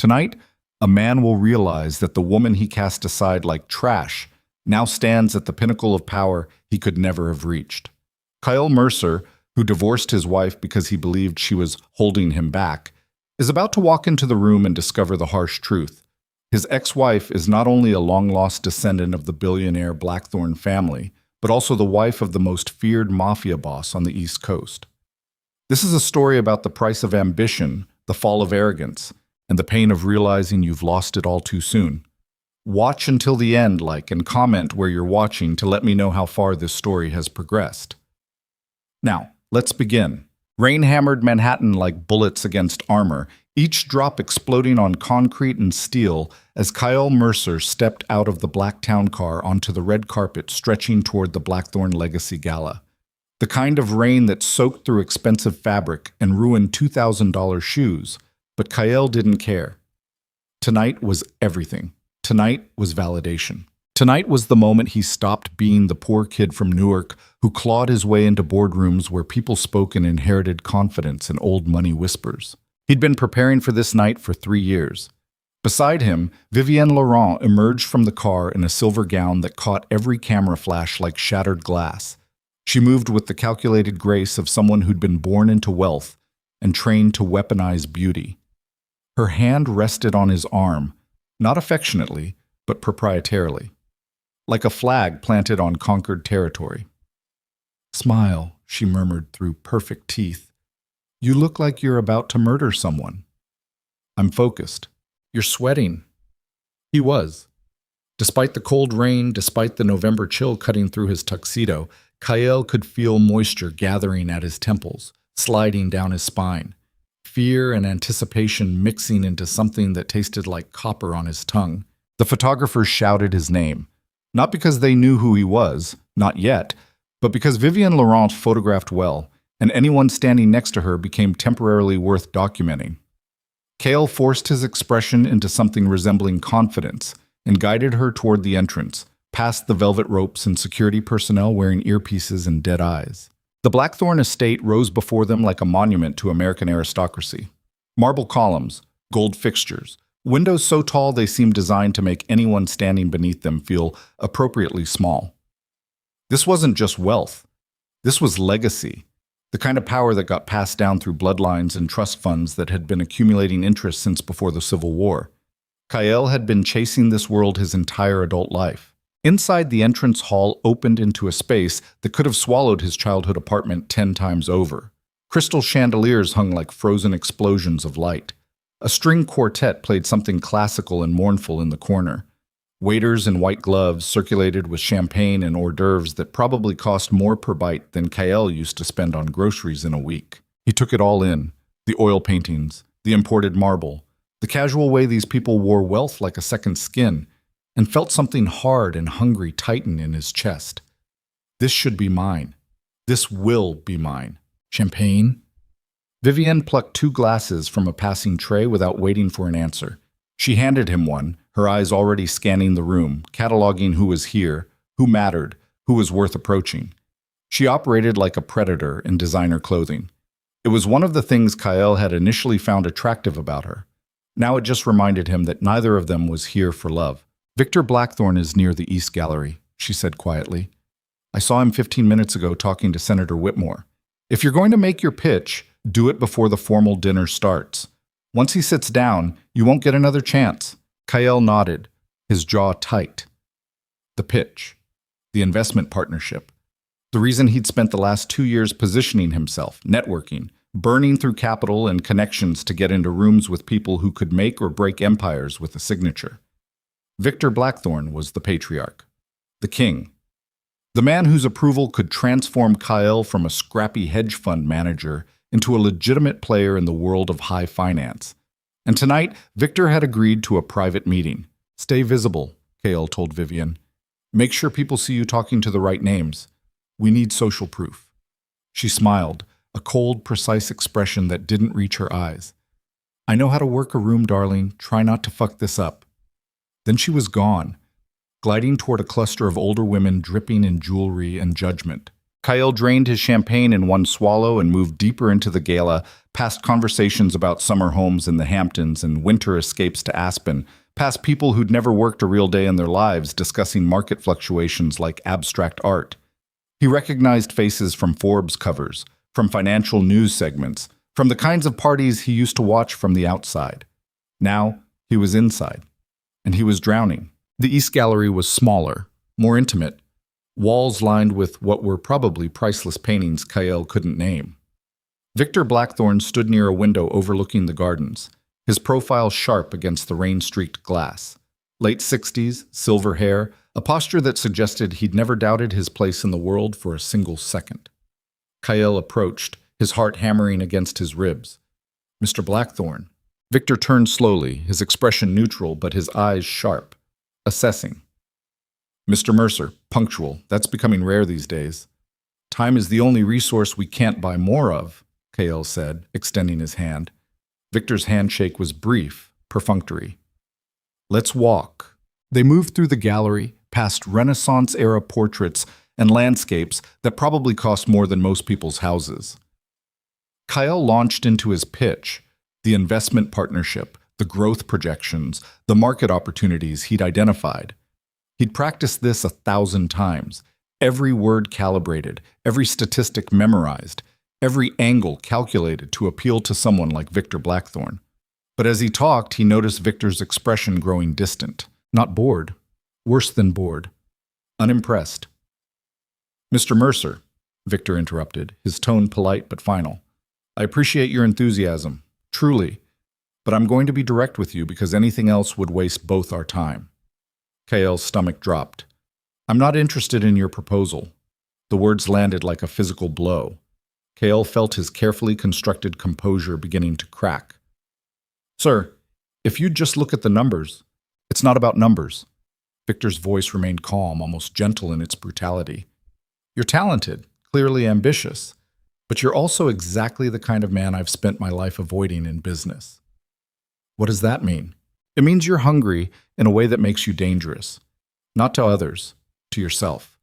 Tonight, a man will realize that the woman he cast aside like trash now stands at the pinnacle of power he could never have reached. Kael Mercer, who divorced his wife because he believed she was holding him back, is about to walk into the room and discover the harsh truth. His ex-wife is not only a long-lost descendant of the billionaire Blackthorne family, but also the wife of the most feared Mafia boss on the East Coast. This is a story about the price of ambition, the fall of arrogance, and the pain of realizing you've lost it all too soon. Watch until the end, and comment where you're watching to let me know how far this story has progressed. Now, let's begin. Rain hammered Manhattan like bullets against armor, each drop exploding on concrete and steel as Kael Mercer stepped out of the black town car onto the red carpet stretching toward the Blackthorne Legacy Gala. The kind of rain that soaked through expensive fabric and ruined $2,000 shoes, but Kael didn't care. Tonight was everything. Tonight was validation. Tonight was the moment he stopped being the poor kid from Newark who clawed his way into boardrooms where people spoke in inherited confidence and old money whispers. He'd been preparing for this night for 3 years. Beside him, Vivienne Laurent emerged from the car in a silver gown that caught every camera flash like shattered glass. She moved with the calculated grace of someone who'd been born into wealth and trained to weaponize beauty. Her hand rested on his arm, not affectionately, but proprietarily, like a flag planted on conquered territory. "Smile," she murmured through perfect teeth. "You look like you're about to murder someone." "I'm focused." "You're sweating." He was. Despite the cold rain, despite the November chill cutting through his tuxedo, Kael could feel moisture gathering at his temples, sliding down his spine. Fear and anticipation mixing into something that tasted like copper on his tongue. The photographers shouted his name, not because they knew who he was, not yet, but because Vivienne Laurent photographed well, and anyone standing next to her became temporarily worth documenting. Kael forced his expression into something resembling confidence and guided her toward the entrance, past the velvet ropes and security personnel wearing earpieces and dead eyes. The Blackthorne estate rose before them like a monument to American aristocracy. Marble columns, gold fixtures, windows so tall they seemed designed to make anyone standing beneath them feel appropriately small. This wasn't just wealth. This was legacy, the kind of power that got passed down through bloodlines and trust funds that had been accumulating interest since before the Civil War. Kael had been chasing this world his entire adult life. Inside, the entrance hall opened into a space that could have swallowed his childhood apartment 10 times over. Crystal chandeliers hung like frozen explosions of light. A string quartet played something classical and mournful in the corner. Waiters in white gloves circulated with champagne and hors d'oeuvres that probably cost more per bite than Kael used to spend on groceries in a week. He took it all in, the oil paintings, the imported marble, the casual way these people wore wealth like a second skin, and felt something hard and hungry tighten in his chest. This should be mine. This will be mine. Champagne? Vivienne plucked 2 glasses from a passing tray without waiting for an answer. She handed him one, her eyes already scanning the room, cataloging who was here, who mattered, who was worth approaching. She operated like a predator in designer clothing. It was one of the things Kael had initially found attractive about her. Now it just reminded him that neither of them was here for love. "Victor Blackthorne is near the East Gallery," she said quietly. "I saw him 15 minutes ago talking to Senator Whitmore. If you're going to make your pitch, do it before the formal dinner starts. Once he sits down, you won't get another chance." Kael nodded, his jaw tight. The pitch. The investment partnership. The reason he'd spent the last 2 years positioning himself, networking, burning through capital and connections to get into rooms with people who could make or break empires with a signature. Victor Blackthorne was the patriarch, the king, the man whose approval could transform Kael from a scrappy hedge fund manager into a legitimate player in the world of high finance. And tonight, Victor had agreed to a private meeting. "Stay visible," Kael told Vivienne. "Make sure people see you talking to the right names. We need social proof." She smiled, a cold, precise expression that didn't reach her eyes. "I know how to work a room, darling. Try not to fuck this up." Then she was gone, gliding toward a cluster of older women dripping in jewelry and judgment. Kael drained his champagne in one swallow and moved deeper into the gala, past conversations about summer homes in the Hamptons and winter escapes to Aspen, past people who'd never worked a real day in their lives discussing market fluctuations like abstract art. He recognized faces from Forbes covers, from financial news segments, from the kinds of parties he used to watch from the outside. Now, he was inside, and he was drowning. The East Gallery was smaller, more intimate, walls lined with what were probably priceless paintings Kael couldn't name. Victor Blackthorne stood near a window overlooking the gardens, his profile sharp against the rain-streaked glass. Late 60s, silver hair, a posture that suggested he'd never doubted his place in the world for a single second. Kael approached, his heart hammering against his ribs. "Mr. Blackthorne." Victor turned slowly, his expression neutral but his eyes sharp, assessing. "Mr. Mercer, punctual. That's becoming rare these days." "Time is the only resource we can't buy more of," Kael said, extending his hand. Victor's handshake was brief, perfunctory. "Let's walk." They moved through the gallery, past Renaissance-era portraits and landscapes that probably cost more than most people's houses. Kael launched into his pitch, the investment partnership, the growth projections, the market opportunities he'd identified. He'd practiced this 1,000 times, every word calibrated, every statistic memorized, every angle calculated to appeal to someone like Victor Blackthorne. But as he talked, he noticed Victor's expression growing distant, not bored, worse than bored, unimpressed. "Mr. Mercer," Victor interrupted, his tone polite but final. "I appreciate your enthusiasm, truly, but I'm going to be direct with you because anything else would waste both our time." Kael's stomach dropped. "I'm not interested in your proposal." The words landed like a physical blow. Kael felt his carefully constructed composure beginning to crack. "Sir, if you'd just look at the numbers." "It's not about numbers." Victor's voice remained calm, almost gentle in its brutality. "You're talented, clearly ambitious, but you're also exactly the kind of man I've spent my life avoiding in business." "What does that mean?" "It means you're hungry in a way that makes you dangerous. Not to others, to yourself.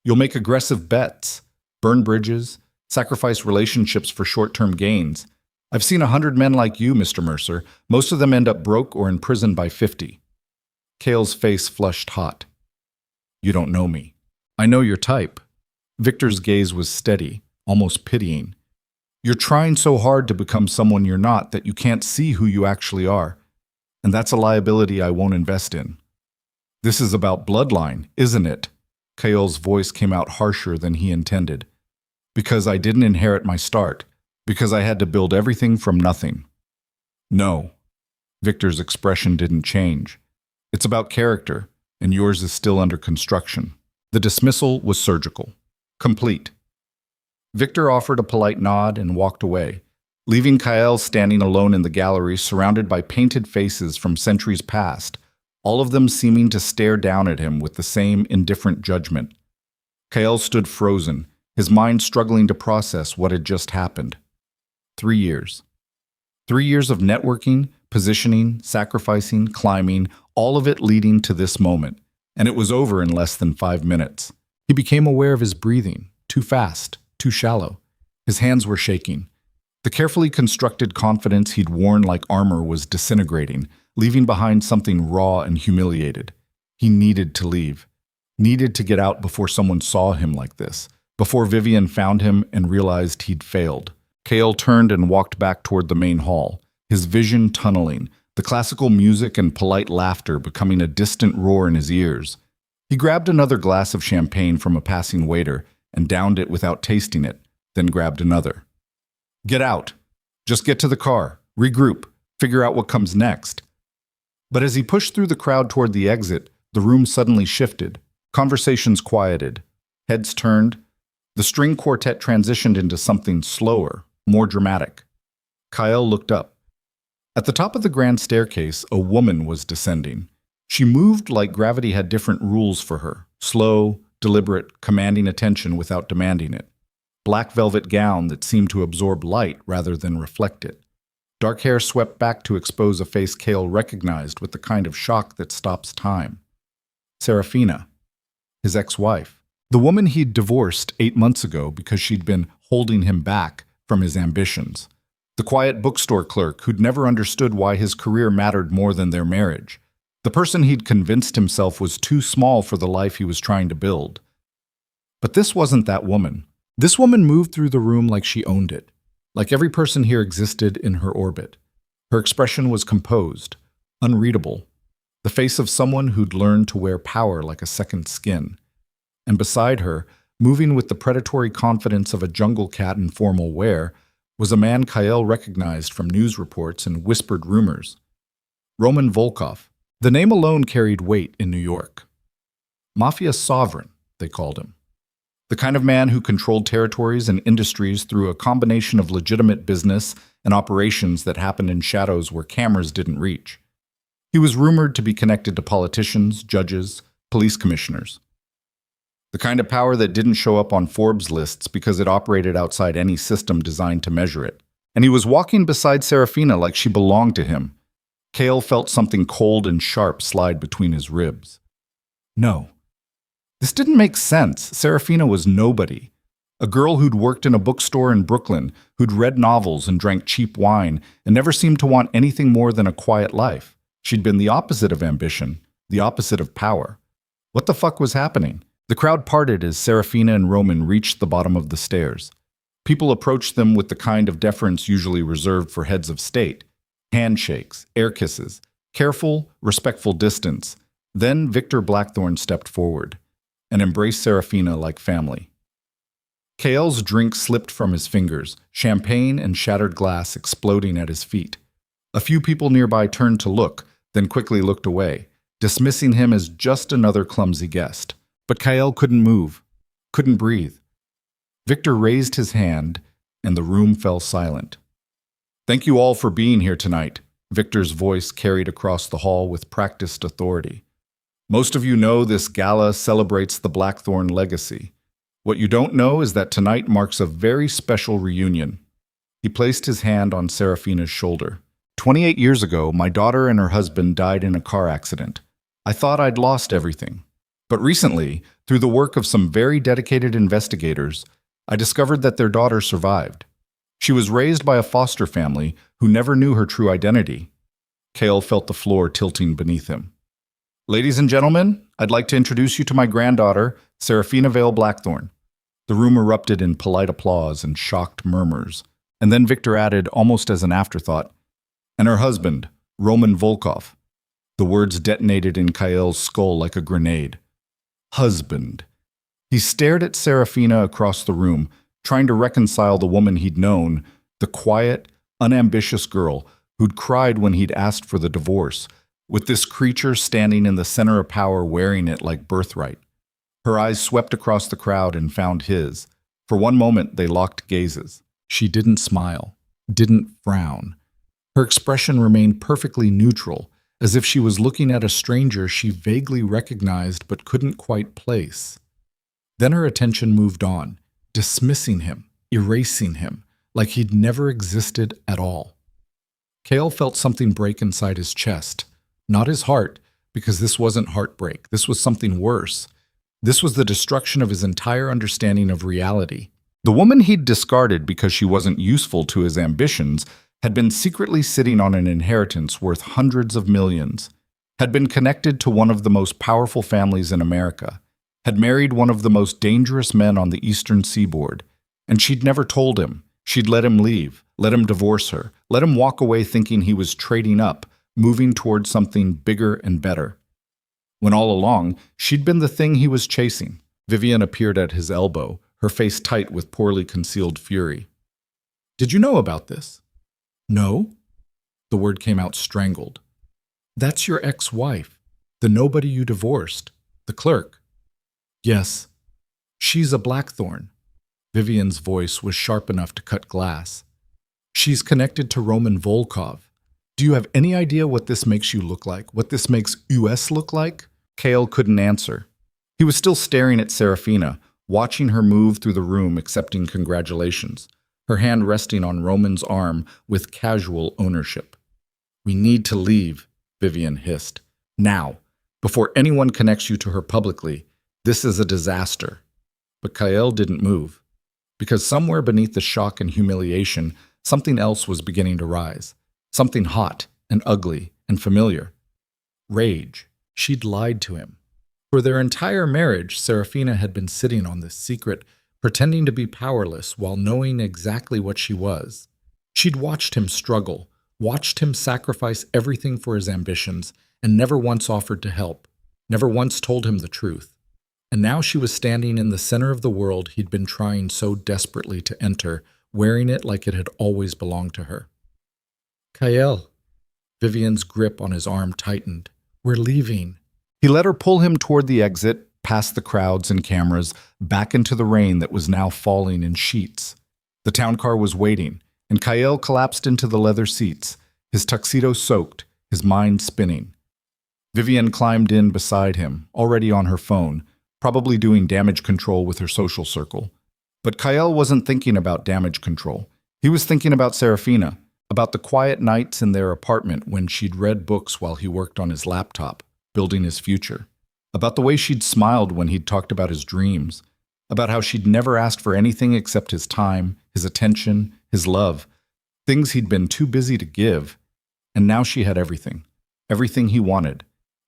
You'll make aggressive bets, burn bridges, sacrifice relationships for short-term gains. I've seen 100 men like you, Mr. Mercer. Most of them end up broke or in prison by 50. Kael's face flushed hot. "You don't know me. I know your type." Victor's gaze was steady, almost pitying. "You're trying so hard to become someone you're not that you can't see who you actually are. And that's a liability I won't invest in." "This is about bloodline, isn't it?" Kael's voice came out harsher than he intended. "Because I didn't inherit my start. Because I had to build everything from nothing." "No." Victor's expression didn't change. "It's about character, and yours is still under construction." The dismissal was surgical. Complete. Victor offered a polite nod and walked away, leaving Kael standing alone in the gallery surrounded by painted faces from centuries past, all of them seeming to stare down at him with the same indifferent judgment. Kael stood frozen, his mind struggling to process what had just happened. 3 years. 3 years of networking, positioning, sacrificing, climbing, all of it leading to this moment, and it was over in less than 5 minutes. He became aware of his breathing, too fast, too shallow. His hands were shaking. The carefully constructed confidence he'd worn like armor was disintegrating, leaving behind something raw and humiliated. He needed to leave. Needed to get out before someone saw him like this, before Vivian found him and realized he'd failed. Kael turned and walked back toward the main hall, his vision tunneling, the classical music and polite laughter becoming a distant roar in his ears. He grabbed another glass of champagne from a passing waiter and downed it without tasting it, then grabbed another. "Get out. Just get to the car, regroup, figure out what comes next." But as he pushed through the crowd toward the exit, the room suddenly shifted. Conversations quieted. Heads turned. The string quartet transitioned into something slower, more dramatic. Kael looked up. At the top of the grand staircase, a woman was descending. She moved like gravity had different rules for her, slow, deliberate, commanding attention without demanding it. Black velvet gown that seemed to absorb light rather than reflect it. Dark hair swept back to expose a face Kael recognized with the kind of shock that stops time. Serafina, his ex-wife. The woman he'd divorced 8 months ago because she'd been holding him back from his ambitions. The quiet bookstore clerk who'd never understood why his career mattered more than their marriage. The person he'd convinced himself was too small for the life he was trying to build. But this wasn't that woman. This woman moved through the room like she owned it, like every person here existed in her orbit. Her expression was composed, unreadable, the face of someone who'd learned to wear power like a second skin. And beside her, moving with the predatory confidence of a jungle cat in formal wear, was a man Kael recognized from news reports and whispered rumors. Roman Volkov. The name alone carried weight in New York. Mafia sovereign, they called him. The kind of man who controlled territories and industries through a combination of legitimate business and operations that happened in shadows where cameras didn't reach. He was rumored to be connected to politicians, judges, police commissioners. The kind of power that didn't show up on Forbes lists because it operated outside any system designed to measure it. And he was walking beside Serafina like she belonged to him. Kael felt something cold and sharp slide between his ribs. No. This didn't make sense. Serafina was nobody. A girl who'd worked in a bookstore in Brooklyn, who'd read novels and drank cheap wine, and never seemed to want anything more than a quiet life. She'd been the opposite of ambition, the opposite of power. What the fuck was happening? The crowd parted as Serafina and Roman reached the bottom of the stairs. People approached them with the kind of deference usually reserved for heads of state. Handshakes, air kisses, careful, respectful distance. Then Victor Blackthorne stepped forward and embraced Serafina like family. Kael's drink slipped from his fingers, champagne and shattered glass exploding at his feet. A few people nearby turned to look, then quickly looked away, dismissing him as just another clumsy guest. But Kael couldn't move, couldn't breathe. Victor raised his hand, and the room fell silent. "Thank you all for being here tonight," Victor's voice carried across the hall with practiced authority. "Most of you know this gala celebrates the Blackthorne legacy. What you don't know is that tonight marks a very special reunion." He placed his hand on Serafina's shoulder. 28 years ago, my daughter and her husband died in a car accident. I thought I'd lost everything. But recently, through the work of some very dedicated investigators, I discovered that their daughter survived. She was raised by a foster family who never knew her true identity. Kael felt the floor tilting beneath him. "Ladies and gentlemen, I'd like to introduce you to my granddaughter, Seraphina Blackthorne." The room erupted in polite applause and shocked murmurs. And then Victor added, almost as an afterthought, "And her husband, Roman Volkov." The words detonated in Kael's skull like a grenade. Husband. He stared at Serafina across the room, trying to reconcile the woman he'd known, the quiet, unambitious girl who'd cried when he'd asked for the divorce, with this creature standing in the center of power wearing it like birthright. Her eyes swept across the crowd and found his. For one moment, they locked gazes. She didn't smile, didn't frown. Her expression remained perfectly neutral, as if she was looking at a stranger she vaguely recognized but couldn't quite place. Then her attention moved on, dismissing him, erasing him, like he'd never existed at all. Kael felt something break inside his chest, not his heart, because this wasn't heartbreak. This was something worse. This was the destruction of his entire understanding of reality. The woman he'd discarded because she wasn't useful to his ambitions had been secretly sitting on an inheritance worth hundreds of millions, had been connected to one of the most powerful families in America, had married one of the most dangerous men on the eastern seaboard, and she'd never told him. She'd let him leave, let him divorce her, let him walk away thinking he was trading up, moving toward something bigger and better. When all along, she'd been the thing he was chasing. Vivian appeared at his elbow, her face tight with poorly concealed fury. "Did you know about this?" "No." The word came out strangled. "That's your ex-wife, the nobody you divorced, the clerk." "Yes. She's a Blackthorne." Vivian's voice was sharp enough to cut glass. "She's connected to Roman Volkov. Do you have any idea what this makes you look like? What this makes US look like?" Kael couldn't answer. He was still staring at Serafina, watching her move through the room, accepting congratulations, her hand resting on Roman's arm with casual ownership. "We need to leave," Vivian hissed. "Now, before anyone connects you to her publicly. This is a disaster." But Kael didn't move, because somewhere beneath the shock and humiliation, something else was beginning to rise. Something hot and ugly and familiar. Rage. She'd lied to him. For their entire marriage, Serafina had been sitting on this secret, pretending to be powerless while knowing exactly what she was. She'd watched him struggle, watched him sacrifice everything for his ambitions, and never once offered to help, never once told him the truth. And now she was standing in the center of the world he'd been trying so desperately to enter, wearing it like it had always belonged to her. Kael. Vivian's grip on his arm tightened. We're leaving. He let her pull him toward the exit, past the crowds and cameras, back into the rain that was now falling in sheets. The town car was waiting, and Kael collapsed into the leather seats, his tuxedo soaked, his mind spinning. Vivian climbed in beside him, already on her phone, probably doing damage control with her social circle. But Kael wasn't thinking about damage control. He was thinking about Serafina, about the quiet nights in their apartment when she'd read books while he worked on his laptop, building his future, about the way she'd smiled when he'd talked about his dreams, about how she'd never asked for anything except his time, his attention, his love, things he'd been too busy to give, and now she had everything he wanted,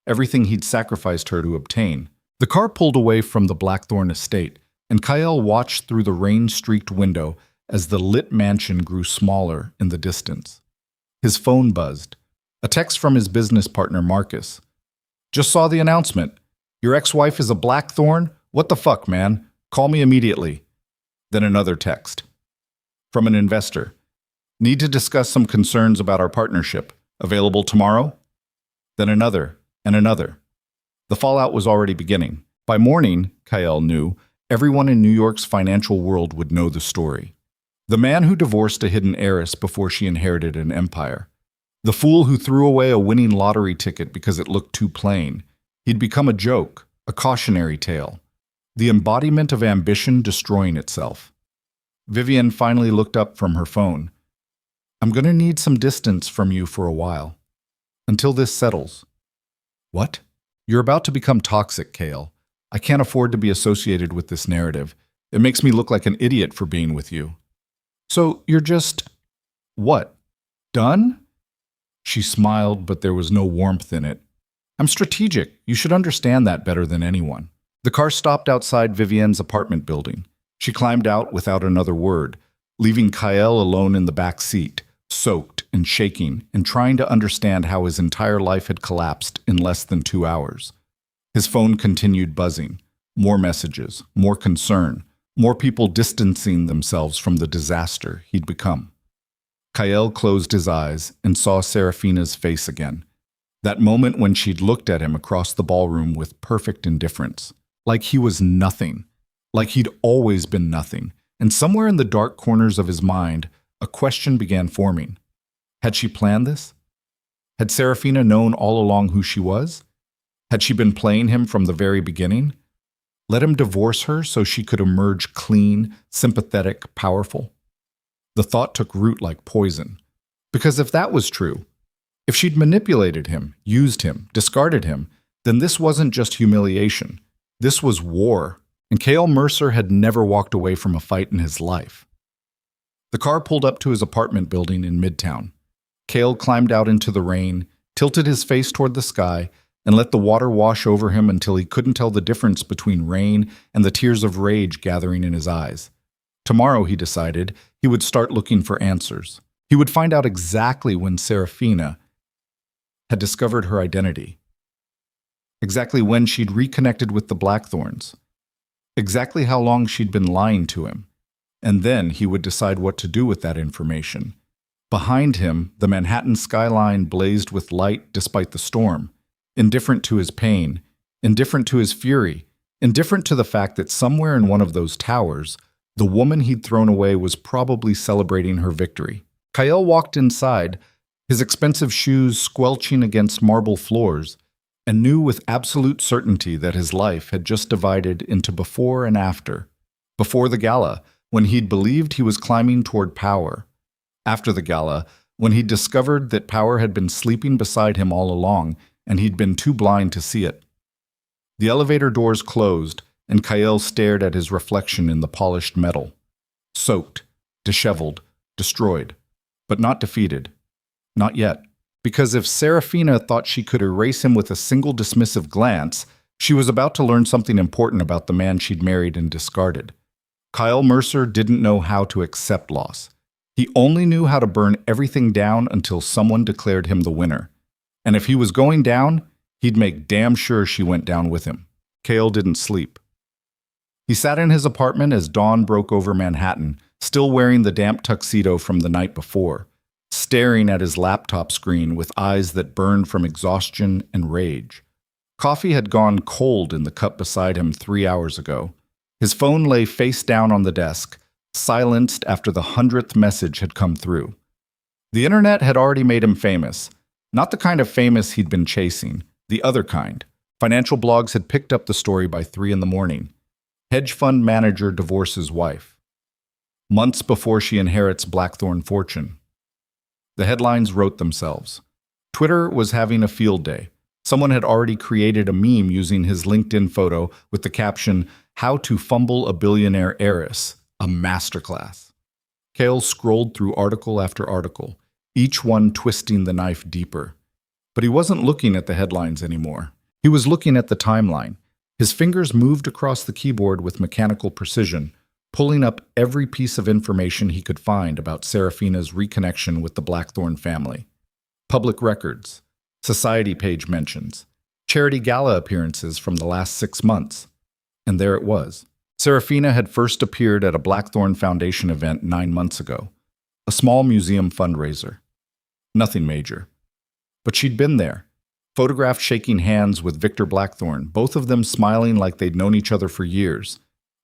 everything he'd sacrificed her to obtain. The car pulled away from the Blackthorne estate, and Kael watched through the rain-streaked window as the lit mansion grew smaller in the distance. His phone buzzed. A text from his business partner, Marcus. Just saw the announcement. Your ex-wife is a Blackthorne? What the fuck, man? Call me immediately. Then another text. From an investor. Need to discuss some concerns about our partnership. Available tomorrow? Then another, and another. The fallout was already beginning. By morning, Kael knew, everyone in New York's financial world would know the story. The man who divorced a hidden heiress before she inherited an empire. The fool who threw away a winning lottery ticket because it looked too plain. He'd become a joke, a cautionary tale. The embodiment of ambition destroying itself. Vivian finally looked up from her phone. I'm going to need some distance from you for a while. Until this settles. What? You're about to become toxic, Kael. I can't afford to be associated with this narrative. It makes me look like an idiot for being with you. So you're just... what? Done? She smiled, but there was no warmth in it. I'm strategic. You should understand that better than anyone. The car stopped outside Vivian's apartment building. She climbed out without another word, leaving Kael alone in the back seat, soaked and shaking and trying to understand how his entire life had collapsed in less than 2 hours. His phone continued buzzing. More messages, more concern, more people distancing themselves from the disaster he'd become. Kael closed his eyes and saw Serafina's face again. That moment when she'd looked at him across the ballroom with perfect indifference. Like he was nothing. Like he'd always been nothing. And somewhere in the dark corners of his mind, a question began forming. Had she planned this? Had Serafina known all along who she was? Had she been playing him from the very beginning? Let him divorce her so she could emerge clean, sympathetic, powerful? The thought took root like poison. Because if that was true, if she'd manipulated him, used him, discarded him, then this wasn't just humiliation. This was war, and Kael Mercer had never walked away from a fight in his life. The car pulled up to his apartment building in Midtown. Kael climbed out into the rain, tilted his face toward the sky, and let the water wash over him until he couldn't tell the difference between rain and the tears of rage gathering in his eyes. Tomorrow, he decided, he would start looking for answers. He would find out exactly when Serafina had discovered her identity. Exactly when she'd reconnected with the Blackthorns. Exactly how long she'd been lying to him. And then he would decide what to do with that information. Behind him, the Manhattan skyline blazed with light despite the storm, indifferent to his pain, indifferent to his fury, indifferent to the fact that somewhere in one of those towers, the woman he'd thrown away was probably celebrating her victory. Kael walked inside, his expensive shoes squelching against marble floors, and knew with absolute certainty that his life had just divided into before and after. Before the Gala, when he'd believed he was climbing toward power. After the Gala, when he'd discovered that power had been sleeping beside him all along, and he'd been too blind to see it. The elevator doors closed, and Kael stared at his reflection in the polished metal. Soaked, disheveled, destroyed, but not defeated. Not yet. Because if Serafina thought she could erase him with a single dismissive glance, she was about to learn something important about the man she'd married and discarded. Kael Mercer didn't know how to accept loss. He only knew how to burn everything down until someone declared him the winner. And if he was going down, he'd make damn sure she went down with him. Kael didn't sleep. He sat in his apartment as dawn broke over Manhattan, still wearing the damp tuxedo from the night before, staring at his laptop screen with eyes that burned from exhaustion and rage. Coffee had gone cold in the cup beside him 3 hours ago. His phone lay face down on the desk, silenced after the 100th message had come through. The internet had already made him famous. Not the kind of famous he'd been chasing, the other kind. Financial blogs had picked up the story by 3 in the morning. Hedge fund manager divorces wife. Months before she inherits Blackthorne fortune. The headlines wrote themselves. Twitter was having a field day. Someone had already created a meme using his LinkedIn photo with the caption, "How to Fumble a Billionaire Heiress, a Masterclass." Kael scrolled through article after article, each one twisting the knife deeper. But he wasn't looking at the headlines anymore. He was looking at the timeline. His fingers moved across the keyboard with mechanical precision, pulling up every piece of information he could find about Serafina's reconnection with the Blackthorne family. Public records, society page mentions, charity gala appearances from the last 6 months. And there it was. Serafina had first appeared at a Blackthorne Foundation event 9 months ago, a small museum fundraiser. Nothing major. But she'd been there, photographed shaking hands with Victor Blackthorne, both of them smiling like they'd known each other for years.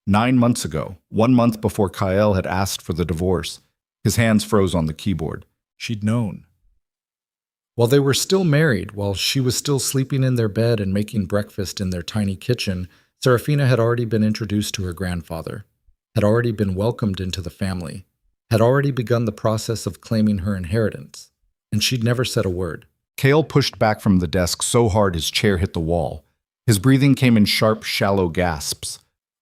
9 months ago, 1 month before Kael had asked for the divorce. His hands froze on the keyboard. She'd known. While they were still married, while she was still sleeping in their bed and making breakfast in their tiny kitchen, Serafina had already been introduced to her grandfather, had already been welcomed into the family, had already begun the process of claiming her inheritance, and she'd never said a word. Kael pushed back from the desk so hard his chair hit the wall. His breathing came in sharp, shallow gasps.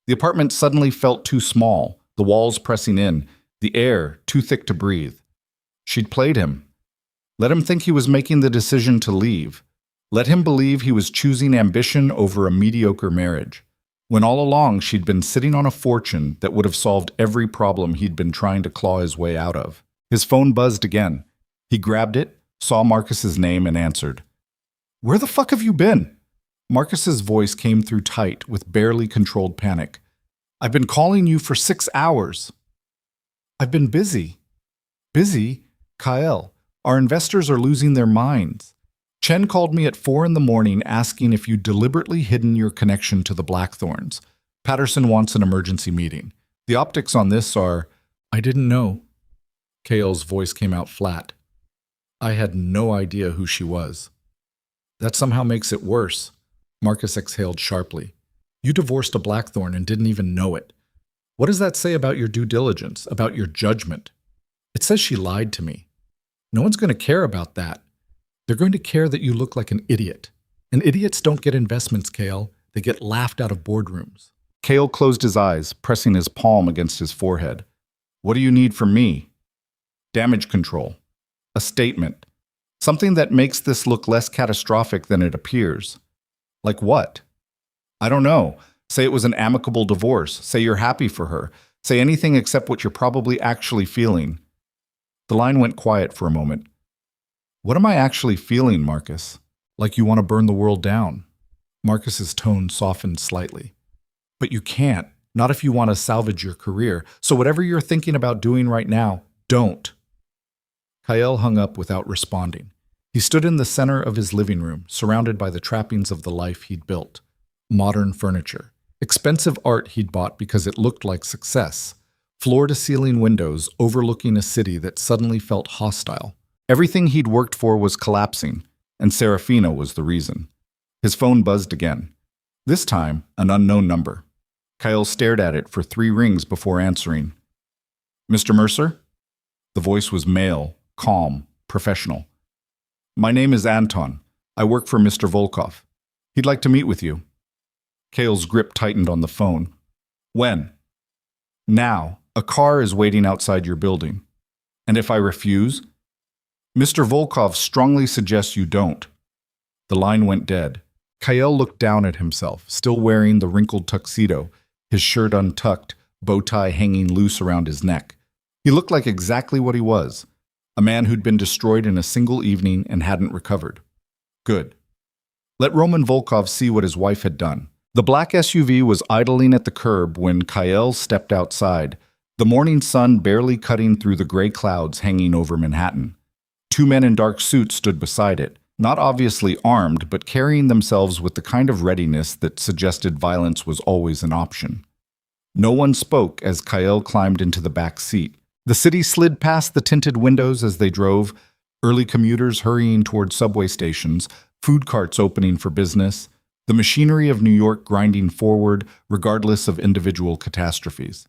The apartment suddenly felt too small, the walls pressing in, the air too thick to breathe. She'd played him. Let him think he was making the decision to leave. Let him believe he was choosing ambition over a mediocre marriage, when all along she'd been sitting on a fortune that would have solved every problem he'd been trying to claw his way out of. His phone buzzed again. He grabbed it, saw Marcus's name, and answered. "Where the fuck have you been?" Marcus's voice came through tight with barely controlled panic. "I've been calling you for 6 hours." "I've been busy." "Busy? Kael, our investors are losing their minds. Chen called me at 4 in the morning asking if you'd deliberately hidden your connection to the Blackthornes. Patterson wants an emergency meeting. The optics on this are—" "I didn't know." Kael's voice came out flat. "I had no idea who she was." "That somehow makes it worse." Marcus exhaled sharply. "You divorced a Blackthorne and didn't even know it. What does that say about your due diligence, about your judgment? It says she lied to me. No one's going to care about that. They're going to care that you look like an idiot. And idiots don't get investments, Kael. They get laughed out of boardrooms." Kael closed his eyes, pressing his palm against his forehead. "What do you need from me?" "Damage control. A statement. Something that makes this look less catastrophic than it appears." "Like what?" "I don't know. Say it was an amicable divorce. Say you're happy for her. Say anything except what you're probably actually feeling." The line went quiet for a moment. "What am I actually feeling, Marcus? Like you want to burn the world down." Marcus's tone softened slightly. "But you can't, not if you want to salvage your career. So whatever you're thinking about doing right now, don't." Kael hung up without responding. He stood in the center of his living room, surrounded by the trappings of the life he'd built. Modern furniture. Expensive art he'd bought because it looked like success. Floor-to-ceiling windows overlooking a city that suddenly felt hostile. Everything he'd worked for was collapsing, and Serafina was the reason. His phone buzzed again. This time, an unknown number. Kael stared at it for 3 rings before answering. "Mr. Mercer?" The voice was male, calm, professional. "My name is Anton. I work for Mr. Volkov. He'd like to meet with you." Kael's grip tightened on the phone. When? Now. A car is waiting outside your building. And if I refuse? Mr. Volkov strongly suggests you don't. The line went dead. Kael looked down at himself, still wearing the wrinkled tuxedo, his shirt untucked, bow tie hanging loose around his neck. He looked like exactly what he was, a man who'd been destroyed in a single evening and hadn't recovered. Good. Let Roman Volkov see what his wife had done. The black SUV was idling at the curb when Kael stepped outside, the morning sun barely cutting through the gray clouds hanging over Manhattan. Two men in dark suits stood beside it, not obviously armed, but carrying themselves with the kind of readiness that suggested violence was always an option. No one spoke as Kael climbed into the back seat. The city slid past the tinted windows as they drove, early commuters hurrying toward subway stations, food carts opening for business, the machinery of New York grinding forward regardless of individual catastrophes.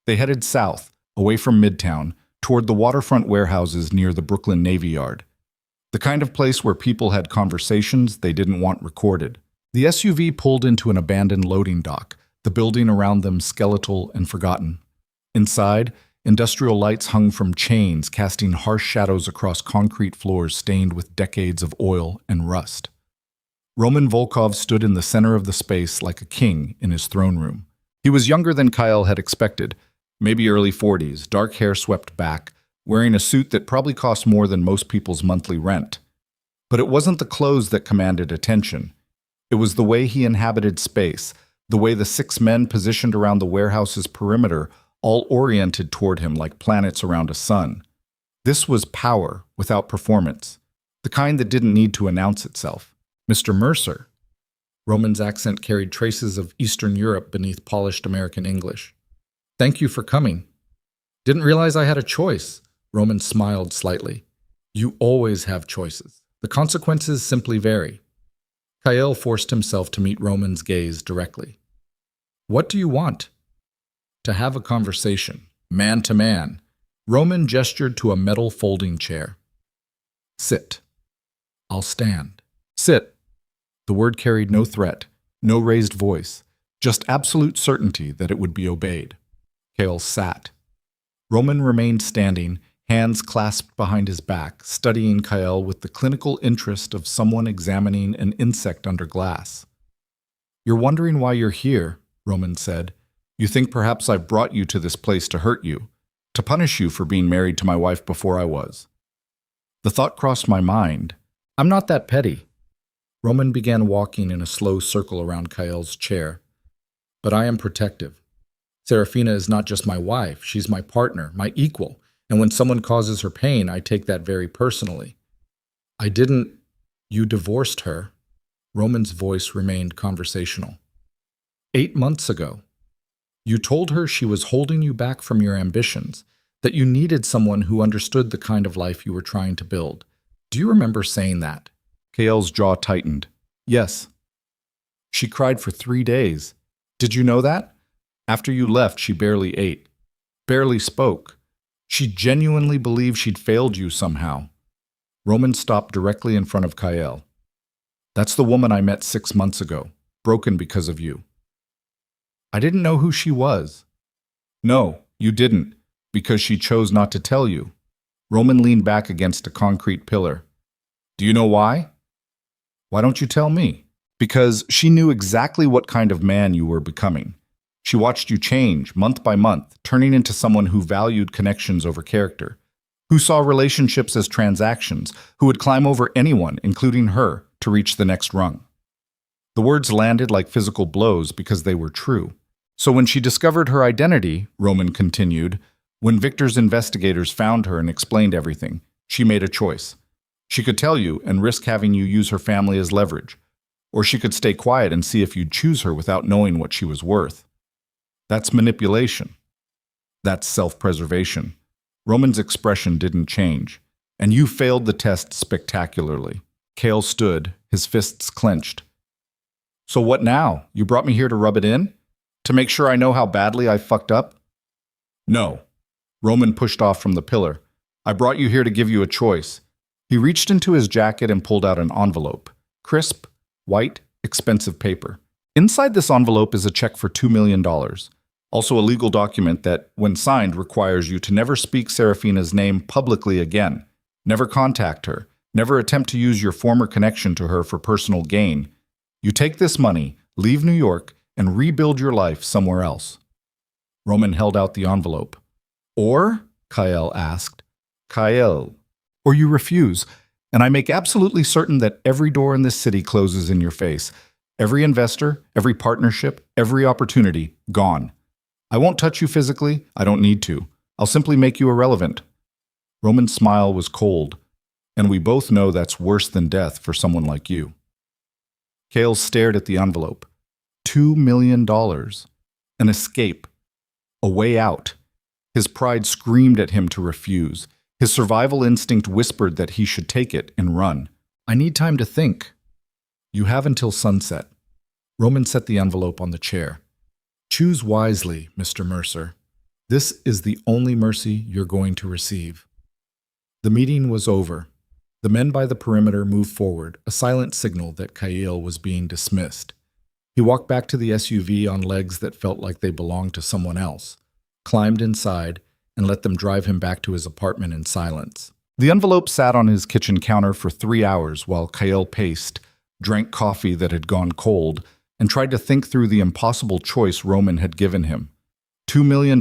They headed south, away from Midtown, toward the waterfront warehouses near the Brooklyn Navy Yard. The kind of place where people had conversations they didn't want recorded. The SUV pulled into an abandoned loading dock, the building around them skeletal and forgotten. Inside, industrial lights hung from chains, casting harsh shadows across concrete floors stained with decades of oil and rust. Roman Volkov stood in the center of the space like a king in his throne room. He was younger than Kael had expected, maybe early 40s, dark hair swept back, wearing a suit that probably cost more than most people's monthly rent. But it wasn't the clothes that commanded attention. It was the way he inhabited space, the way the 6 men positioned around the warehouse's perimeter all oriented toward him like planets around a sun. This was power without performance, the kind that didn't need to announce itself. Mr. Mercer. Roman's accent carried traces of Eastern Europe beneath polished American English. Thank you for coming. Didn't realize I had a choice. Roman smiled slightly. You always have choices. The consequences simply vary. Kael forced himself to meet Roman's gaze directly. What do you want? To have a conversation, man to man. Roman gestured to a metal folding chair. Sit. I'll stand. Sit. The word carried no threat, no raised voice, just absolute certainty that it would be obeyed. Kael sat. Roman remained standing, hands clasped behind his back, studying Kael with the clinical interest of someone examining an insect under glass. You're wondering why you're here, Roman said. You think perhaps I've brought you to this place to hurt you, to punish you for being married to my wife before I was. The thought crossed my mind. I'm not that petty. Roman began walking in a slow circle around Kael's chair. But I am protective. Serafina is not just my wife, she's my partner, my equal, and when someone causes her pain, I take that very personally. I didn't... You divorced her. Roman's voice remained conversational. 8 months ago. You told her she was holding you back from your ambitions, that you needed someone who understood the kind of life you were trying to build. Do you remember saying that? Kael's jaw tightened. Yes. She cried for 3 days. Did you know that? After you left, she barely ate, barely spoke. She genuinely believed she'd failed you somehow. Roman stopped directly in front of Kael. That's the woman I met 6 months ago, broken because of you. I didn't know who she was. No, you didn't, because she chose not to tell you. Roman leaned back against a concrete pillar. Do you know why? Why don't you tell me? Because she knew exactly what kind of man you were becoming. She watched you change month by month, turning into someone who valued connections over character, who saw relationships as transactions, who would climb over anyone, including her, to reach the next rung. The words landed like physical blows because they were true. So when she discovered her identity, Roman continued, when Victor's investigators found her and explained everything, she made a choice. She could tell you and risk having you use her family as leverage, or she could stay quiet and see if you'd choose her without knowing what she was worth. That's manipulation. That's self-preservation. Roman's expression didn't change, and you failed the test spectacularly. Kael stood, his fists clenched. So what now? You brought me here to rub it in? To make sure I know how badly I fucked up? No. Roman pushed off from the pillar. I brought you here to give you a choice. He reached into his jacket and pulled out an envelope. Crisp, white, expensive paper. Inside this envelope is a check for $2 million. Also a legal document that, when signed, requires you to never speak Serafina's name publicly again, never contact her, never attempt to use your former connection to her for personal gain. You take this money, leave New York, and rebuild your life somewhere else. Roman held out the envelope. Or? Kael asked. Kael. Or you refuse, and I make absolutely certain that every door in this city closes in your face. Every investor, every partnership, every opportunity, gone. I won't touch you physically, I don't need to. I'll simply make you irrelevant. Roman's smile was cold, and we both know that's worse than death for someone like you. Kael stared at the envelope. $2 million. An escape. A way out. His pride screamed at him to refuse. His survival instinct whispered that he should take it and run. I need time to think. You have until sunset. Roman set the envelope on the chair. Choose wisely, Mr. Mercer. This is the only mercy you're going to receive. The meeting was over. The men by the perimeter moved forward, a silent signal that Kael was being dismissed. He walked back to the SUV on legs that felt like they belonged to someone else, climbed inside, and let them drive him back to his apartment in silence. The envelope sat on his kitchen counter for 3 hours while Kael paced, drank coffee that had gone cold, and tried to think through the impossible choice Roman had given him. $2 million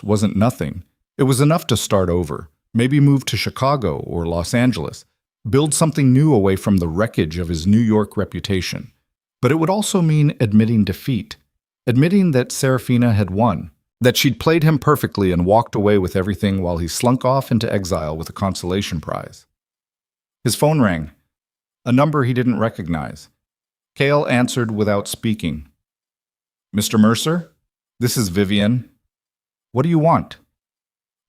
wasn't nothing. It was enough to start over, maybe move to Chicago or Los Angeles, build something new away from the wreckage of his New York reputation. But it would also mean admitting defeat, admitting that Serafina had won, that she'd played him perfectly and walked away with everything while he slunk off into exile with a consolation prize. His phone rang, a number he didn't recognize. Kael answered without speaking. Mr. Mercer? This is Vivian. What do you want?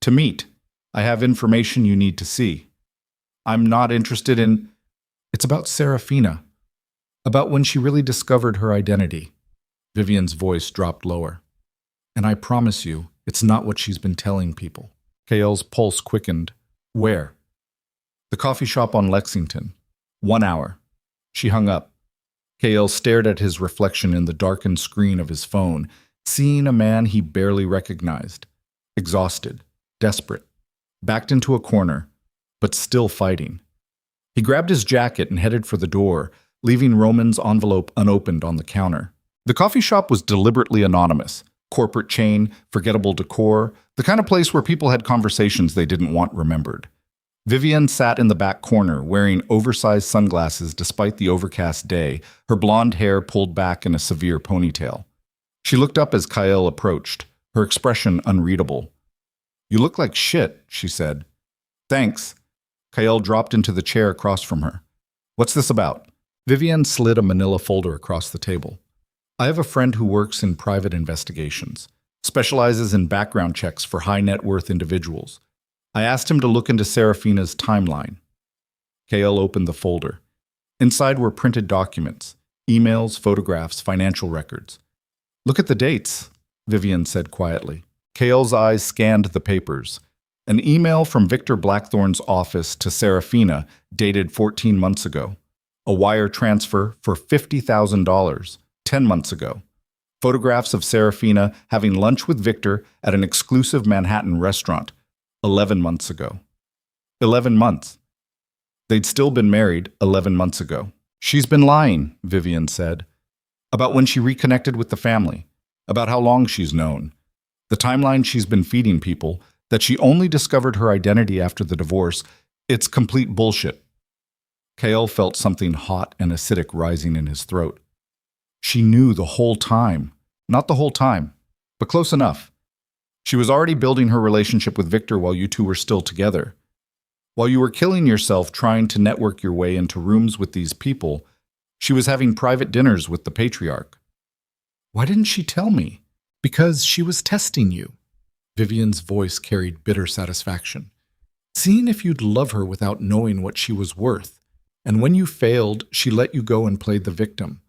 To meet. I have information you need to see. I'm not interested in... It's about Serafina. About when she really discovered her identity. Vivian's voice dropped lower. And I promise you, it's not what she's been telling people. Kael's pulse quickened. Where? The coffee shop on Lexington. 1 hour. She hung up. Kael stared at his reflection in the darkened screen of his phone, seeing a man he barely recognized. Exhausted, desperate, backed into a corner, but still fighting. He grabbed his jacket and headed for the door, leaving Roman's envelope unopened on the counter. The coffee shop was deliberately anonymous. Corporate chain, forgettable decor, the kind of place where people had conversations they didn't want remembered. Vivian sat in the back corner, wearing oversized sunglasses despite the overcast day, her blonde hair pulled back in a severe ponytail. She looked up as Kael approached, her expression unreadable. You look like shit, she said. Thanks. Kael dropped into the chair across from her. What's this about? Vivian slid a manila folder across the table. I have a friend who works in private investigations, specializes in background checks for high net worth individuals. I asked him to look into Serafina's timeline. Kael opened the folder. Inside were printed documents, emails, photographs, financial records. Look at the dates, Vivian said quietly. Kael's eyes scanned the papers. An email from Victor Blackthorne's office to Serafina dated 14 months ago. A wire transfer for $50,000, 10 months ago. Photographs of Serafina having lunch with Victor at an exclusive Manhattan restaurant, 11 months ago. 11 months. They'd still been married 11 months ago. She's been lying, Vivian said. About when she reconnected with the family. About how long she's known. The timeline she's been feeding people, that she only discovered her identity after the divorce, it's complete bullshit. Kael felt something hot and acidic rising in his throat. She knew the whole time. Not the whole time, but close enough. She was already building her relationship with Victor while you two were still together. While you were killing yourself trying to network your way into rooms with these people, she was having private dinners with the patriarch. Why didn't she tell me? Because she was testing you. Vivian's voice carried bitter satisfaction. Seeing if you'd love her without knowing what she was worth. And when you failed, she let you go and played the victim.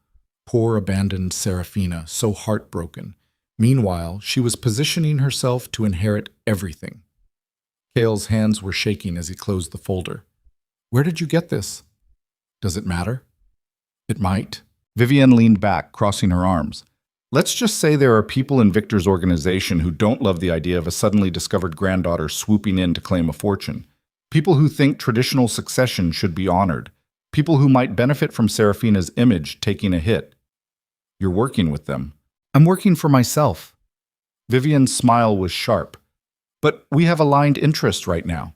Poor abandoned Serafina, so heartbroken. Meanwhile, she was positioning herself to inherit everything. Kael's hands were shaking as he closed the folder. Where did you get this? Does it matter? It might. Vivian leaned back, crossing her arms. Let's just say there are people in Victor's organization who don't love the idea of a suddenly discovered granddaughter swooping in to claim a fortune. People who think traditional succession should be honored. People who might benefit from Serafina's image taking a hit. You're working with them. I'm working for myself. Vivian's smile was sharp. But we have aligned interests right now.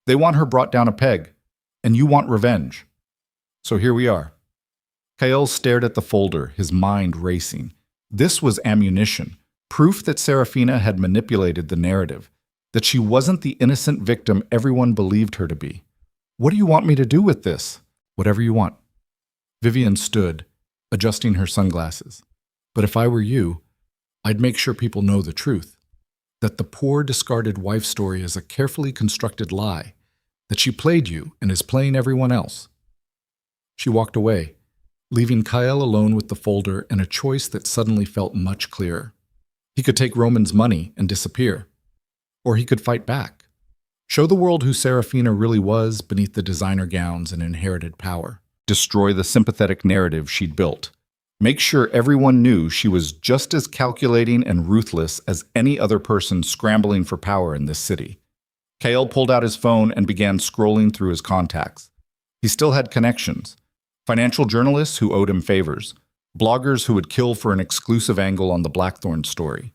They want her brought down a peg, and you want revenge. So here we are. Kael stared at the folder, his mind racing. This was ammunition, proof that Serafina had manipulated the narrative, that she wasn't the innocent victim everyone believed her to be. What do you want me to do with this? Whatever you want. Vivian stood, adjusting her sunglasses. But if I were you, I'd make sure people know the truth. That the poor discarded wife story is a carefully constructed lie. That she played you and is playing everyone else. She walked away, leaving Kael alone with the folder and a choice that suddenly felt much clearer. He could take Roman's money and disappear. Or he could fight back. Show the world who Seraphina really was beneath the designer gowns and inherited power. Destroy the sympathetic narrative she'd built. Make sure everyone knew she was just as calculating and ruthless as any other person scrambling for power in this city. Kael pulled out his phone and began scrolling through his contacts. He still had connections. Financial journalists who owed him favors. Bloggers who would kill for an exclusive angle on the Blackthorne story.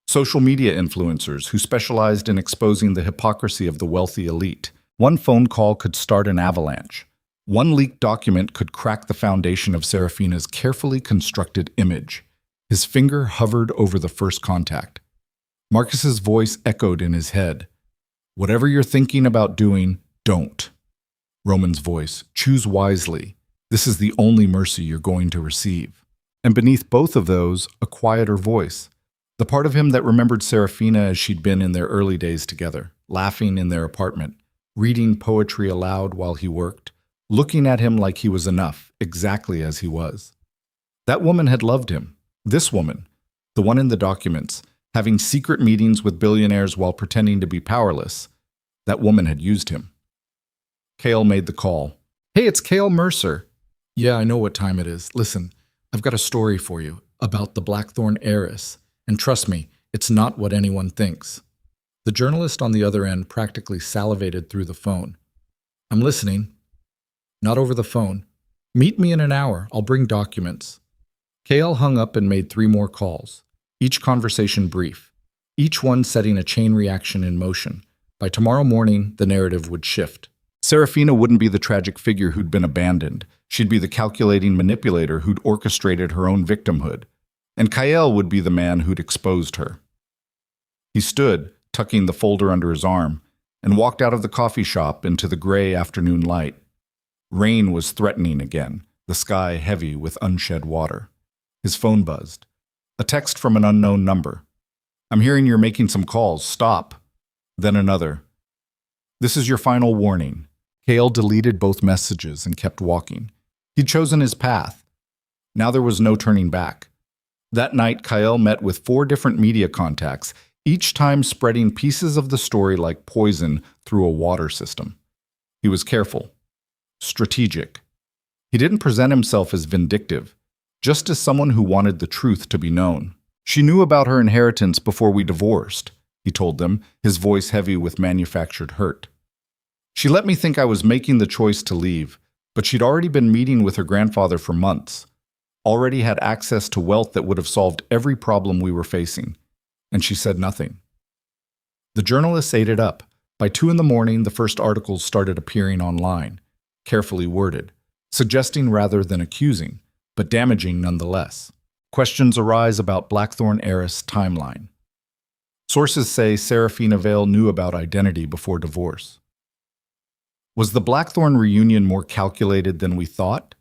Social media influencers who specialized in exposing the hypocrisy of the wealthy elite. One phone call could start an avalanche. One leaked document could crack the foundation of Serafina's carefully constructed image. His finger hovered over the first contact. Marcus's voice echoed in his head. Whatever you're thinking about doing, don't. Roman's voice, choose wisely. This is the only mercy you're going to receive. And beneath both of those, a quieter voice. The part of him that remembered Serafina as she'd been in their early days together, laughing in their apartment, reading poetry aloud while he worked, looking at him like he was enough, exactly as he was. That woman had loved him. This woman, the one in the documents, having secret meetings with billionaires while pretending to be powerless. That woman had used him. Kael made the call. Hey, it's Kael Mercer. Yeah, I know what time it is. Listen, I've got a story for you about the Blackthorne heiress. And trust me, it's not what anyone thinks. The journalist on the other end practically salivated through the phone. I'm listening. Not over the phone. Meet me in an hour. I'll bring documents. Kael hung up and made 3 more calls, each conversation brief, each one setting a chain reaction in motion. By tomorrow morning, the narrative would shift. Serafina wouldn't be the tragic figure who'd been abandoned. She'd be the calculating manipulator who'd orchestrated her own victimhood. And Kael would be the man who'd exposed her. He stood, tucking the folder under his arm, and walked out of the coffee shop into the gray afternoon light. Rain was threatening again, the sky heavy with unshed water. His phone buzzed. A text from an unknown number. I'm hearing you're making some calls. Stop. Then another. This is your final warning. Kael deleted both messages and kept walking. He'd chosen his path. Now there was no turning back. That night, Kael met with 4 different media contacts, each time spreading pieces of the story like poison through a water system. He was careful, strategic. He didn't present himself as vindictive, just as someone who wanted the truth to be known. She knew about her inheritance before we divorced, he told them, his voice heavy with manufactured hurt. She let me think I was making the choice to leave, but she'd already been meeting with her grandfather for months. Already had access to wealth that would have solved every problem we were facing, and she said nothing. The journalists ate it up. By 2 a.m, the first articles started appearing online, carefully worded, suggesting rather than accusing, but damaging nonetheless. Questions arise about Blackthorne heiress timeline. Sources say Seraphina Vale knew about identity before divorce. Was the Blackthorne reunion more calculated than we thought?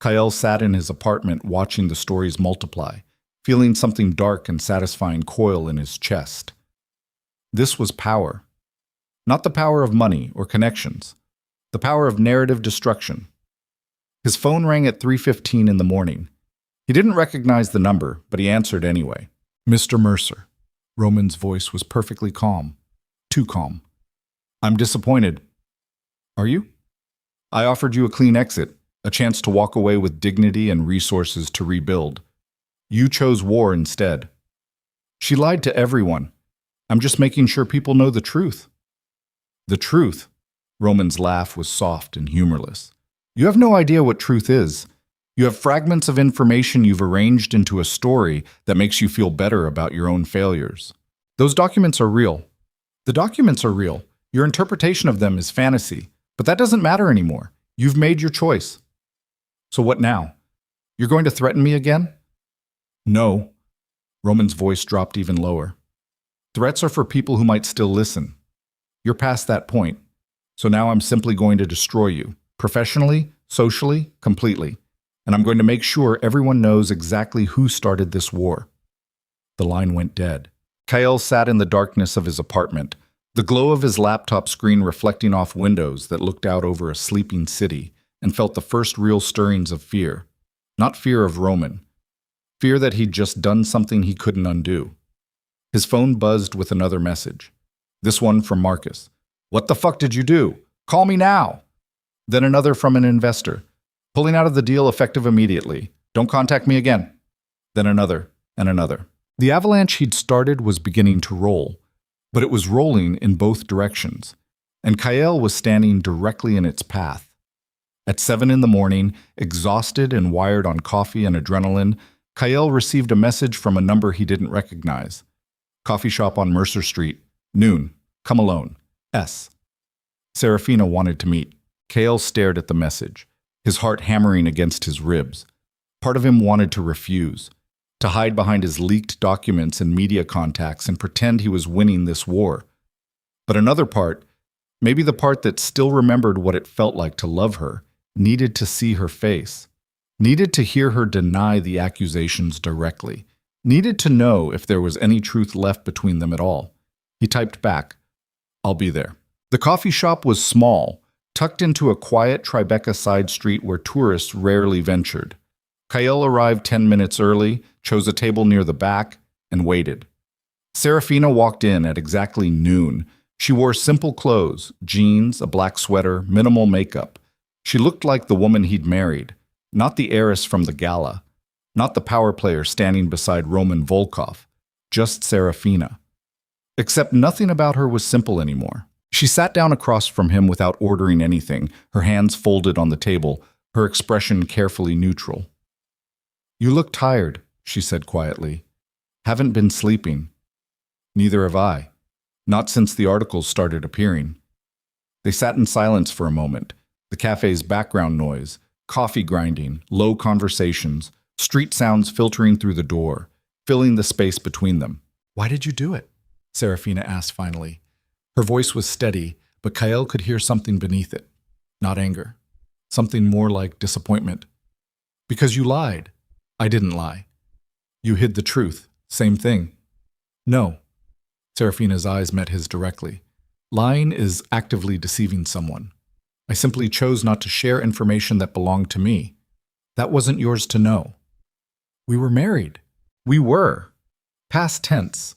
Kael sat in his apartment watching the stories multiply, feeling something dark and satisfying coil in his chest. This was power. Not the power of money or connections. The power of narrative destruction. His phone rang at 3:15 in the morning. He didn't recognize the number, but he answered anyway. Mr. Mercer. Roman's voice was perfectly calm. Too calm. I'm disappointed. Are you? I offered you a clean exit, a chance to walk away with dignity and resources to rebuild. You chose war instead. She lied to everyone. I'm just making sure people know the truth. The truth? Roman's laugh was soft and humorless. You have no idea what truth is. You have fragments of information you've arranged into a story that makes you feel better about your own failures. Those documents are real. The documents are real. Your interpretation of them is fantasy. But that doesn't matter anymore. You've made your choice. So what now? You're going to threaten me again? No. Roman's voice dropped even lower. Threats are for people who might still listen. You're past that point. So now I'm simply going to destroy you. Professionally, socially, completely. And I'm going to make sure everyone knows exactly who started this war. The line went dead. Kael sat in the darkness of his apartment, the glow of his laptop screen reflecting off windows that looked out over a sleeping city, and felt the first real stirrings of fear. Not fear of Roman. Fear that he'd just done something he couldn't undo. His phone buzzed with another message. This one from Marcus. What the fuck did you do? Call me now! Then another from an investor. Pulling out of the deal effective immediately. Don't contact me again. Then another, and another. The avalanche he'd started was beginning to roll, but it was rolling in both directions, and Kael was standing directly in its path. At 7 in the morning, exhausted and wired on coffee and adrenaline, Kael received a message from a number he didn't recognize. Coffee shop on Mercer Street, noon, come alone, S. Serafina wanted to meet. Kael stared at the message, his heart hammering against his ribs. Part of him wanted to refuse, to hide behind his leaked documents and media contacts and pretend he was winning this war. But another part, maybe the part that still remembered what it felt like to love her, needed to see her face, needed to hear her deny the accusations directly, needed to know if there was any truth left between them at all. He typed back, I'll be there. The coffee shop was small, tucked into a quiet Tribeca side street where tourists rarely ventured. Kael arrived 10 minutes early, chose a table near the back, and waited. Serafina walked in at exactly noon. She wore simple clothes, jeans, a black sweater, minimal makeup. She looked like the woman he'd married, not the heiress from the Gala, not the power player standing beside Roman Volkov, just Serafina. Except nothing about her was simple anymore. She sat down across from him without ordering anything, her hands folded on the table, her expression carefully neutral. You look tired, she said quietly. Haven't been sleeping. Neither have I. Not since the articles started appearing. They sat in silence for a moment, the cafe's background noise, coffee grinding, low conversations, street sounds filtering through the door, filling the space between them. Why did you do it? Serafina asked finally. Her voice was steady, but Kael could hear something beneath it. Not anger. Something more like disappointment. Because you lied. I didn't lie. You hid the truth. Same thing. No. Serafina's eyes met his directly. Lying is actively deceiving someone. I simply chose not to share information that belonged to me. That wasn't yours to know. We were married. We were. Past tense.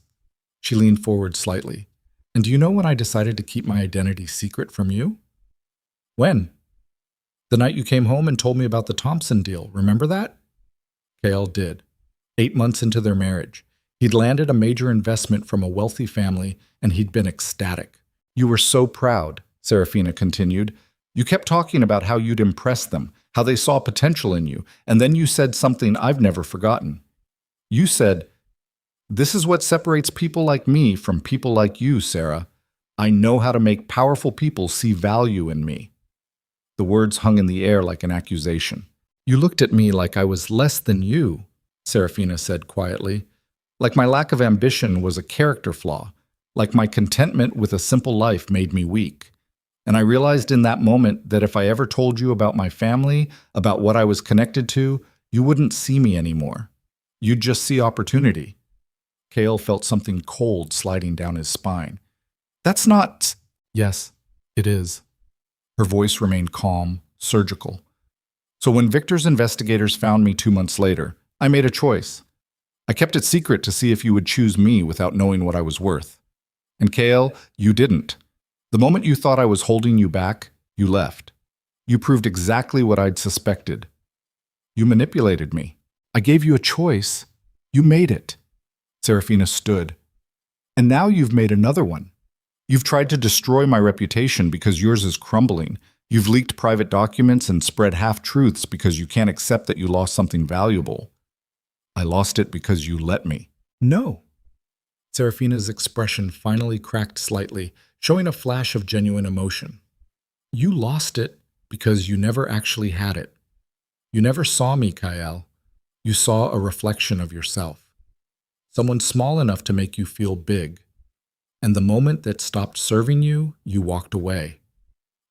She leaned forward slightly. And do you know when I decided to keep my identity secret from you? When? The night you came home and told me about the Thompson deal. Remember that? Kael did. 8 months into their marriage. He'd landed a major investment from a wealthy family, and he'd been ecstatic. You were so proud, Serafina continued. You kept talking about how you'd impressed them, how they saw potential in you, and then you said something I've never forgotten. You said, this is what separates people like me from people like you, Sarah. I know how to make powerful people see value in me. The words hung in the air like an accusation. You looked at me like I was less than you, Serafina said quietly. Like my lack of ambition was a character flaw. Like my contentment with a simple life made me weak. And I realized in that moment that if I ever told you about my family, about what I was connected to, you wouldn't see me anymore. You'd just see opportunity. Kael felt something cold sliding down his spine. That's not... Yes, it is. Her voice remained calm, surgical. So when Victor's investigators found me 2 months later, I made a choice. I kept it secret to see if you would choose me without knowing what I was worth. And Kael, you didn't. The moment you thought I was holding you back, you left. You proved exactly what I'd suspected. You manipulated me. I gave you a choice. You made it. Serafina stood. And now you've made another one. You've tried to destroy my reputation because yours is crumbling. You've leaked private documents and spread half-truths because you can't accept that you lost something valuable. I lost it because you let me. No. Serafina's expression finally cracked slightly, showing a flash of genuine emotion. You lost it because you never actually had it. You never saw me, Kael. You saw a reflection of yourself. Someone small enough to make you feel big. And the moment that stopped serving you, you walked away.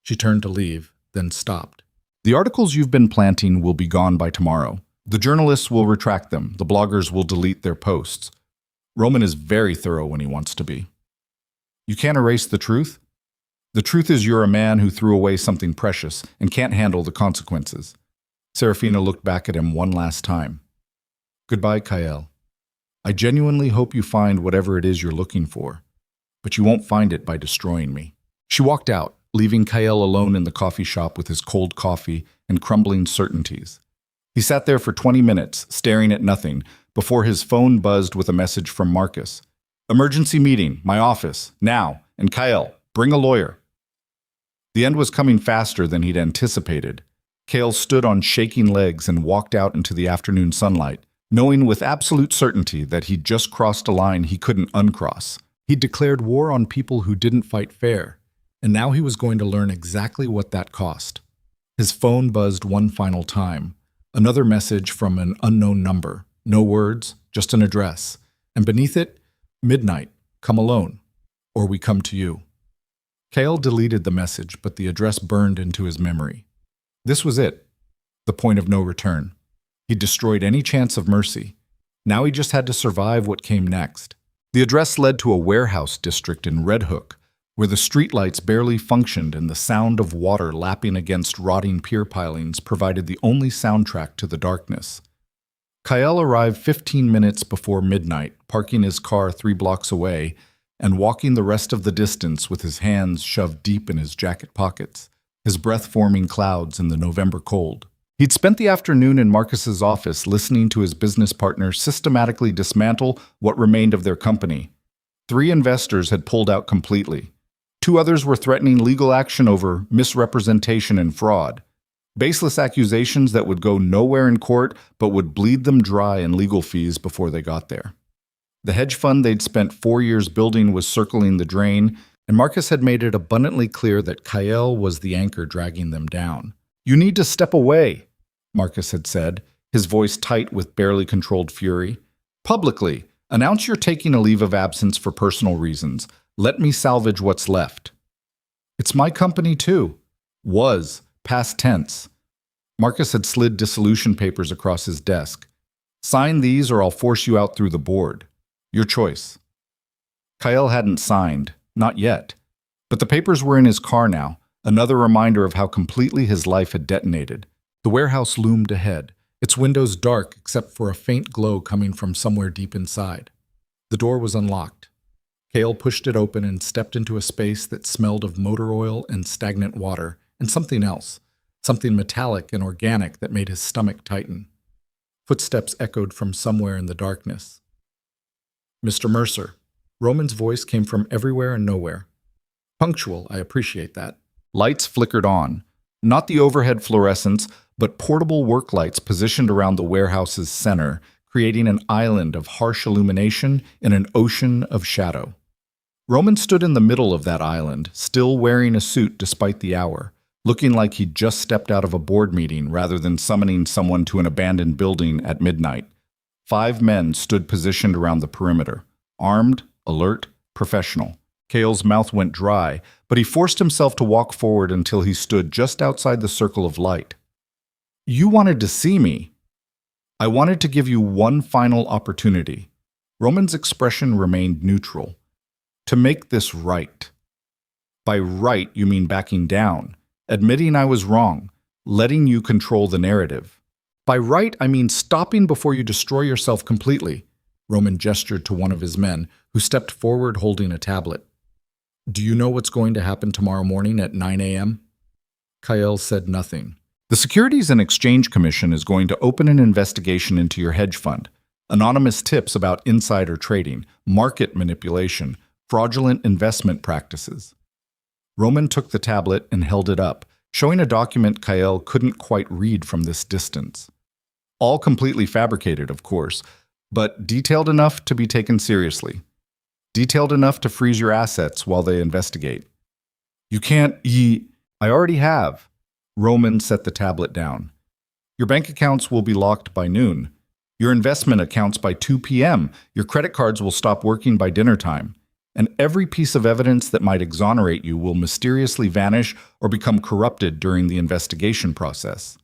She turned to leave, then stopped. The articles you've been planting will be gone by tomorrow. The journalists will retract them. The bloggers will delete their posts. Roman is very thorough when he wants to be. You can't erase the truth? The truth is you're a man who threw away something precious and can't handle the consequences. Serafina looked back at him one last time. Goodbye, Kael. I genuinely hope you find whatever it is you're looking for, but you won't find it by destroying me. She walked out, leaving Kael alone in the coffee shop with his cold coffee and crumbling certainties. He sat there for 20 minutes, staring at nothing, before his phone buzzed with a message from Marcus. Emergency meeting, my office, now, and Kael, bring a lawyer. The end was coming faster than he'd anticipated. Kael stood on shaking legs and walked out into the afternoon sunlight, knowing with absolute certainty that he'd just crossed a line he couldn't uncross. He'd declared war on people who didn't fight fair, and now he was going to learn exactly what that cost. His phone buzzed one final time. Another message from an unknown number. No words, just an address. And beneath it, midnight, come alone, or we come to you. Kael deleted the message, but the address burned into his memory. This was it, the point of no return. He'd destroyed any chance of mercy. Now he just had to survive what came next. The address led to a warehouse district in Red Hook, where the streetlights barely functioned and the sound of water lapping against rotting pier pilings provided the only soundtrack to the darkness. Kael arrived 15 minutes before midnight, parking his car 3 blocks away and walking the rest of the distance with his hands shoved deep in his jacket pockets, his breath forming clouds in the November cold. He'd spent the afternoon in Marcus's office listening to his business partner systematically dismantle what remained of their company. 3 investors had pulled out completely. 2 others were threatening legal action over misrepresentation and fraud. Baseless accusations that would go nowhere in court but would bleed them dry in legal fees before they got there. The hedge fund they'd spent 4 years building was circling the drain, and Marcus had made it abundantly clear that Kael was the anchor dragging them down. You need to step away, Marcus had said, his voice tight with barely controlled fury. Publicly, announce you're taking a leave of absence for personal reasons. Let me salvage what's left. It's my company too. Was, past tense. Marcus had slid dissolution papers across his desk. Sign these or I'll force you out through the board. Your choice. Kael hadn't signed, not yet. But the papers were in his car now, another reminder of how completely his life had detonated. The warehouse loomed ahead, its windows dark except for a faint glow coming from somewhere deep inside. The door was unlocked. Kael pushed it open and stepped into a space that smelled of motor oil and stagnant water, and something else, something metallic and organic that made his stomach tighten. Footsteps echoed from somewhere in the darkness. Mr. Mercer. Roman's voice came from everywhere and nowhere. Punctual, I appreciate that. Lights flickered on. Not the overhead fluorescents, but portable work lights positioned around the warehouse's center, creating an island of harsh illumination in an ocean of shadow. Roman stood in the middle of that island, still wearing a suit despite the hour, looking like he'd just stepped out of a board meeting rather than summoning someone to an abandoned building at midnight. 5 men stood positioned around the perimeter, armed, alert, professional. Kael's mouth went dry, but he forced himself to walk forward until he stood just outside the circle of light. You wanted to see me. I wanted to give you one final opportunity. Roman's expression remained neutral. To make this right. By right, you mean backing down, admitting I was wrong, letting you control the narrative. By right, I mean stopping before you destroy yourself completely. Roman gestured to one of his men, who stepped forward holding a tablet. Do you know what's going to happen tomorrow morning at 9 a.m.? Kael said nothing. The Securities and Exchange Commission is going to open an investigation into your hedge fund. Anonymous tips about insider trading, market manipulation, fraudulent investment practices. Roman took the tablet and held it up, showing a document Kael couldn't quite read from this distance. All completely fabricated, of course, but detailed enough to be taken seriously. Detailed enough to freeze your assets while they investigate. You can't I already have. Roman set the tablet down. Your bank accounts will be locked by noon. Your investment accounts by 2 p.m. Your credit cards will stop working by dinner time. And every piece of evidence that might exonerate you will mysteriously vanish or become corrupted during the investigation process.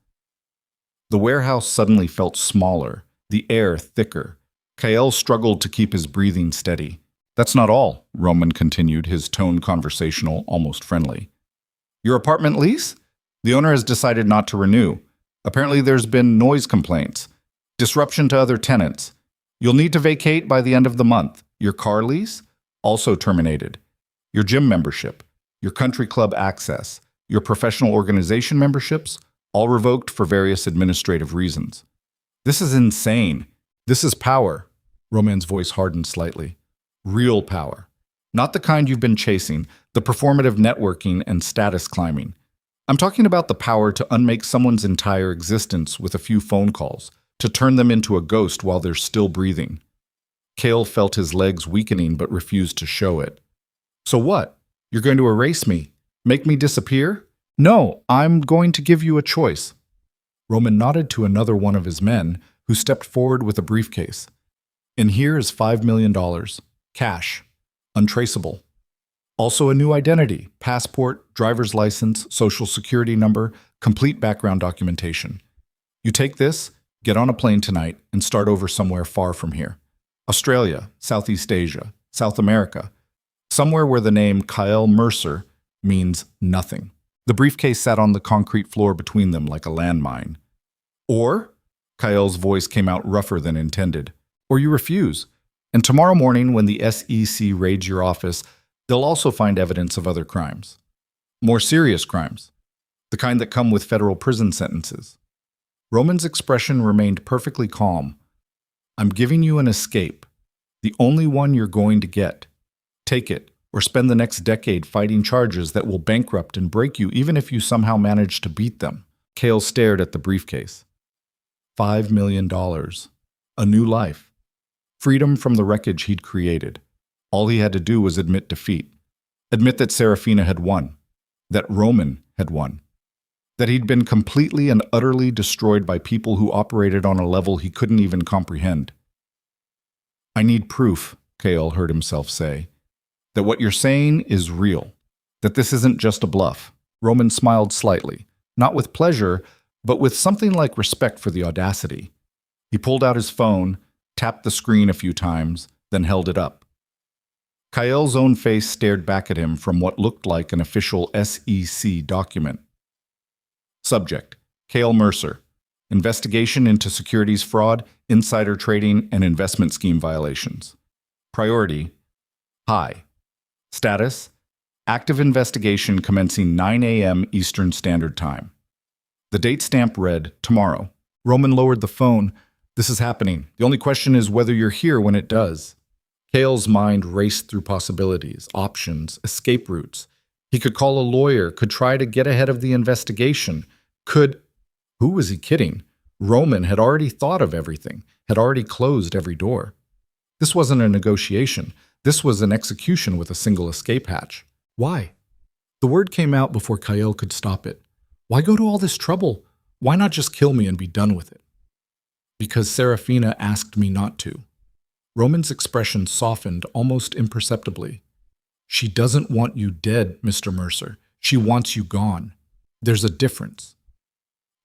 The warehouse suddenly felt smaller, the air thicker. Kael struggled to keep his breathing steady. That's not all, Roman continued, his tone conversational, almost friendly. Your apartment lease? The owner has decided not to renew. Apparently there's been noise complaints, disruption to other tenants. You'll need to vacate by the end of the month. Your car lease? Also terminated. Your gym membership, your country club access, your professional organization memberships, all revoked for various administrative reasons. This is insane. This is power. Roman's voice hardened slightly. Real power. Not the kind you've been chasing, the performative networking and status climbing. I'm talking about the power to unmake someone's entire existence with a few phone calls, to turn them into a ghost while they're still breathing. Kael felt his legs weakening but refused to show it. So what? You're going to erase me? Make me disappear? No, I'm going to give you a choice. Roman nodded to another one of his men, who stepped forward with a briefcase. In here is $5 million. Cash. Untraceable. Also a new identity, passport, driver's license, social security number, complete background documentation. You take this, get on a plane tonight, and start over somewhere far from here. Australia, Southeast Asia, South America, somewhere where the name Kael Mercer means nothing. The briefcase sat on the concrete floor between them like a landmine. Or, Kael's voice came out rougher than intended, or you refuse. And tomorrow morning when the SEC raids your office, they'll also find evidence of other crimes. More serious crimes. The kind that come with federal prison sentences. Roman's expression remained perfectly calm. I'm giving you an escape. The only one you're going to get. Take it, or spend the next decade fighting charges that will bankrupt and break you even if you somehow manage to beat them. Kael stared at the briefcase. $5 million. A new life. Freedom from the wreckage he'd created. All he had to do was admit defeat. Admit that Serafina had won. That Roman had won. That he'd been completely and utterly destroyed by people who operated on a level he couldn't even comprehend. I need proof, Kael heard himself say. That what you're saying is real. That this isn't just a bluff. Roman smiled slightly, not with pleasure, but with something like respect for the audacity. He pulled out his phone, tapped the screen a few times, then held it up. Kael's own face stared back at him from what looked like an official SEC document. Subject: Kael Mercer. Investigation into securities fraud, insider trading, and investment scheme violations. Priority: high. Status: active investigation commencing 9 a.m. Eastern Standard Time. The date stamp read, tomorrow. Roman lowered the phone. This is happening. The only question is whether you're here when it does. Kael's mind raced through possibilities, options, escape routes. He could call a lawyer, could try to get ahead of the investigation, could... Who was he kidding? Roman had already thought of everything, had already closed every door. This wasn't a negotiation. This was an execution with a single escape hatch. Why? The word came out before Kael could stop it. Why go to all this trouble? Why not just kill me and be done with it? Because Serafina asked me not to. Roman's expression softened almost imperceptibly. She doesn't want you dead, Mr. Mercer. She wants you gone. There's a difference.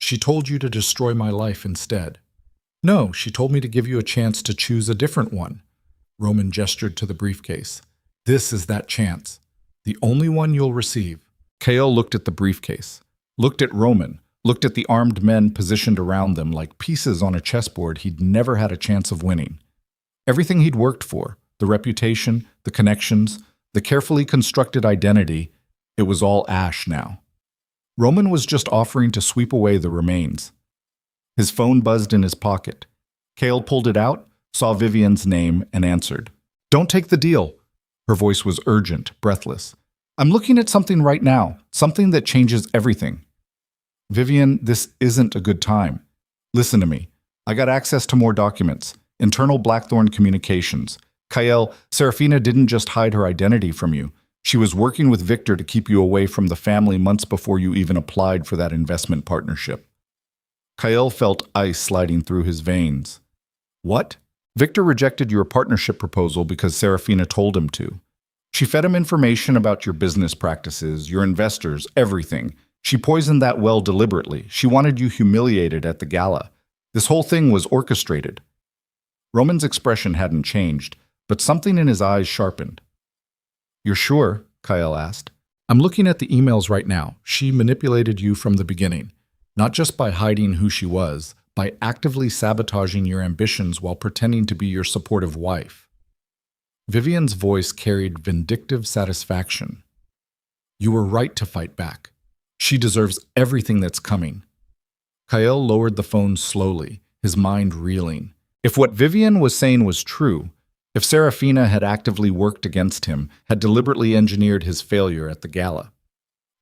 She told you to destroy my life instead. No, she told me to give you a chance to choose a different one. Roman gestured to the briefcase. This is that chance. The only one you'll receive. Kael looked at the briefcase, looked at Roman, looked at the armed men positioned around them like pieces on a chessboard he'd never had a chance of winning. Everything he'd worked for, the reputation, the connections, the carefully constructed identity, it was all ash now. Roman was just offering to sweep away the remains. His phone buzzed in his pocket. Kael pulled it out, saw Vivian's name, and answered. "Don't take the deal." Her voice was urgent, breathless. "I'm looking at something right now, something that changes everything." "Vivian, this isn't a good time. Listen to me. I got access to more documents. Internal Blackthorne communications. Kael, Serafina didn't just hide her identity from you. She was working with Victor to keep you away from the family months before you even applied for that investment partnership." Kael felt ice sliding through his veins. "What?" "Victor rejected your partnership proposal because Serafina told him to. She fed him information about your business practices, your investors, everything. She poisoned that well deliberately. She wanted you humiliated at the gala. This whole thing was orchestrated." Roman's expression hadn't changed, but something in his eyes sharpened. "You're sure?" Kael asked. "I'm looking at the emails right now. She manipulated you from the beginning, not just by hiding who she was, by actively sabotaging your ambitions while pretending to be your supportive wife." Vivian's voice carried vindictive satisfaction. "You were right to fight back. She deserves everything that's coming." Kael lowered the phone slowly, his mind reeling. If what Vivian was saying was true, if Serafina had actively worked against him, had deliberately engineered his failure at the gala,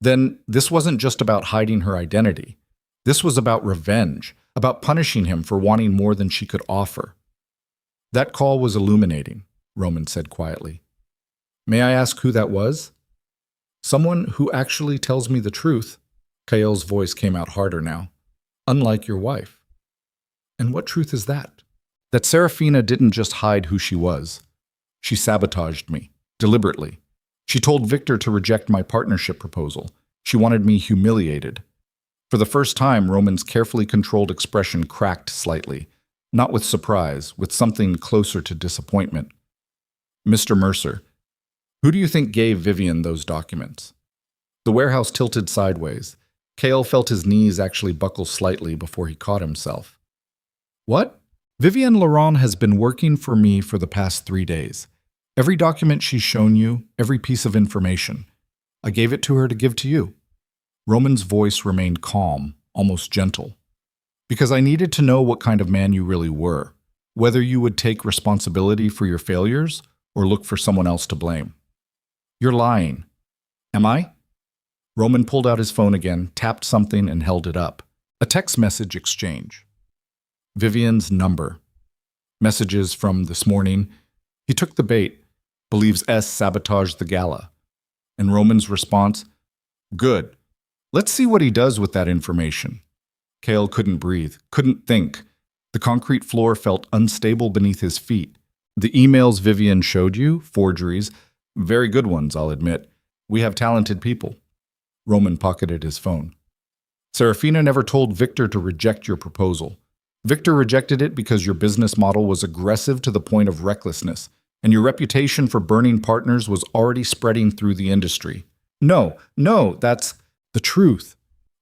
then this wasn't just about hiding her identity. This was about revenge, about punishing him for wanting more than she could offer. "That call was illuminating," Roman said quietly. "May I ask who that was?" "Someone who actually tells me the truth." Kael's voice came out harder now. "Unlike your wife." "And what truth is that?" "That Serafina didn't just hide who she was. She sabotaged me, deliberately. She told Victor to reject my partnership proposal. She wanted me humiliated." For the first time, Roman's carefully controlled expression cracked slightly, not with surprise, with something closer to disappointment. "Mr. Mercer, who do you think gave Vivian those documents?" The warehouse tilted sideways. Kael felt his knees actually buckle slightly before he caught himself. "What?" "Vivian Laurent has been working for me for the past 3 days. Every document she's shown you, every piece of information. I gave it to her to give to you." Roman's voice remained calm, almost gentle. "Because I needed to know what kind of man you really were, whether you would take responsibility for your failures or look for someone else to blame." "You're lying." "Am I?" Roman pulled out his phone again, tapped something, and held it up. A text message exchange. Vivian's number. Messages from this morning. "He took the bait. Believes S sabotaged the gala." And Roman's response, "Good. Let's see what he does with that information." Kael couldn't breathe, couldn't think. The concrete floor felt unstable beneath his feet. "The emails Vivian showed you, forgeries, very good ones, I'll admit. We have talented people." Roman pocketed his phone. "Serafina never told Victor to reject your proposal. Victor rejected it because your business model was aggressive to the point of recklessness, and your reputation for burning partners was already spreading through the industry." No, that's the truth."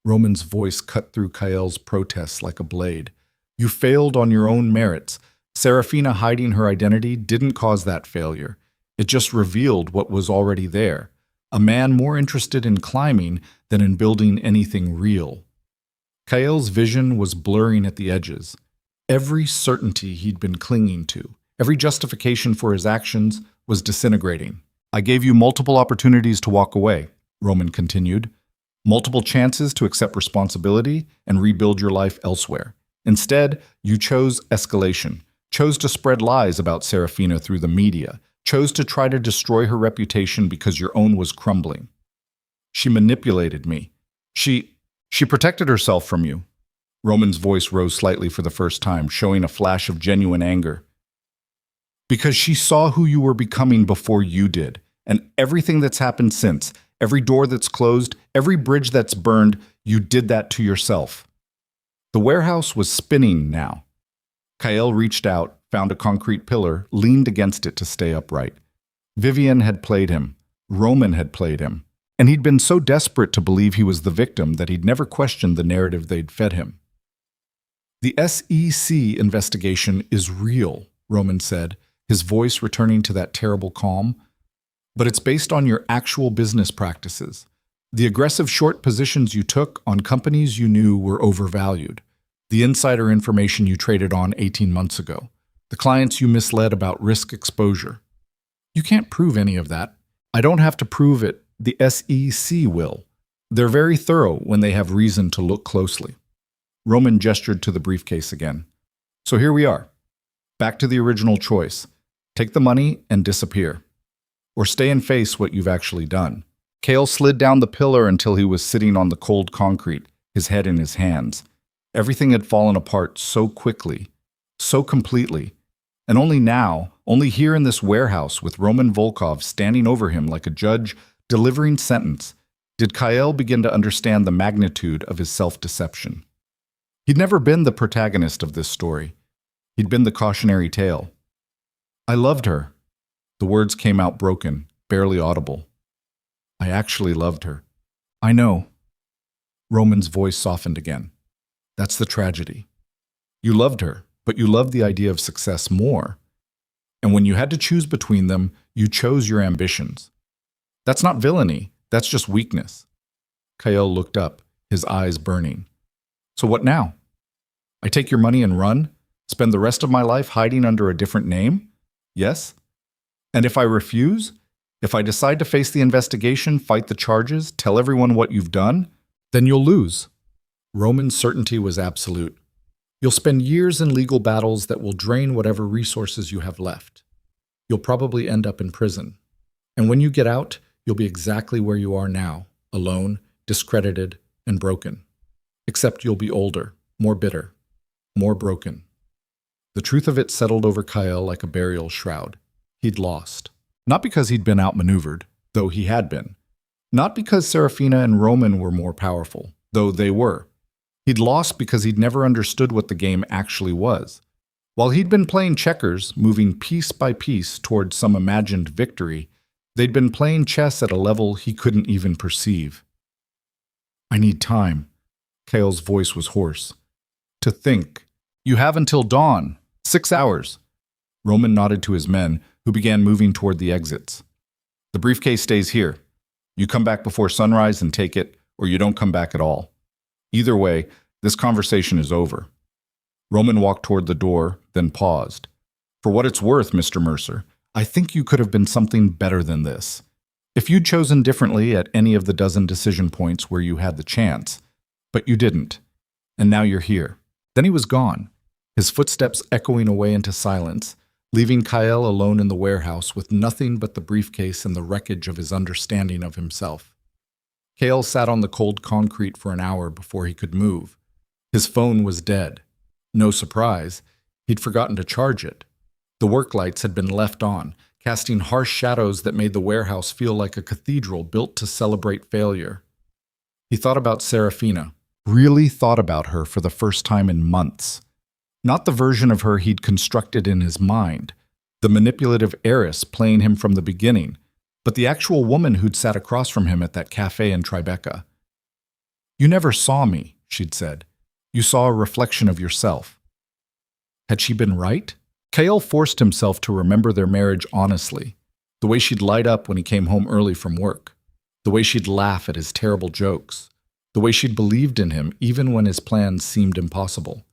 Roman's voice cut through Kael's protests like a blade. "You failed on your own merits. Serafina hiding her identity didn't cause that failure. It just revealed what was already there. A man more interested in climbing than in building anything real." Kael's vision was blurring at the edges. Every certainty he'd been clinging to, every justification for his actions, was disintegrating. "I gave you multiple opportunities to walk away," Roman continued. "Multiple chances to accept responsibility and rebuild your life elsewhere. Instead, you chose escalation, chose to spread lies about Serafina through the media, chose to try to destroy her reputation because your own was crumbling. She manipulated me. She protected herself from you." Roman's voice rose slightly for the first time, showing a flash of genuine anger. "Because she saw who you were becoming before you did, and everything that's happened since, every door that's closed, every bridge that's burned, you did that to yourself." The warehouse was spinning now. Kael reached out, found a concrete pillar, leaned against it to stay upright. Vivian had played him. Roman had played him. And he'd been so desperate to believe he was the victim that he'd never questioned the narrative they'd fed him. "The SEC investigation is real," Roman said, his voice returning to that terrible calm. "But it's based on your actual business practices. The aggressive short positions you took on companies you knew were overvalued. The insider information you traded on 18 months ago. The clients you misled about risk exposure. You can't prove any of that. I don't have to prove it. The SEC will. They're very thorough when they have reason to look closely. Roman gestured to the briefcase again. So here we are. Back to the original choice. Take the money and disappear. Or stay and face what you've actually done. Kael slid down the pillar until he was sitting on the cold concrete, his head in his hands. Everything had fallen apart so quickly, so completely. And only now, only here in this warehouse with Roman Volkov standing over him like a judge delivering sentence, did Kael begin to understand the magnitude of his self-deception. He'd never been the protagonist of this story. He'd been the cautionary tale. I loved her. The words came out broken, barely audible. I actually loved her. I know. Roman's voice softened again. That's the tragedy. You loved her, but you loved the idea of success more. And when you had to choose between them, you chose your ambitions. That's not villainy, that's just weakness. Kael looked up, his eyes burning. So what now? I take your money and run? Spend the rest of my life hiding under a different name? Yes? And if I refuse? If I decide to face the investigation, fight the charges, tell everyone what you've done, then you'll lose. Roman's certainty was absolute. You'll spend years in legal battles that will drain whatever resources you have left. You'll probably end up in prison. And when you get out, you'll be exactly where you are now, alone, discredited, and broken. Except you'll be older, more bitter, more broken. The truth of it settled over Kael like a burial shroud. He'd lost. Not because he'd been outmaneuvered, though he had been. Not because Serafina and Roman were more powerful, though they were. He'd lost because he'd never understood what the game actually was. While he'd been playing checkers, moving piece by piece toward some imagined victory, they'd been playing chess at a level he couldn't even perceive. I need time. Kael's voice was hoarse. To think. You have until dawn. 6 hours. Roman nodded to his men, who began moving toward the exits. The briefcase stays here. You come back before sunrise and take it, or you don't come back at all. Either way, this conversation is over. Roman walked toward the door, then paused. For what it's worth, Mr. Mercer, I think you could have been something better than this. If you'd chosen differently at any of the dozen decision points where you had the chance. But you didn't. And now you're here. Then he was gone, his footsteps echoing away into silence, leaving Kael alone in the warehouse with nothing but the briefcase and the wreckage of his understanding of himself. Kael sat on the cold concrete for an hour before he could move. His phone was dead. No surprise, he'd forgotten to charge it. The work lights had been left on, casting harsh shadows that made the warehouse feel like a cathedral built to celebrate failure. He thought about Serafina, really thought about her for the first time in months. Not the version of her he'd constructed in his mind, the manipulative heiress playing him from the beginning, but the actual woman who'd sat across from him at that cafe in Tribeca. You never saw me, she'd said. You saw a reflection of yourself. Had she been right? Kael forced himself to remember their marriage honestly, the way she'd light up when he came home early from work, the way she'd laugh at his terrible jokes, the way she'd believed in him even when his plans seemed impossible.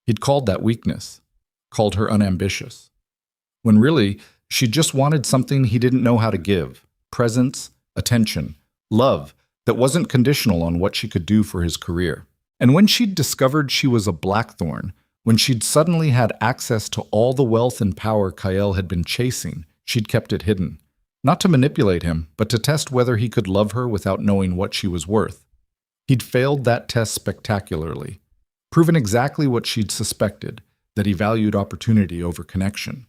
He'd called that weakness, called her unambitious, when really she'd just wanted something he didn't know how to give, presence, attention, love that wasn't conditional on what she could do for his career. And when she'd discovered she was a Blackthorne, when she'd suddenly had access to all the wealth and power Kael had been chasing, she'd kept it hidden. Not to manipulate him, but to test whether he could love her without knowing what she was worth. He'd failed that test spectacularly, proven exactly what she'd suspected, that he valued opportunity over connection,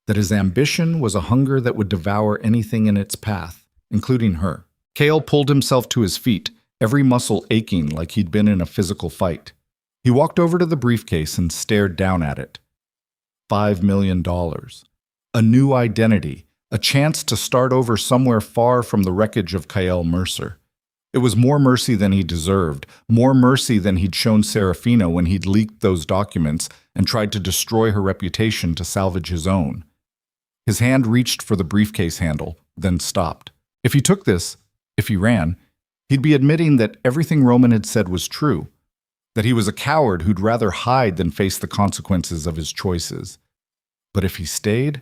that his ambition was a hunger that would devour anything in its path, including her. Kael pulled himself to his feet, every muscle aching like he'd been in a physical fight. He walked over to the briefcase and stared down at it. $5 million. A new identity, a chance to start over somewhere far from the wreckage of Kael Mercer. It was more mercy than he deserved, more mercy than he'd shown Serafina when he'd leaked those documents and tried to destroy her reputation to salvage his own. His hand reached for the briefcase handle, then stopped. If he took this, if he ran, He'd be admitting that everything Roman had said was true, that he was a coward who'd rather hide than face the consequences of his choices. But if he stayed?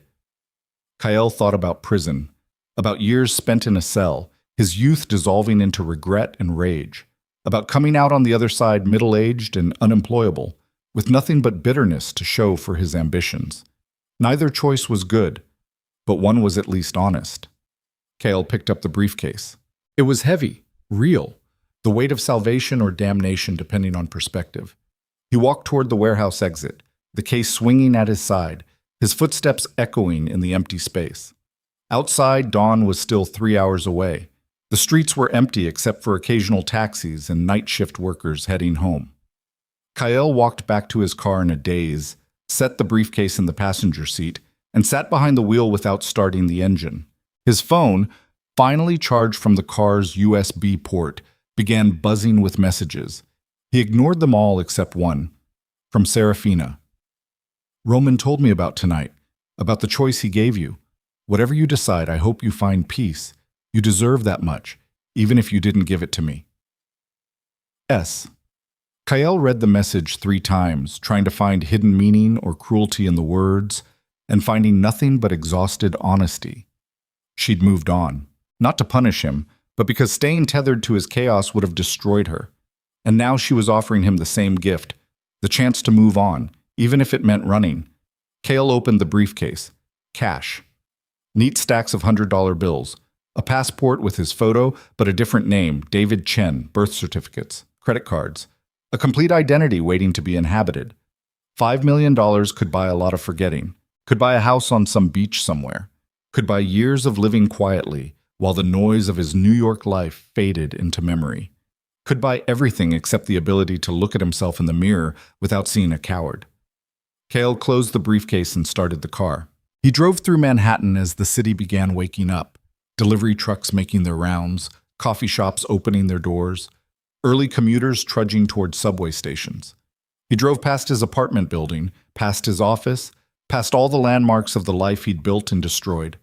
Kael thought about prison, about years spent in a cell, his youth dissolving into regret and rage, about coming out on the other side middle-aged and unemployable, with nothing but bitterness to show for his ambitions. Neither choice was good, but one was at least honest. Kael picked up the briefcase. It was heavy, real, the weight of salvation or damnation depending on perspective. He walked toward the warehouse exit, the case swinging at his side, his footsteps echoing in the empty space. Outside, dawn was still 3 hours away. The streets were empty except for occasional taxis and night shift workers heading home. Kael walked back to his car in a daze, set the briefcase in the passenger seat, and sat behind the wheel without starting the engine. His phone, finally charged from the car's USB port, began buzzing with messages. He ignored them all except one, from Serafina. Roman told me about tonight, about the choice he gave you. Whatever you decide, I hope you find peace. You deserve that much, even if you didn't give it to me. S. Kael read the message 3 times, trying to find hidden meaning or cruelty in the words, and finding nothing but exhausted honesty. She'd moved on, not to punish him, but because staying tethered to his chaos would have destroyed her. And now she was offering him the same gift, the chance to move on, even if it meant running. Kael opened the briefcase. Cash. Neat stacks of $100 bills. A passport with his photo, but a different name, David Chen, birth certificates, credit cards. A complete identity waiting to be inhabited. $5 million could buy a lot of forgetting. Could buy a house on some beach somewhere. Could buy years of living quietly, while the noise of his New York life faded into memory. Could buy everything except the ability to look at himself in the mirror without seeing a coward. Kael closed the briefcase and started the car. He drove through Manhattan as the city began waking up. Delivery trucks making their rounds, coffee shops opening their doors, early commuters trudging toward subway stations. He drove past his apartment building, past his office, past all the landmarks of the life he'd built and destroyed.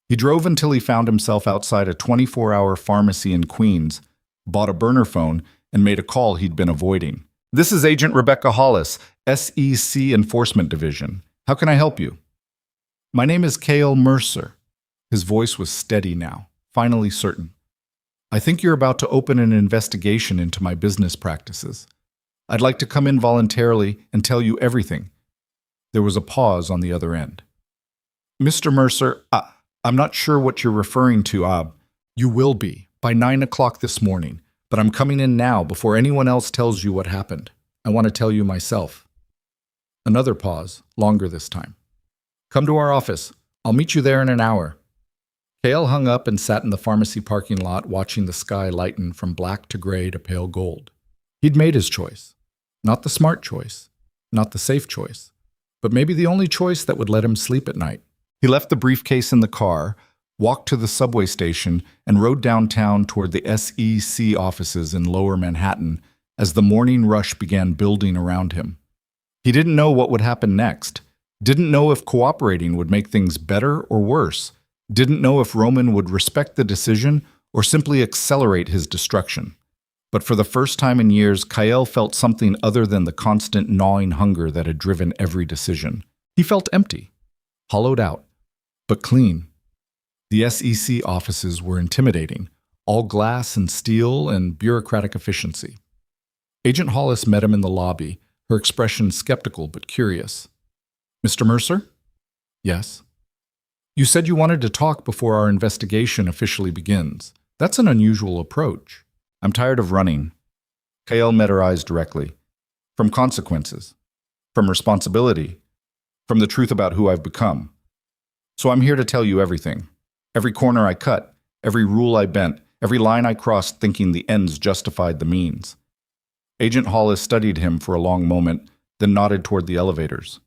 He drove until he found himself outside a 24-hour pharmacy in Queens, bought a burner phone, and made a call he'd been avoiding. This is Agent Rebecca Hollis, SEC Enforcement Division. How can I help you? My name is Kael Mercer. His voice was steady now, finally certain. I think you're about to open an investigation into my business practices. I'd like to come in voluntarily and tell you everything. There was a pause on the other end. Mr. Mercer, I'm not sure what you're referring to. You will be, by 9 o'clock this morning, but I'm coming in now before anyone else tells you what happened. I want to tell you myself. Another pause, longer this time. Come to our office. I'll meet you there in an hour. Kael hung up and sat in the pharmacy parking lot watching the sky lighten from black to gray to pale gold. He'd made his choice. Not the smart choice, not the safe choice, but maybe the only choice that would let him sleep at night. He left the briefcase in the car, walked to the subway station, and rode downtown toward the SEC offices in Lower Manhattan as the morning rush began building around him. He didn't know what would happen next, didn't know if cooperating would make things better or worse, didn't know if Roman would respect the decision or simply accelerate his destruction. But for the first time in years, Kael felt something other than the constant gnawing hunger that had driven every decision. He felt empty, hollowed out, but clean. The SEC offices were intimidating, all glass and steel and bureaucratic efficiency. Agent Hollis met him in the lobby, her expression skeptical but curious. Mr. Mercer? Yes. You said you wanted to talk before our investigation officially begins. That's an unusual approach. I'm tired of running. Kael met her eyes directly. From consequences. From responsibility. From the truth about who I've become. So I'm here to tell you everything. Every corner I cut, every rule I bent, every line I crossed thinking the ends justified the means. Agent Hollis studied him for a long moment, then nodded toward the elevators.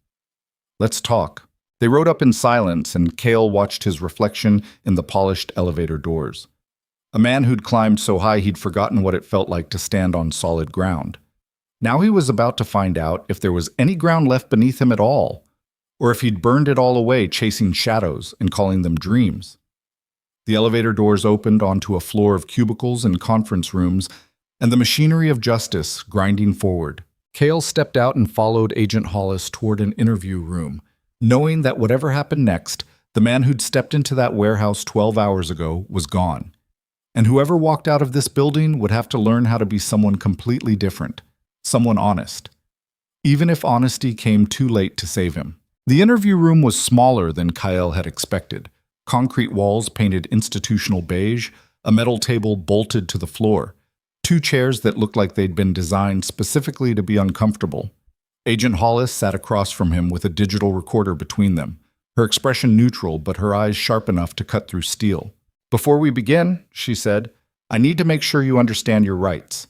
Let's talk. They rode up in silence, and Kael watched his reflection in the polished elevator doors. A man who'd climbed so high he'd forgotten what it felt like to stand on solid ground. Now he was about to find out if there was any ground left beneath him at all, or if he'd burned it all away chasing shadows and calling them dreams. The elevator doors opened onto a floor of cubicles and conference rooms, and the machinery of justice grinding forward. Kael stepped out and followed Agent Hollis toward an interview room, knowing that whatever happened next, the man who'd stepped into that warehouse 12 hours ago was gone. And whoever walked out of this building would have to learn how to be someone completely different, someone honest, even if honesty came too late to save him. The interview room was smaller than Kael had expected. Concrete walls painted institutional beige, a metal table bolted to the floor, two chairs that looked like they'd been designed specifically to be uncomfortable. Agent Hollis sat across from him with a digital recorder between them, her expression neutral but her eyes sharp enough to cut through steel. "Before we begin," she said, "I need to make sure you understand your rights.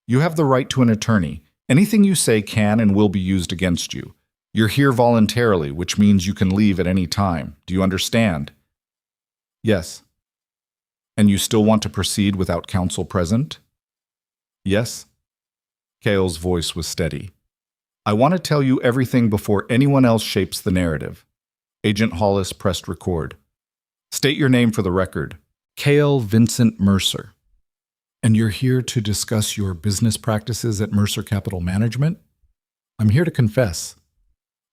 You have the right to an attorney. Anything you say can and will be used against you. You're here voluntarily, which means you can leave at any time. Do you understand?" "Yes." "And you still want to proceed without counsel present?" "Yes." Kael's voice was steady. "I want to tell you everything before anyone else shapes the narrative." Agent Hollis pressed record. "State your name for the record." "Kael Vincent Mercer." "And you're here to discuss your business practices at Mercer Capital Management?" "I'm here to confess."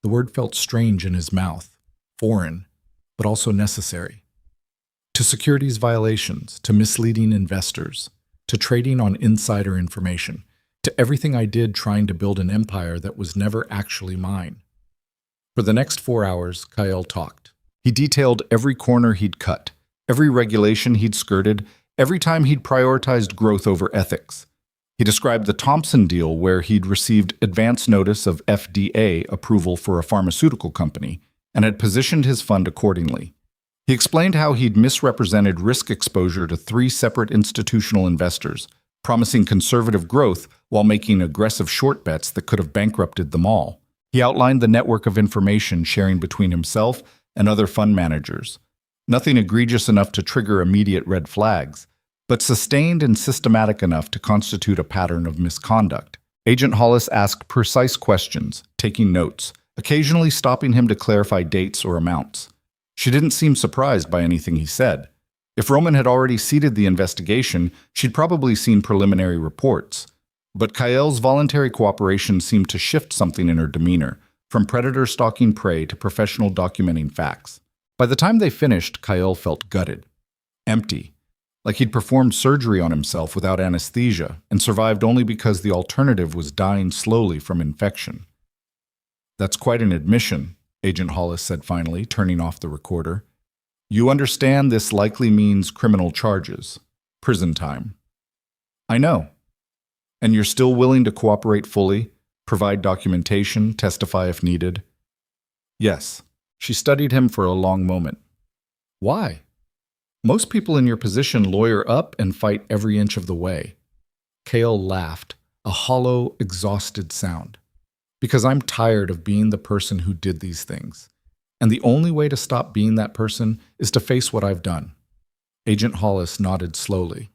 The word felt strange in his mouth, foreign, but also necessary. "To securities violations, to misleading investors, to trading on insider information, to everything I did trying to build an empire that was never actually mine." For the next 4 hours, Kael talked. He detailed every corner he'd cut, every regulation he'd skirted, every time he'd prioritized growth over ethics. He described the Thompson deal where he'd received advance notice of FDA approval for a pharmaceutical company and had positioned his fund accordingly. He explained how he'd misrepresented risk exposure to 3 separate institutional investors, promising conservative growth while making aggressive short bets that could have bankrupted them all. He outlined the network of information sharing between himself and other fund managers. Nothing egregious enough to trigger immediate red flags, but sustained and systematic enough to constitute a pattern of misconduct. Agent Hollis asked precise questions, taking notes, occasionally stopping him to clarify dates or amounts. She didn't seem surprised by anything he said. If Roman had already seeded the investigation, she'd probably seen preliminary reports. But Kael's voluntary cooperation seemed to shift something in her demeanor, from predator stalking prey to professional documenting facts. By the time they finished, Kael felt gutted, empty, like he'd performed surgery on himself without anesthesia and survived only because the alternative was dying slowly from infection. "That's quite an admission," Agent Hollis said finally, turning off the recorder. "You understand this likely means criminal charges, prison time." "I know." "And you're still willing to cooperate fully, provide documentation, testify if needed?" "Yes." She studied him for a long moment. "Why?" "Most people in your position lawyer up and fight every inch of the way." Kael laughed, a hollow, exhausted sound. "Because I'm tired of being the person who did these things. And the only way to stop being that person is to face what I've done." Agent Hollis nodded slowly.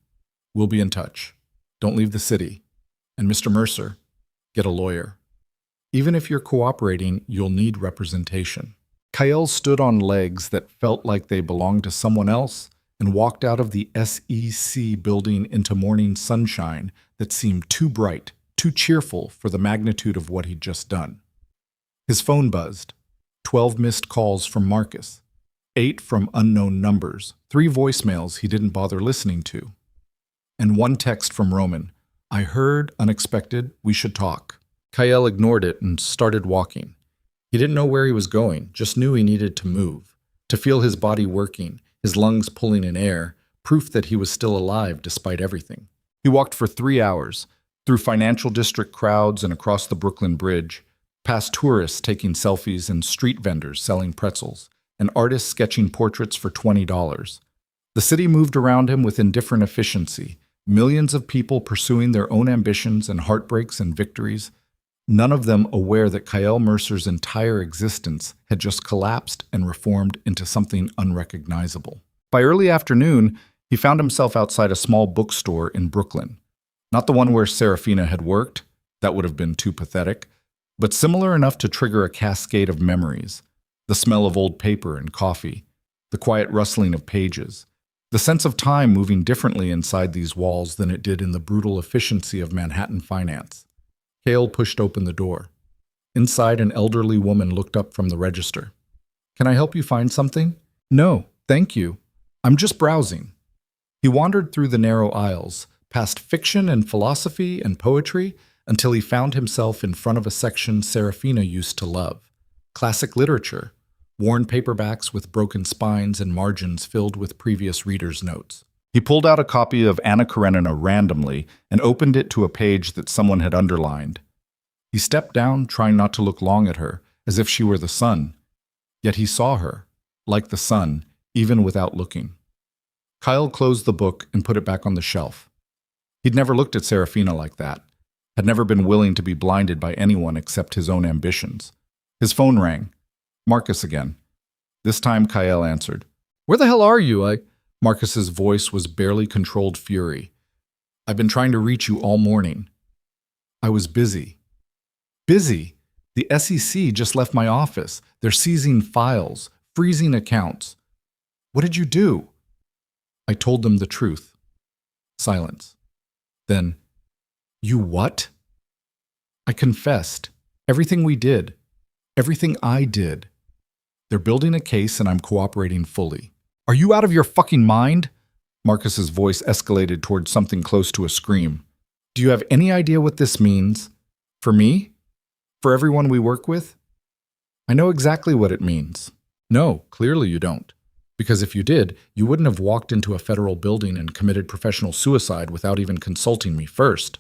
"We'll be in touch. Don't leave the city. And Mr. Mercer, get a lawyer. Even if you're cooperating, you'll need representation." Kael stood on legs that felt like they belonged to someone else and walked out of the SEC building into morning sunshine that seemed too bright, too cheerful for the magnitude of what he'd just done. His phone buzzed. 12 missed calls from Marcus. 8 from unknown numbers. 3 voicemails he didn't bother listening to. And 1 text from Roman. "I heard, unexpected, we should talk." Kael ignored it and started walking. He didn't know where he was going, just knew he needed to move, to feel his body working, his lungs pulling in air, proof that he was still alive despite everything. He walked for 3 hours, through financial district crowds and across the Brooklyn Bridge, past tourists taking selfies and street vendors selling pretzels, and artists sketching portraits for $20. The city moved around him with indifferent efficiency, millions of people pursuing their own ambitions and heartbreaks and victories, none of them aware that Kael Mercer's entire existence had just collapsed and reformed into something unrecognizable. By early afternoon, he found himself outside a small bookstore in Brooklyn. Not the one where Serafina had worked, that would have been too pathetic, but similar enough to trigger a cascade of memories. The smell of old paper and coffee, the quiet rustling of pages, The sense of time moving differently inside these walls than it did in the brutal efficiency of Manhattan finance. Kael pushed open the door. Inside, an elderly woman looked up from the register. "Can I help you find something?" "No, thank you. I'm just browsing." He wandered through the narrow aisles, past fiction and philosophy and poetry, until he found himself in front of a section Serafina used to love. Classic literature, worn paperbacks with broken spines and margins filled with previous readers' notes. He pulled out a copy of Anna Karenina randomly and opened it to a page that someone had underlined. He stepped down, trying not to look long at her, as if she were the sun. Yet he saw her, like the sun, even without looking. Kael closed the book and put it back on the shelf. He'd never looked at Seraphina like that, had never been willing to be blinded by anyone except his own ambitions. His phone rang. Marcus again. This time Kael answered. "Where the hell are you? Marcus's voice was barely controlled fury. "I've been trying to reach you all morning." "I was busy." "Busy? The SEC just left my office. They're seizing files, freezing accounts. What did you do?" "I told them the truth." Silence. Then, "You what?" "I confessed. Everything we did. Everything I did. They're building a case and I'm cooperating fully." "Are you out of your fucking mind?" Marcus's voice escalated towards something close to a scream. "Do you have any idea what this means? For me? For everyone we work with?" "I know exactly what it means." "No, clearly you don't. Because if you did, you wouldn't have walked into a federal building and committed professional suicide without even consulting me first."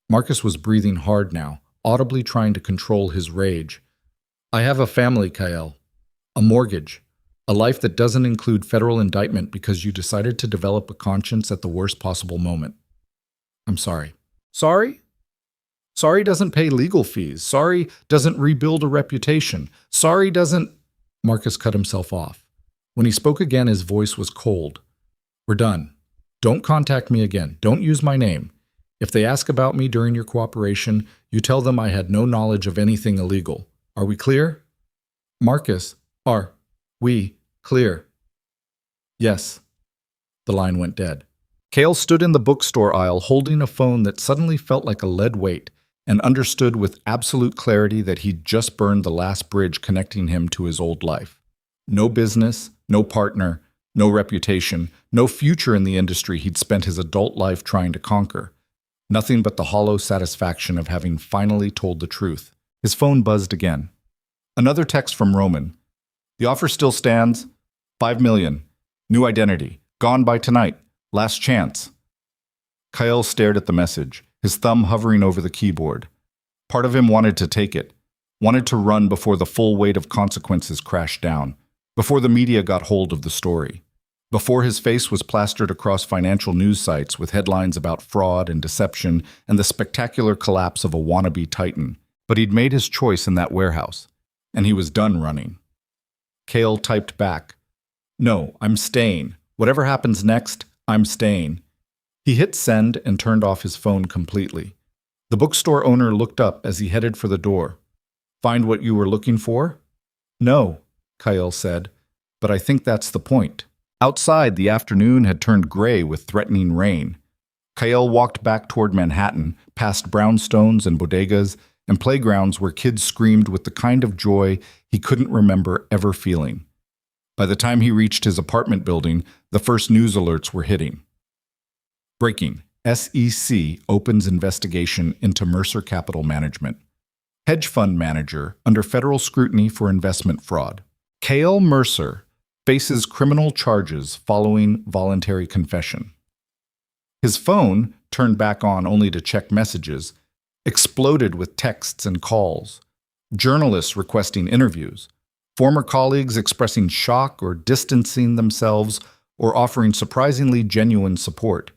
Marcus was breathing hard now, audibly trying to control his rage. "I have a family, Kael. A mortgage. A life that doesn't include federal indictment because you decided to develop a conscience at the worst possible moment. I'm sorry." "Sorry? Sorry doesn't pay legal fees. Sorry doesn't rebuild a reputation. Sorry doesn't—" Marcus cut himself off. When he spoke again, his voice was cold. "We're done. Don't contact me again. Don't use my name. If they ask about me during your cooperation, you tell them I had no knowledge of anything illegal. Are we clear?" "Marcus, are we clear?" "Yes." The line went dead. Kael stood in the bookstore aisle holding a phone that suddenly felt like a lead weight and understood with absolute clarity that he'd just burned the last bridge connecting him to his old life. No business, no partner, no reputation, no future in the industry he'd spent his adult life trying to conquer. Nothing but the hollow satisfaction of having finally told the truth. His phone buzzed again. Another text from Roman. "The offer still stands. 5 million. New identity. Gone by tonight. Last chance." Kael stared at the message, his thumb hovering over the keyboard. Part of him wanted to take it, wanted to run before the full weight of consequences crashed down, before the media got hold of the story, before his face was plastered across financial news sites with headlines about fraud and deception and the spectacular collapse of a wannabe titan. But he'd made his choice in that warehouse, and he was done running. Kael typed back, "No, I'm staying. Whatever happens next, I'm staying." He hit send and turned off his phone completely. The bookstore owner looked up as he headed for the door. "Find what you were looking for?" "No," Kael said, "but I think that's the point." Outside, the afternoon had turned gray with threatening rain. Kael walked back toward Manhattan, past brownstones and bodegas and playgrounds where kids screamed with the kind of joy he couldn't remember ever feeling. By the time he reached his apartment building, the first news alerts were hitting. Breaking. SEC opens investigation into Mercer Capital Management. Hedge fund manager under federal scrutiny for investment fraud. Kael Mercer faces criminal charges following voluntary confession. His phone, turned back on only to check messages, exploded with texts and calls. Journalists requesting interviews. Former colleagues expressing shock or distancing themselves or offering surprisingly genuine support.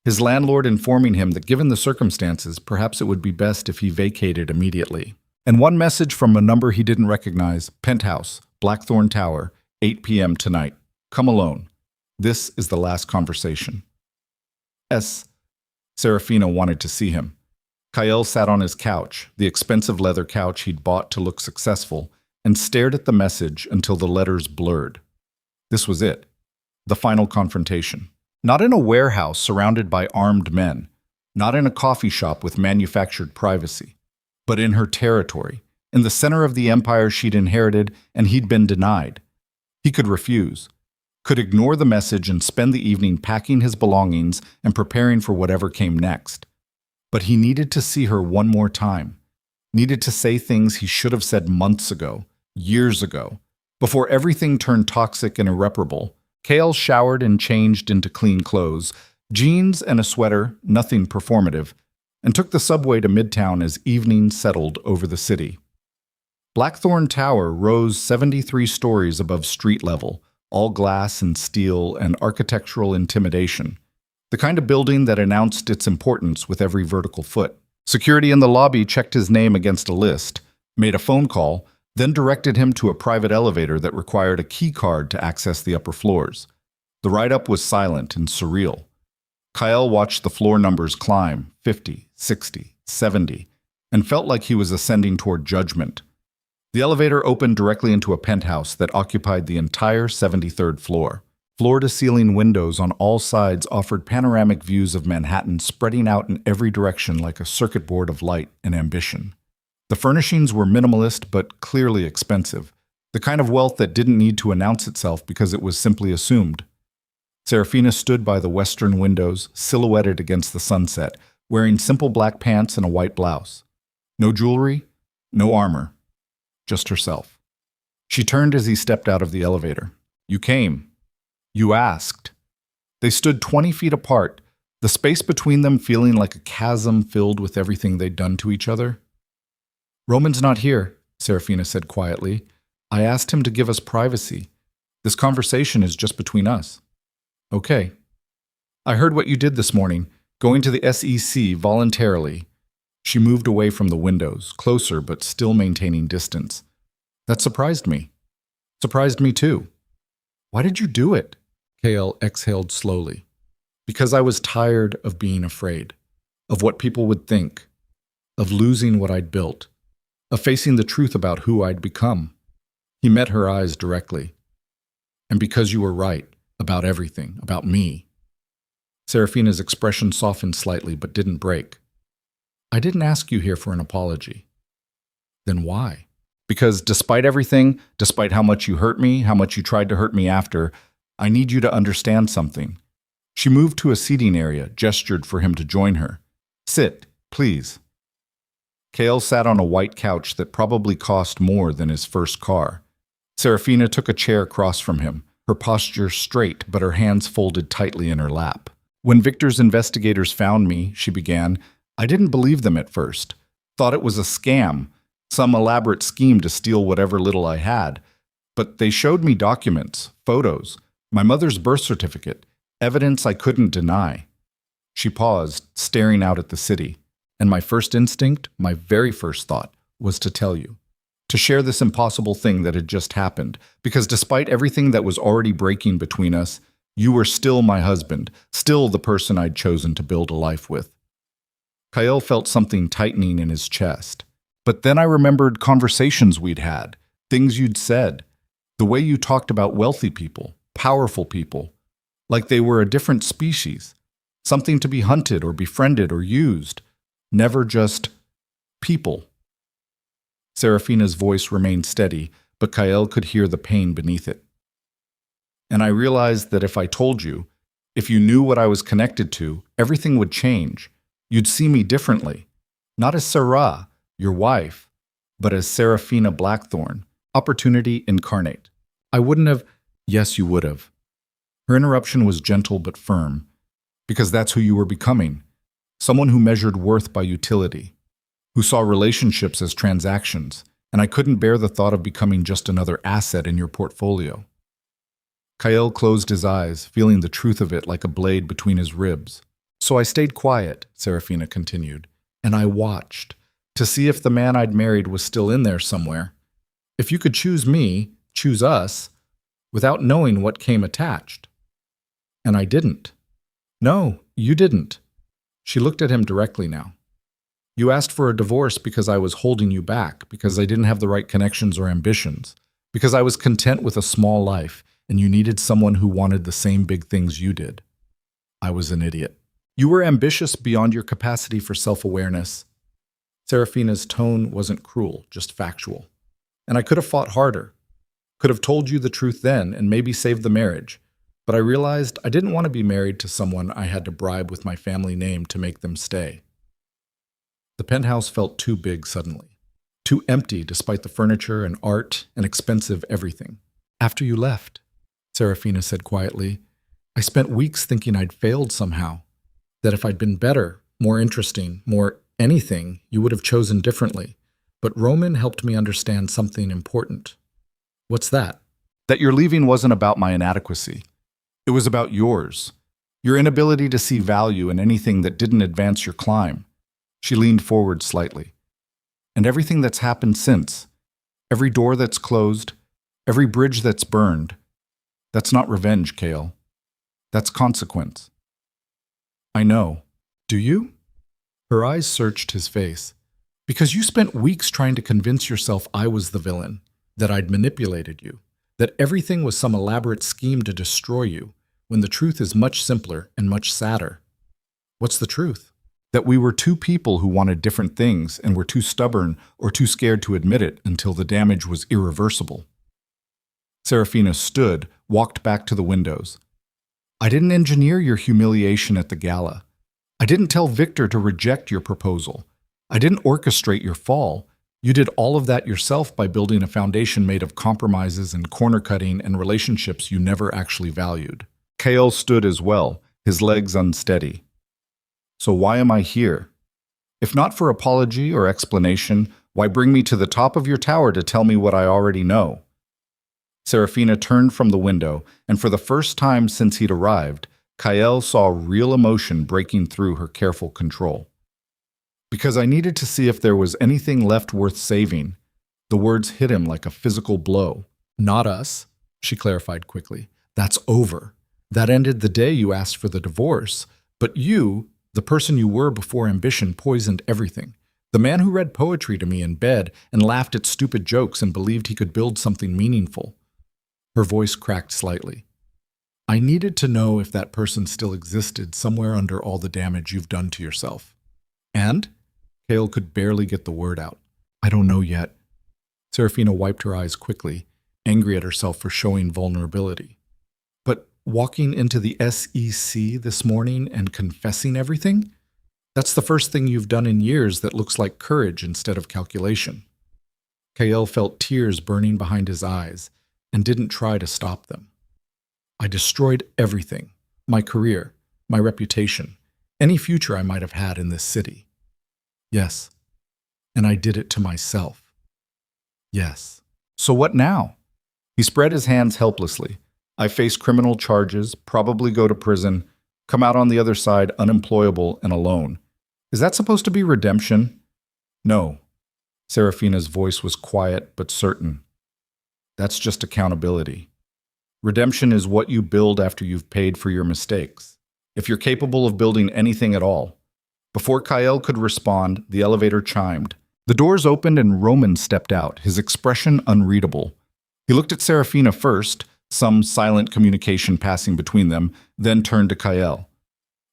His landlord informing him that given the circumstances, perhaps it would be best if he vacated immediately. And one message from a number he didn't recognize, Penthouse, Blackthorne Tower, 8 p.m. tonight. Come alone. This is the last conversation. Serafina wanted to see him. Kael sat on his couch, the expensive leather couch he'd bought to look successful, and stared at the message until the letters blurred. This was it. The final confrontation. Not in a warehouse surrounded by armed men, not in a coffee shop with manufactured privacy, but in her territory, in the center of the empire she'd inherited and he'd been denied. He could refuse, could ignore the message and spend the evening packing his belongings and preparing for whatever came next. But he needed to see her one more time, needed to say things he should have said months ago, years ago, before everything turned toxic and irreparable. Kael showered and changed into clean clothes, jeans and a sweater, nothing performative, and took the subway to Midtown as evening settled over the city. Blackthorne Tower rose 73 stories above street level, all glass and steel and architectural intimidation, the kind of building that announced its importance with every vertical foot. Security in the lobby checked his name against a list, made a phone call, then directed him to a private elevator that required a key card to access the upper floors. The ride-up was silent and surreal. Kael watched the floor numbers climb, 50, 60, 70, and felt like he was ascending toward judgment. The elevator opened directly into a penthouse that occupied the entire 73rd floor. Floor-to-ceiling windows on all sides offered panoramic views of Manhattan spreading out in every direction like a circuit board of light and ambition. The furnishings were minimalist but clearly expensive, the kind of wealth that didn't need to announce itself because it was simply assumed. Serafina stood by the western windows, silhouetted against the sunset, wearing simple black pants and a white blouse. No jewelry, no armor, just herself. She turned as he stepped out of the elevator. "You came. You asked." They stood 20 feet apart, the space between them feeling like a chasm filled with everything they'd done to each other. "Roman's not here," Seraphina said quietly. "I asked him to give us privacy. This conversation is just between us." "Okay. I heard what you did this morning, going to the SEC voluntarily." She moved away from the windows, closer but still maintaining distance. "That surprised me. Surprised me too." "Why did you do it?" Kael exhaled slowly. "Because I was tired of being afraid, of what people would think, of losing what I'd built, of facing the truth about who I'd become." He met her eyes directly. "And because you were right, about everything, about me." Serafina's expression softened slightly but didn't break. "I didn't ask you here for an apology." "Then why?" "Because despite everything, despite how much you hurt me, how much you tried to hurt me after, I need you to understand something." She moved to a seating area, gestured for him to join her. "Sit, please." Kael sat on a white couch that probably cost more than his first car. Serafina took a chair across from him, her posture straight but her hands folded tightly in her lap. "When Victor's investigators found me," she began, "I didn't believe them at first. Thought it was a scam, some elaborate scheme to steal whatever little I had. But they showed me documents, photos, my mother's birth certificate, evidence I couldn't deny." She paused, staring out at the city. "And my first instinct, my very first thought, was to tell you. To share this impossible thing that had just happened, because despite everything that was already breaking between us, you were still my husband, still the person I'd chosen to build a life with." Kael felt something tightening in his chest. "But then I remembered conversations we'd had, things you'd said, the way you talked about wealthy people, powerful people, like they were a different species, something to be hunted or befriended or used. Never just people." Serafina's voice remained steady, but Kael could hear the pain beneath it. "And I realized that if I told you, if you knew what I was connected to, everything would change. You'd see me differently. Not as Sarah, your wife, but as Seraphina Blackthorne, opportunity incarnate. I wouldn't have—" "Yes, you would have." Her interruption was gentle but firm. "Because that's who you were becoming. Someone who measured worth by utility, who saw relationships as transactions, and I couldn't bear the thought of becoming just another asset in your portfolio." Kael closed his eyes, feeling the truth of it like a blade between his ribs. "So I stayed quiet," Seraphina continued, "and I watched, to see if the man I'd married was still in there somewhere. If you could choose me, choose us, without knowing what came attached. And I didn't." "No, you didn't." She looked at him directly now. "You asked for a divorce because I was holding you back, because I didn't have the right connections or ambitions, because I was content with a small life, and you needed someone who wanted the same big things you did. I was an idiot. You were ambitious beyond your capacity for self-awareness. Serafina's tone wasn't cruel, just factual. And I could have fought harder. Could have told you the truth then and maybe saved the marriage. But I realized I didn't want to be married to someone I had to bribe with my family name to make them stay. The penthouse felt too big suddenly. Too empty despite the furniture and art and expensive everything. After you left, Serafina said quietly, I spent weeks thinking I'd failed somehow. That if I'd been better, more interesting, more anything, you would have chosen differently. But Roman helped me understand something important. What's that? That your leaving wasn't about my inadequacy. It was about yours. Your inability to see value in anything that didn't advance your climb. She leaned forward slightly. And everything that's happened since, every door that's closed, every bridge that's burned, that's not revenge, Kael. That's consequence. I know. Do you? Her eyes searched his face. Because you spent weeks trying to convince yourself I was the villain, that I'd manipulated you, that everything was some elaborate scheme to destroy you, when the truth is much simpler and much sadder. What's the truth? That we were two people who wanted different things and were too stubborn or too scared to admit it until the damage was irreversible. Serafina stood, walked back to the windows. I didn't engineer your humiliation at the gala. I didn't tell Victor to reject your proposal. I didn't orchestrate your fall. You did all of that yourself by building a foundation made of compromises and corner-cutting and relationships you never actually valued. Kael stood as well, his legs unsteady. So why am I here? If not for apology or explanation, why bring me to the top of your tower to tell me what I already know? Serafina turned from the window, and for the first time since he'd arrived, Kael saw real emotion breaking through her careful control. Because I needed to see if there was anything left worth saving. The words hit him like a physical blow. Not us, she clarified quickly. That's over. That ended the day you asked for the divorce. But you, the person you were before ambition, poisoned everything. The man who read poetry to me in bed and laughed at stupid jokes and believed he could build something meaningful. Her voice cracked slightly. I needed to know if that person still existed somewhere under all the damage you've done to yourself. And? Kael could barely get the word out. I don't know yet. Serafina wiped her eyes quickly, angry at herself for showing vulnerability. But walking into the SEC this morning and confessing everything? That's the first thing you've done in years that looks like courage instead of calculation. Kael felt tears burning behind his eyes and didn't try to stop them. I destroyed everything. My career, my reputation, any future I might have had in this city. Yes. And I did it to myself. Yes. So what now? He spread his hands helplessly. I face criminal charges, probably go to prison, come out on the other side unemployable and alone. Is that supposed to be redemption? No. Serafina's voice was quiet but certain. That's just accountability. Redemption is what you build after you've paid for your mistakes. If you're capable of building anything at all. Before Kael could respond, the elevator chimed. The doors opened and Roman stepped out, his expression unreadable. He looked at Serafina first, some silent communication passing between them, then turned to Kael.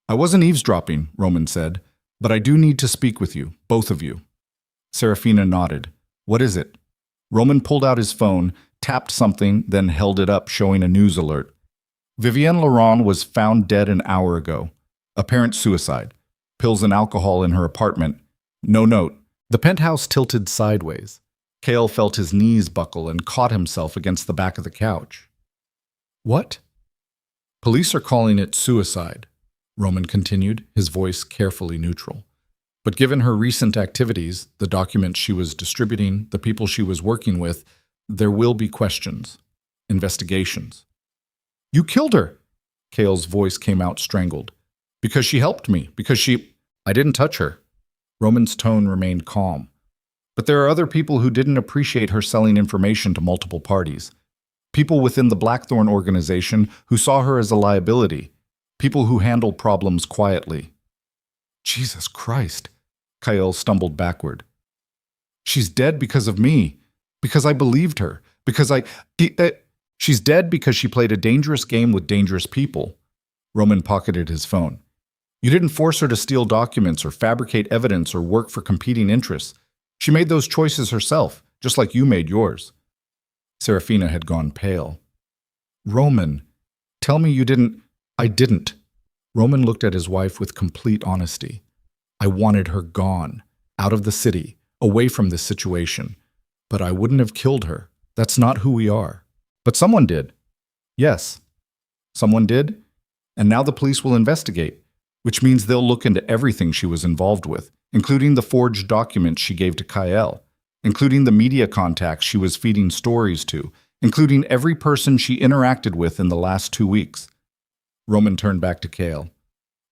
I wasn't eavesdropping, Roman said, but I do need to speak with you, both of you. Serafina nodded. What is it? Roman pulled out his phone, tapped something, then held it up, showing a news alert. Vivienne Laurent was found dead an hour ago. Apparent suicide. Pills and alcohol in her apartment. No note. The penthouse tilted sideways. Kael felt his knees buckle and caught himself against the back of the couch. What? Police are calling it suicide, Roman continued, his voice carefully neutral. But given her recent activities, the documents she was distributing, the people she was working with, there will be questions, investigations. You killed her! Kael's voice came out strangled. Because she helped me, I didn't touch her. Roman's tone remained calm. But there are other people who didn't appreciate her selling information to multiple parties. People within the Blackthorne organization who saw her as a liability. People who handle problems quietly. Jesus Christ, Kael stumbled backward. She's dead because of me. Because I believed her. She's dead because she played a dangerous game with dangerous people. Roman pocketed his phone. You didn't force her to steal documents or fabricate evidence or work for competing interests. She made those choices herself, just like you made yours. Serafina had gone pale. Roman, tell me you didn't. I didn't. Roman looked at his wife with complete honesty. I wanted her gone, out of the city, away from this situation. But I wouldn't have killed her. That's not who we are. But someone did. Yes, someone did. And now the police will investigate, which means they'll look into everything she was involved with, including the forged documents she gave to Kael, including the media contacts she was feeding stories to, including every person she interacted with in the last 2 weeks. Roman turned back to Kael.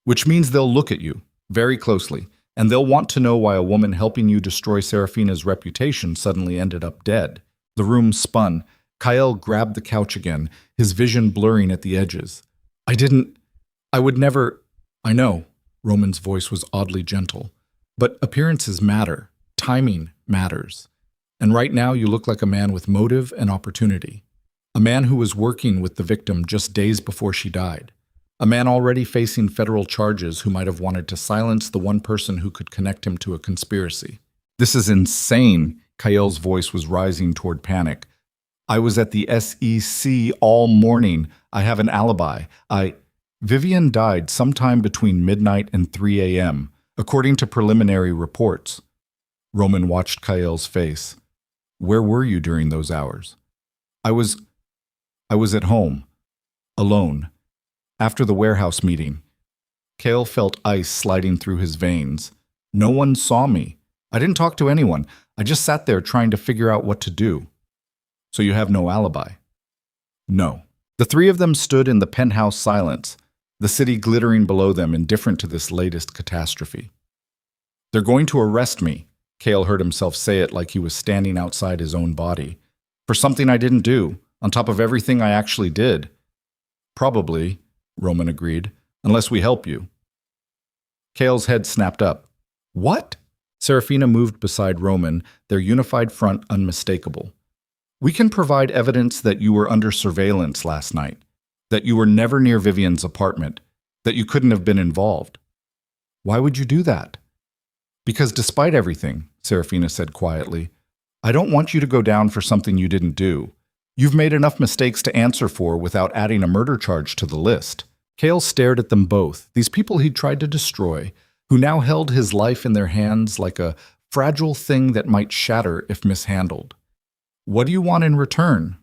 Which means they'll look at you very closely, and they'll want to know why a woman helping you destroy Serafina's reputation suddenly ended up dead. The room spun. Kael grabbed the couch again, his vision blurring at the edges. I would never. I know, Roman's voice was oddly gentle. But appearances matter. Timing matters. And right now you look like a man with motive and opportunity. A man who was working with the victim just days before she died. A man already facing federal charges who might have wanted to silence the one person who could connect him to a conspiracy. This is insane, Kael's voice was rising toward panic. I was at the SEC all morning. I have an alibi. Vivian died sometime between midnight and 3 a.m., according to preliminary reports. Roman watched Kael's face. Where were you during those hours? I was at home, alone, after the warehouse meeting. Kael felt ice sliding through his veins. No one saw me. I didn't talk to anyone. I just sat there trying to figure out what to do. So you have no alibi? No. The three of them stood in the penthouse silence, the city glittering below them, indifferent to this latest catastrophe. They're going to arrest me, Kael heard himself say it like he was standing outside his own body, for something I didn't do, on top of everything I actually did. Probably, Roman agreed, unless we help you. Kael's head snapped up. What? Serafina moved beside Roman, their unified front unmistakable. We can provide evidence that you were under surveillance last night, that you were never near Vivian's apartment, that you couldn't have been involved. Why would you do that? Because despite everything, Serafina said quietly, I don't want you to go down for something you didn't do. You've made enough mistakes to answer for without adding a murder charge to the list. Kael stared at them both, these people he'd tried to destroy, who now held his life in their hands like a fragile thing that might shatter if mishandled. What do you want in return?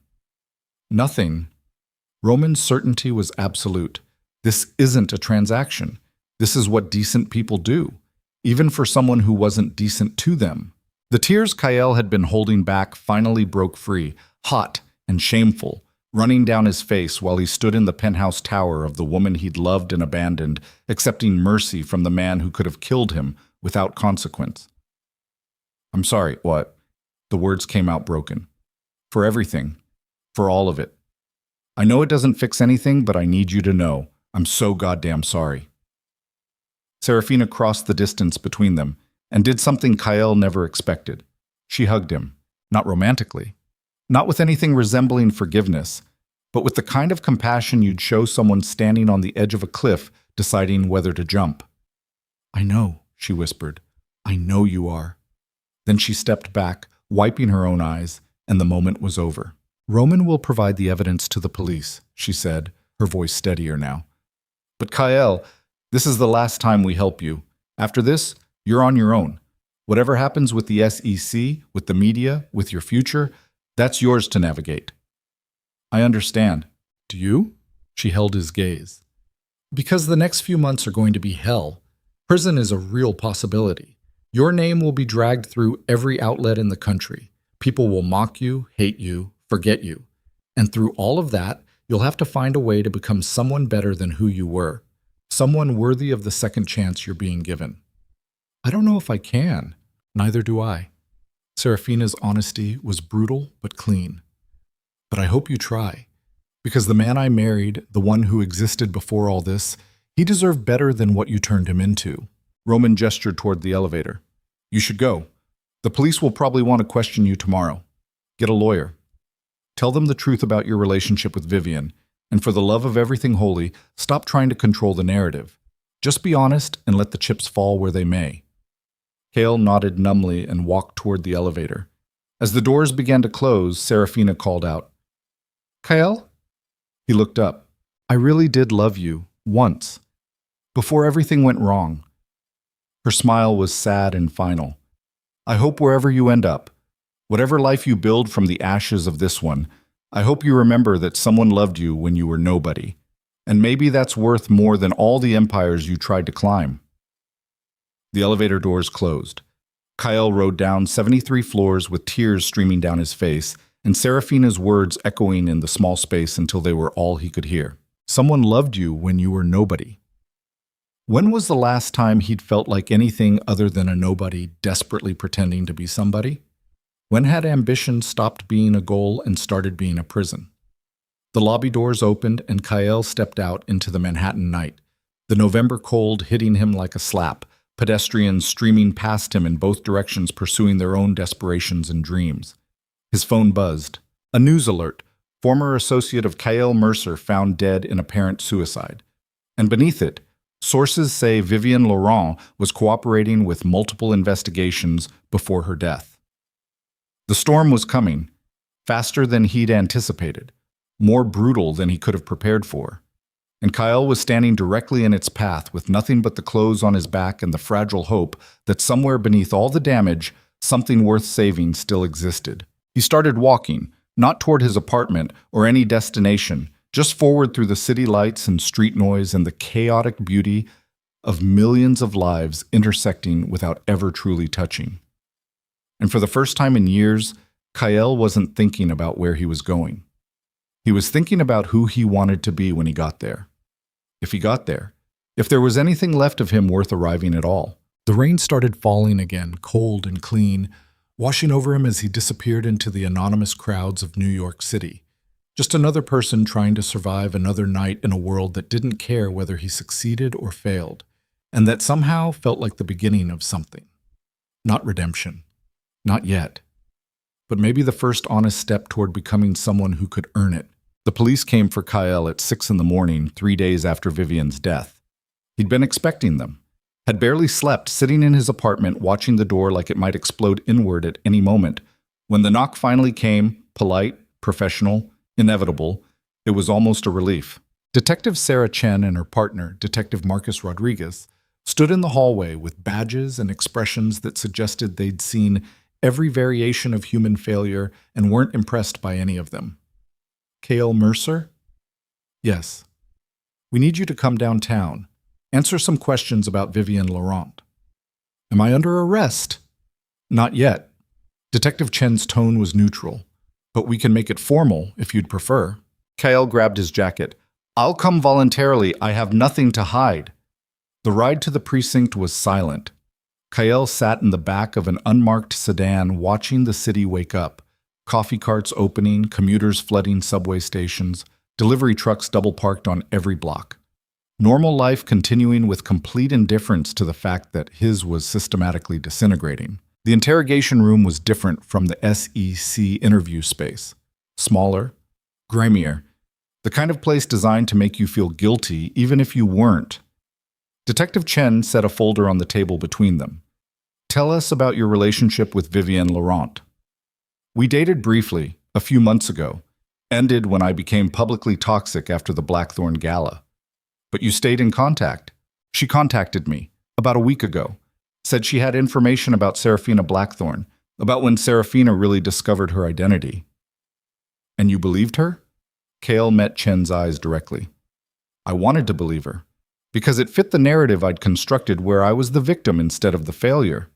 Nothing. Roman's certainty was absolute. This isn't a transaction. This is what decent people do, even for someone who wasn't decent to them. The tears Kael had been holding back finally broke free, hot and shameful, running down his face while he stood in the penthouse tower of the woman he'd loved and abandoned, accepting mercy from the man who could have killed him without consequence. I'm sorry, what? The words came out broken. For everything. For all of it. I know it doesn't fix anything, but I need you to know. I'm so goddamn sorry. Serafina crossed the distance between them and did something Kael never expected. She hugged him, not romantically, not with anything resembling forgiveness, but with the kind of compassion you'd show someone standing on the edge of a cliff deciding whether to jump. I know, she whispered. I know you are. Then she stepped back, wiping her own eyes, and the moment was over. Roman will provide the evidence to the police, she said, her voice steadier now. But Kael, this is the last time we help you. After this, you're on your own. Whatever happens with the SEC, with the media, with your future, that's yours to navigate. I understand. Do you? She held his gaze. Because the next few months are going to be hell. Prison is a real possibility. Your name will be dragged through every outlet in the country. People will mock you, hate you, forget you. And through all of that, you'll have to find a way to become someone better than who you were. Someone worthy of the second chance you're being given. I don't know if I can. Neither do I. Serafina's honesty was brutal but clean. But I hope you try. Because the man I married, the one who existed before all this, he deserved better than what you turned him into. Roman gestured toward the elevator. You should go. The police will probably want to question you tomorrow. Get a lawyer. Tell them the truth about your relationship with Vivian, and for the love of everything holy, stop trying to control the narrative. Just be honest and let the chips fall where they may." Kael nodded numbly and walked toward the elevator. As the doors began to close, Serafina called out, "Kael?" He looked up. "I really did love you, once, before everything went wrong." Her smile was sad and final. "I hope wherever you end up, whatever life you build from the ashes of this one, I hope you remember that someone loved you when you were nobody. And maybe that's worth more than all the empires you tried to climb." The elevator doors closed. Kael rode down 73 floors with tears streaming down his face, and Serafina's words echoing in the small space until they were all he could hear. "Someone loved you when you were nobody." When was the last time he'd felt like anything other than a nobody desperately pretending to be somebody? When had ambition stopped being a goal and started being a prison? The lobby doors opened and Kael stepped out into the Manhattan night, the November cold hitting him like a slap, pedestrians streaming past him in both directions pursuing their own desperations and dreams. His phone buzzed. A news alert. Former associate of Kael Mercer found dead in apparent suicide. And beneath it, sources say Vivian Laurent was cooperating with multiple investigations before her death. The storm was coming, faster than he'd anticipated, more brutal than he could have prepared for. And Kael was standing directly in its path with nothing but the clothes on his back and the fragile hope that somewhere beneath all the damage, something worth saving still existed. He started walking, not toward his apartment or any destination, just forward through the city lights and street noise and the chaotic beauty of millions of lives intersecting without ever truly touching. And for the first time in years, Kael wasn't thinking about where he was going. He was thinking about who he wanted to be when he got there. If he got there, if there was anything left of him worth arriving at all. The rain started falling again, cold and clean, washing over him as he disappeared into the anonymous crowds of New York City. Just another person trying to survive another night in a world that didn't care whether he succeeded or failed, and that somehow felt like the beginning of something. Not redemption. Not yet. But maybe the first honest step toward becoming someone who could earn it. The police came for Kael at 6 a.m, 3 days after Vivian's death. He'd been expecting them, had barely slept, sitting in his apartment watching the door like it might explode inward at any moment. When the knock finally came, polite, professional, inevitable, it was almost a relief. Detective Sarah Chen and her partner, Detective Marcus Rodriguez, stood in the hallway with badges and expressions that suggested they'd seen every variation of human failure and weren't impressed by any of them. "Kael Mercer?" "Yes. We need you to come downtown. Answer some questions about Vivian Laurent." "Am I under arrest?" "Not yet." Detective Chen's tone was neutral. "But we can make it formal if you'd prefer." Kael grabbed his jacket. "I'll come voluntarily. I have nothing to hide." The ride to the precinct was silent. Kael sat in the back of an unmarked sedan watching the city wake up. Coffee carts opening, commuters flooding subway stations, delivery trucks double-parked on every block. Normal life continuing with complete indifference to the fact that his was systematically disintegrating. The interrogation room was different from the SEC interview space. Smaller, grimier, the kind of place designed to make you feel guilty even if you weren't. Detective Chen set a folder on the table between them. "Tell us about your relationship with Vivian Laurent." "We dated briefly, a few months ago. Ended when I became publicly toxic after the Blackthorne Gala. But you stayed in contact. She contacted me, about a week ago. Said she had information about Seraphina Blackthorne, about when Serafina really discovered her identity." "And you believed her?" Kael met Chen's eyes directly. "I wanted to believe her, because it fit the narrative I'd constructed where I was the victim instead of the failure."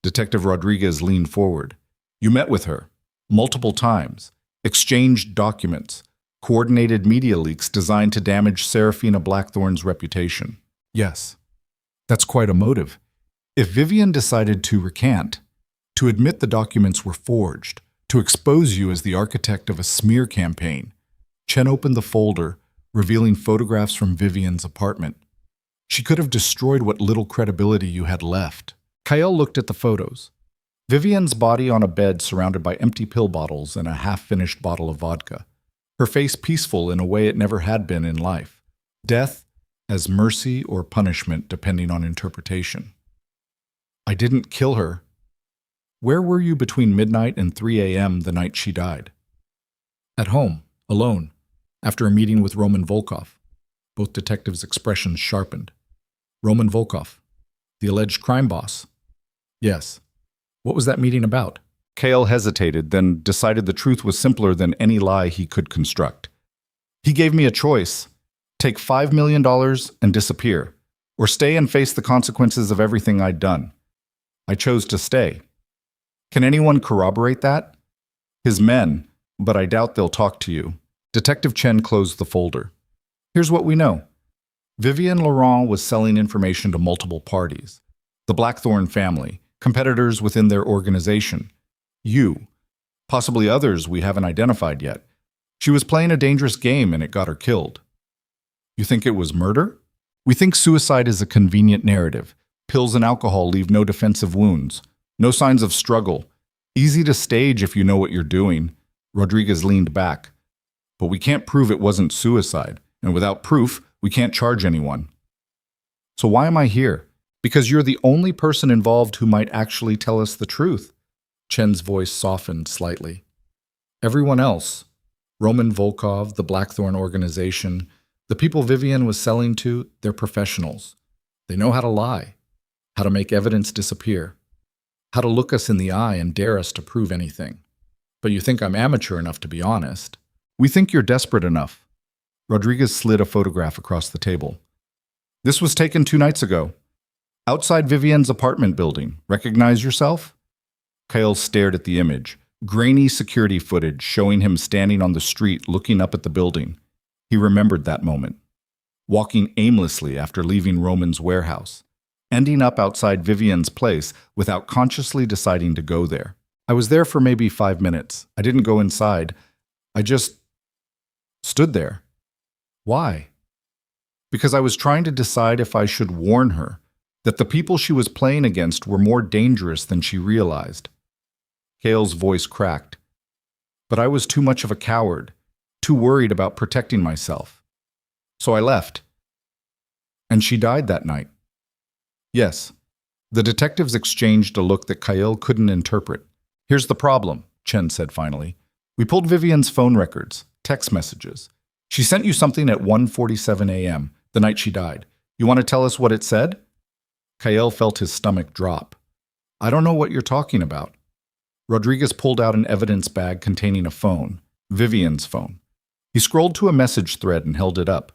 Detective Rodriguez leaned forward. "You met with her, multiple times, exchanged documents, coordinated media leaks designed to damage Serafina Blackthorne's reputation." "Yes. That's quite a motive. If Vivian decided to recant, to admit the documents were forged, to expose you as the architect of a smear campaign." Chen opened the folder, revealing photographs from Vivian's apartment. "She could have destroyed what little credibility you had left." Kael looked at the photos. Vivian's body on a bed surrounded by empty pill bottles and a half-finished bottle of vodka. Her face peaceful in a way it never had been in life. Death as mercy or punishment depending on interpretation. I didn't kill her. Where were you between midnight and 3 a.m. the night she died? At home, alone, after a meeting with Roman Volkov. Both detectives' expressions sharpened. Roman Volkov, the alleged crime boss. Yes. What was that meeting about? Kael hesitated, then decided the truth was simpler than any lie he could construct. He gave me a choice. Take $5 million and disappear, or stay and face the consequences of everything I'd done. I chose to stay. Can anyone corroborate that? His men, but I doubt they'll talk to you. Detective Chen closed the folder. Here's what we know. Vivian Laurent was selling information to multiple parties. The Blackthorne family, competitors within their organization. You, possibly others we haven't identified yet. She was playing a dangerous game and it got her killed. You think it was murder? We think suicide is a convenient narrative. Pills and alcohol leave no defensive wounds. No signs of struggle. Easy to stage if you know what you're doing. Rodriguez leaned back. But we can't prove it wasn't suicide. And without proof, we can't charge anyone. So why am I here? Because you're the only person involved who might actually tell us the truth. Chen's voice softened slightly. Everyone else, Roman Volkov, the Blackthorne organization, the people Vivian was selling to, they're professionals. They know how to lie, how to make evidence disappear, how to look us in the eye and dare us to prove anything. But you think I'm amateur enough to be honest. We think you're desperate enough. Rodriguez slid a photograph across the table. This was taken 2 nights ago. Outside Vivian's apartment building. Recognize yourself? Kael stared at the image. Grainy security footage showing him standing on the street looking up at the building. He remembered that moment. Walking aimlessly after leaving Roman's warehouse. Ending up outside Vivian's place without consciously deciding to go there. I was there for maybe 5 minutes. I didn't go inside. I just stood there. Why? Because I was trying to decide if I should warn her that the people she was playing against were more dangerous than she realized. Kael's voice cracked. But I was too much of a coward, too worried about protecting myself. So I left. And she died that night. Yes. The detectives exchanged a look that Kael couldn't interpret. Here's the problem, Chen said finally. We pulled Vivian's phone records, text messages. She sent you something at 1:47 a.m., the night she died. You want to tell us what it said? Kael felt his stomach drop. I don't know what you're talking about. Rodriguez pulled out an evidence bag containing a phone, Vivian's phone. He scrolled to a message thread and held it up.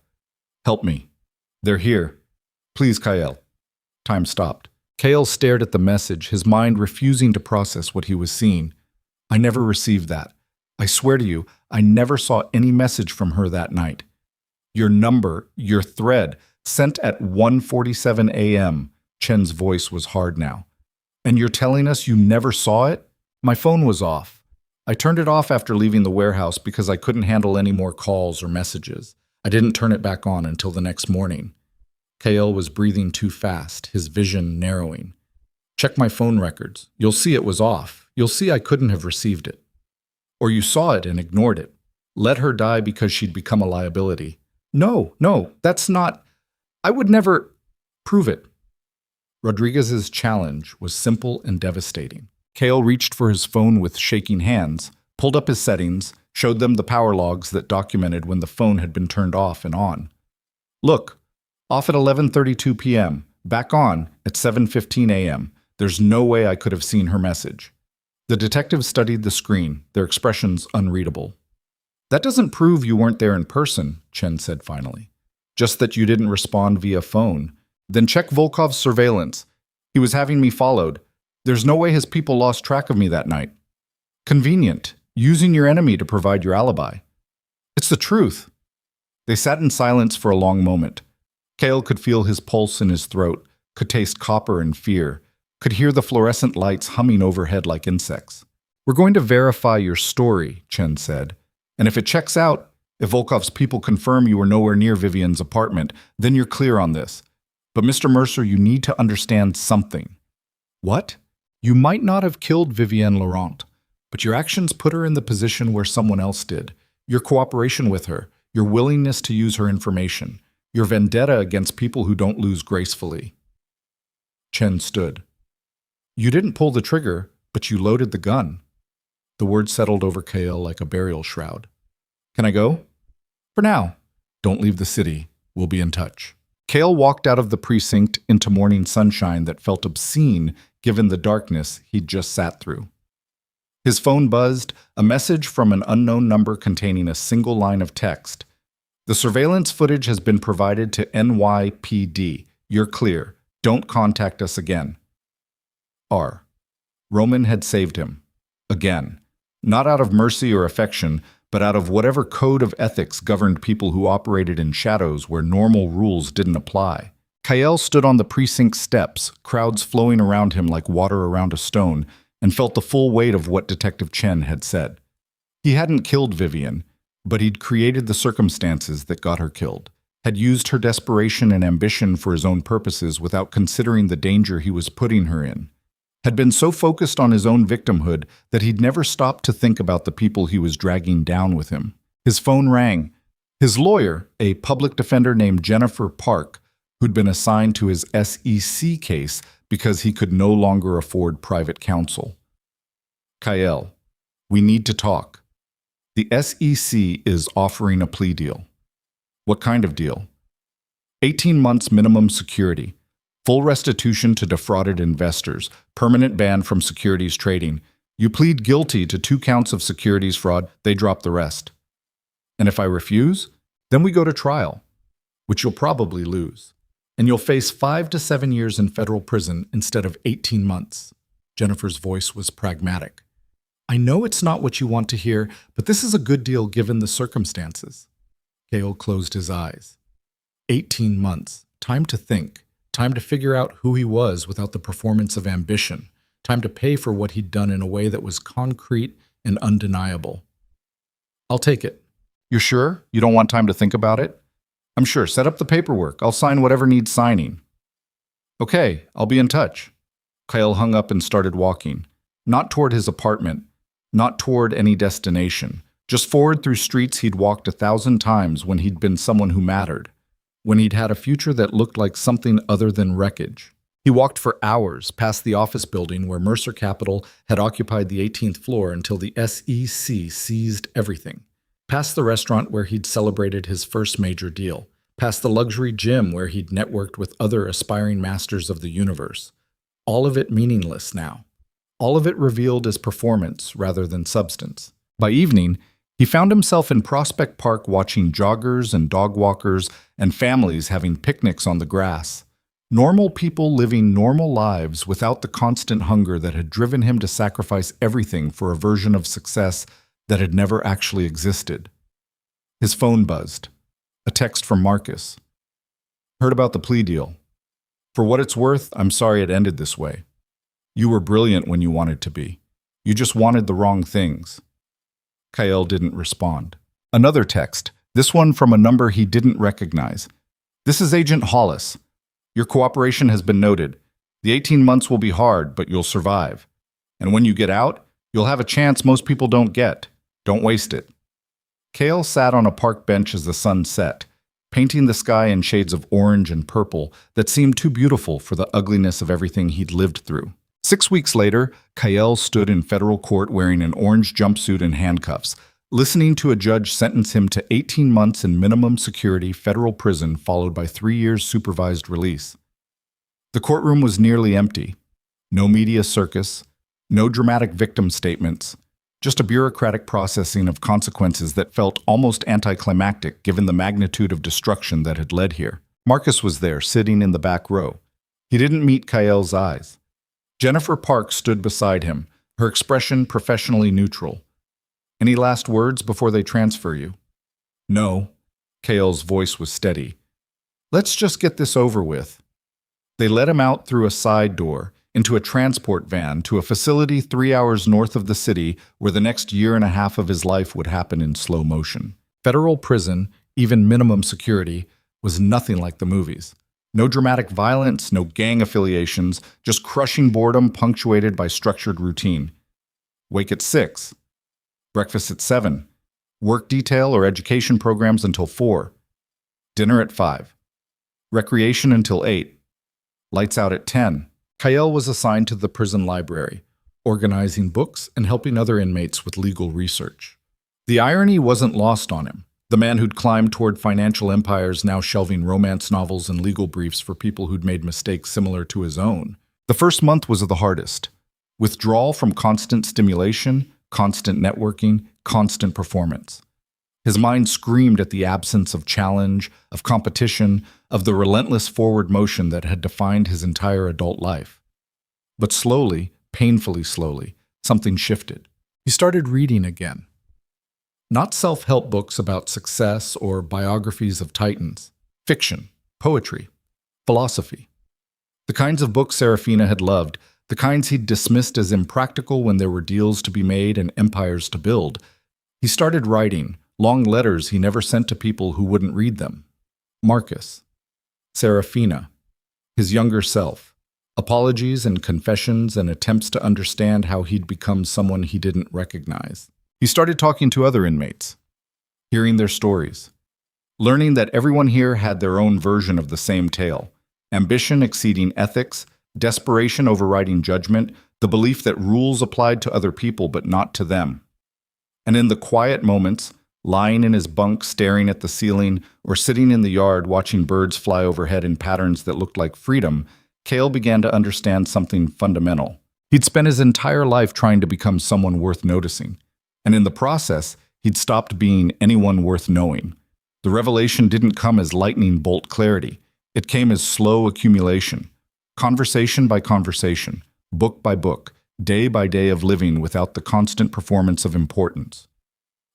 Help me. They're here. Please, Kael. Time stopped. Kael stared at the message, his mind refusing to process what he was seeing. I never received that. I swear to you, I never saw any message from her that night. Your number, your thread, sent at 1:47 a.m. Chen's voice was hard now. And you're telling us you never saw it? My phone was off. I turned it off after leaving the warehouse because I couldn't handle any more calls or messages. I didn't turn it back on until the next morning. Kael was breathing too fast, his vision narrowing. Check my phone records. You'll see it was off. You'll see I couldn't have received it. Or you saw it and ignored it. Let her die because she'd become a liability. No, that's not. I would never prove it. Rodriguez's challenge was simple and devastating. Kael reached for his phone with shaking hands, pulled up his settings, showed them the power logs that documented when the phone had been turned off and on. Look, off at 11:32 p.m., back on at 7:15 a.m. There's no way I could have seen her message. The detectives studied the screen, their expressions unreadable. That doesn't prove you weren't there in person, Chen said finally. Just that you didn't respond via phone. Then check Volkov's surveillance. He was having me followed. There's no way his people lost track of me that night. Convenient, using your enemy to provide your alibi. It's the truth. They sat in silence for a long moment. Kael could feel his pulse in his throat, could taste copper and fear, could hear the fluorescent lights humming overhead like insects. We're going to verify your story, Chen said. And if it checks out, if Volkov's people confirm you were nowhere near Vivian's apartment, then you're clear on this. But Mr. Mercer, you need to understand something. What? You might not have killed Vivienne Laurent, but your actions put her in the position where someone else did. Your cooperation with her, your willingness to use her information, your vendetta against people who don't lose gracefully. Chen stood. You didn't pull the trigger, but you loaded the gun. The words settled over Kael like a burial shroud. Can I go? For now. Don't leave the city. We'll be in touch. Kael walked out of the precinct into morning sunshine that felt obscene given the darkness he'd just sat through. His phone buzzed, a message from an unknown number containing a single line of text. The surveillance footage has been provided to NYPD. You're clear. Don't contact us again. R. Roman had saved him. Again. Not out of mercy or affection, but out of whatever code of ethics governed people who operated in shadows where normal rules didn't apply. Kael stood on the precinct steps, crowds flowing around him like water around a stone, and felt the full weight of what Detective Chen had said. He hadn't killed Vivienne, but he'd created the circumstances that got her killed, had used her desperation and ambition for his own purposes without considering the danger he was putting her in, had been so focused on his own victimhood that he'd never stopped to think about the people he was dragging down with him. His phone rang. His lawyer, a public defender named Jennifer Park, who'd been assigned to his SEC case because he could no longer afford private counsel. Kael, we need to talk. The SEC is offering a plea deal. What kind of deal? 18 months minimum security, full restitution to defrauded investors, permanent ban from securities trading. You plead guilty to 2 counts of securities fraud, they drop the rest. And if I refuse, then we go to trial, which you'll probably lose. And you'll face 5 to 7 years in federal prison instead of 18 months. Jennifer's voice was pragmatic. I know it's not what you want to hear, but this is a good deal given the circumstances. Kael closed his eyes. 18 months. Time to think. Time to figure out who he was without the performance of ambition. Time to pay for what he'd done in a way that was concrete and undeniable. I'll take it. You're sure? You don't want time to think about it? I'm sure. Set up the paperwork. I'll sign whatever needs signing. Okay, I'll be in touch. Kael hung up and started walking. Not toward his apartment. Not toward any destination. Just forward through streets he'd walked 1,000 times when he'd been someone who mattered. When he'd had a future that looked like something other than wreckage. He walked for hours past the office building where Mercer Capital had occupied the 18th floor until the SEC seized everything. Past the restaurant where he'd celebrated his first major deal. Past the luxury gym where he'd networked with other aspiring masters of the universe. All of it meaningless now. All of it revealed as performance rather than substance. By evening, he found himself in Prospect Park watching joggers and dog walkers and families having picnics on the grass. Normal people living normal lives without the constant hunger that had driven him to sacrifice everything for a version of success that had never actually existed. His phone buzzed. A text from Marcus. Heard about the plea deal. For what it's worth, I'm sorry it ended this way. You were brilliant when you wanted to be. You just wanted the wrong things. Kael didn't respond. Another text, this one from a number he didn't recognize. This is Agent Hollis. Your cooperation has been noted. The 18 months will be hard, but you'll survive. And when you get out, you'll have a chance most people don't get. Don't waste it. Kael sat on a park bench as the sun set, painting the sky in shades of orange and purple that seemed too beautiful for the ugliness of everything he'd lived through. 6 weeks later, Kael stood in federal court wearing an orange jumpsuit and handcuffs, listening to a judge sentence him to 18 months in minimum security federal prison followed by 3 years supervised release. The courtroom was nearly empty. No media circus, no dramatic victim statements, just a bureaucratic processing of consequences that felt almost anticlimactic given the magnitude of destruction that had led here. Marcus was there, sitting in the back row. He didn't meet Kael's eyes. Jennifer Park stood beside him, her expression professionally neutral. Any last words before they transfer you? No. Kael's voice was steady. Let's just get this over with. They let him out through a side door, into a transport van to a facility 3 hours north of the city where the next year and a half of his life would happen in slow motion. Federal prison, even minimum security, was nothing like the movies. No dramatic violence, no gang affiliations, just crushing boredom punctuated by structured routine. Wake at 6. Breakfast at 7. Work detail or education programs until 4. Dinner at 5. Recreation until 8. Lights out at 10. Kael was assigned to the prison library, organizing books and helping other inmates with legal research. The irony wasn't lost on him. The man who'd climbed toward financial empires now shelving romance novels and legal briefs for people who'd made mistakes similar to his own. The first month was the hardest. Withdrawal from constant stimulation, constant networking, constant performance. His mind screamed at the absence of challenge, of competition, of the relentless forward motion that had defined his entire adult life. But slowly, painfully slowly, something shifted. He started reading again. Not self-help books about success or biographies of titans. Fiction, poetry, philosophy. The kinds of books Serafina had loved, the kinds he'd dismissed as impractical when there were deals to be made and empires to build. He started writing long letters he never sent to people who wouldn't read them. Marcus, Serafina, his younger self, apologies and confessions and attempts to understand how he'd become someone he didn't recognize. He started talking to other inmates, hearing their stories, learning that everyone here had their own version of the same tale, ambition exceeding ethics, desperation overriding judgment, the belief that rules applied to other people but not to them. And in the quiet moments, lying in his bunk staring at the ceiling or sitting in the yard watching birds fly overhead in patterns that looked like freedom, Kael began to understand something fundamental. He'd spent his entire life trying to become someone worth noticing. And in the process, he'd stopped being anyone worth knowing. The revelation didn't come as lightning bolt clarity. It came as slow accumulation. Conversation by conversation, book by book, day by day of living without the constant performance of importance.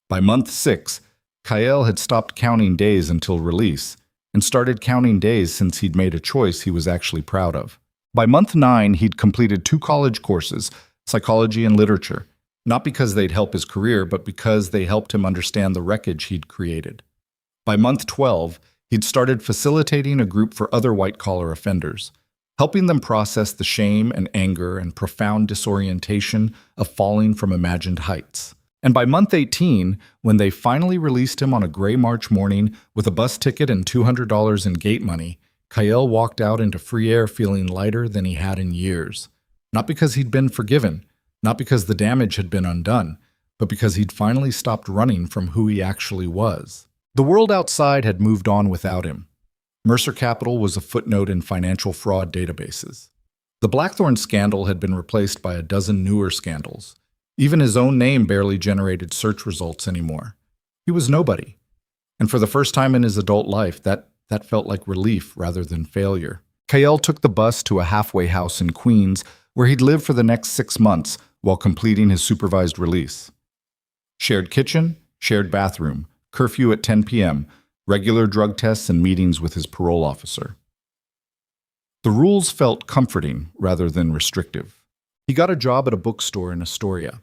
By month 6, Kael had stopped counting days until release and started counting days since he'd made a choice he was actually proud of. By month 9, he'd completed 2 college courses, psychology and literature, not because they'd help his career, but because they helped him understand the wreckage he'd created. By month 12, he'd started facilitating a group for other white-collar offenders, helping them process the shame and anger and profound disorientation of falling from imagined heights. And by month 18, when they finally released him on a gray March morning with a bus ticket and $200 in gate money, Kael walked out into free air feeling lighter than he had in years. Not because he'd been forgiven, not because the damage had been undone, but because he'd finally stopped running from who he actually was. The world outside had moved on without him. Mercer Capital was a footnote in financial fraud databases. The Blackthorne scandal had been replaced by a dozen newer scandals. Even his own name barely generated search results anymore. He was nobody. And for the first time in his adult life, that felt like relief rather than failure. Kael took the bus to a halfway house in Queens, where he'd live for the next 6 months while completing his supervised release. Shared kitchen, shared bathroom, curfew at 10 p.m., regular drug tests and meetings with his parole officer. The rules felt comforting rather than restrictive. He got a job at a bookstore in Astoria.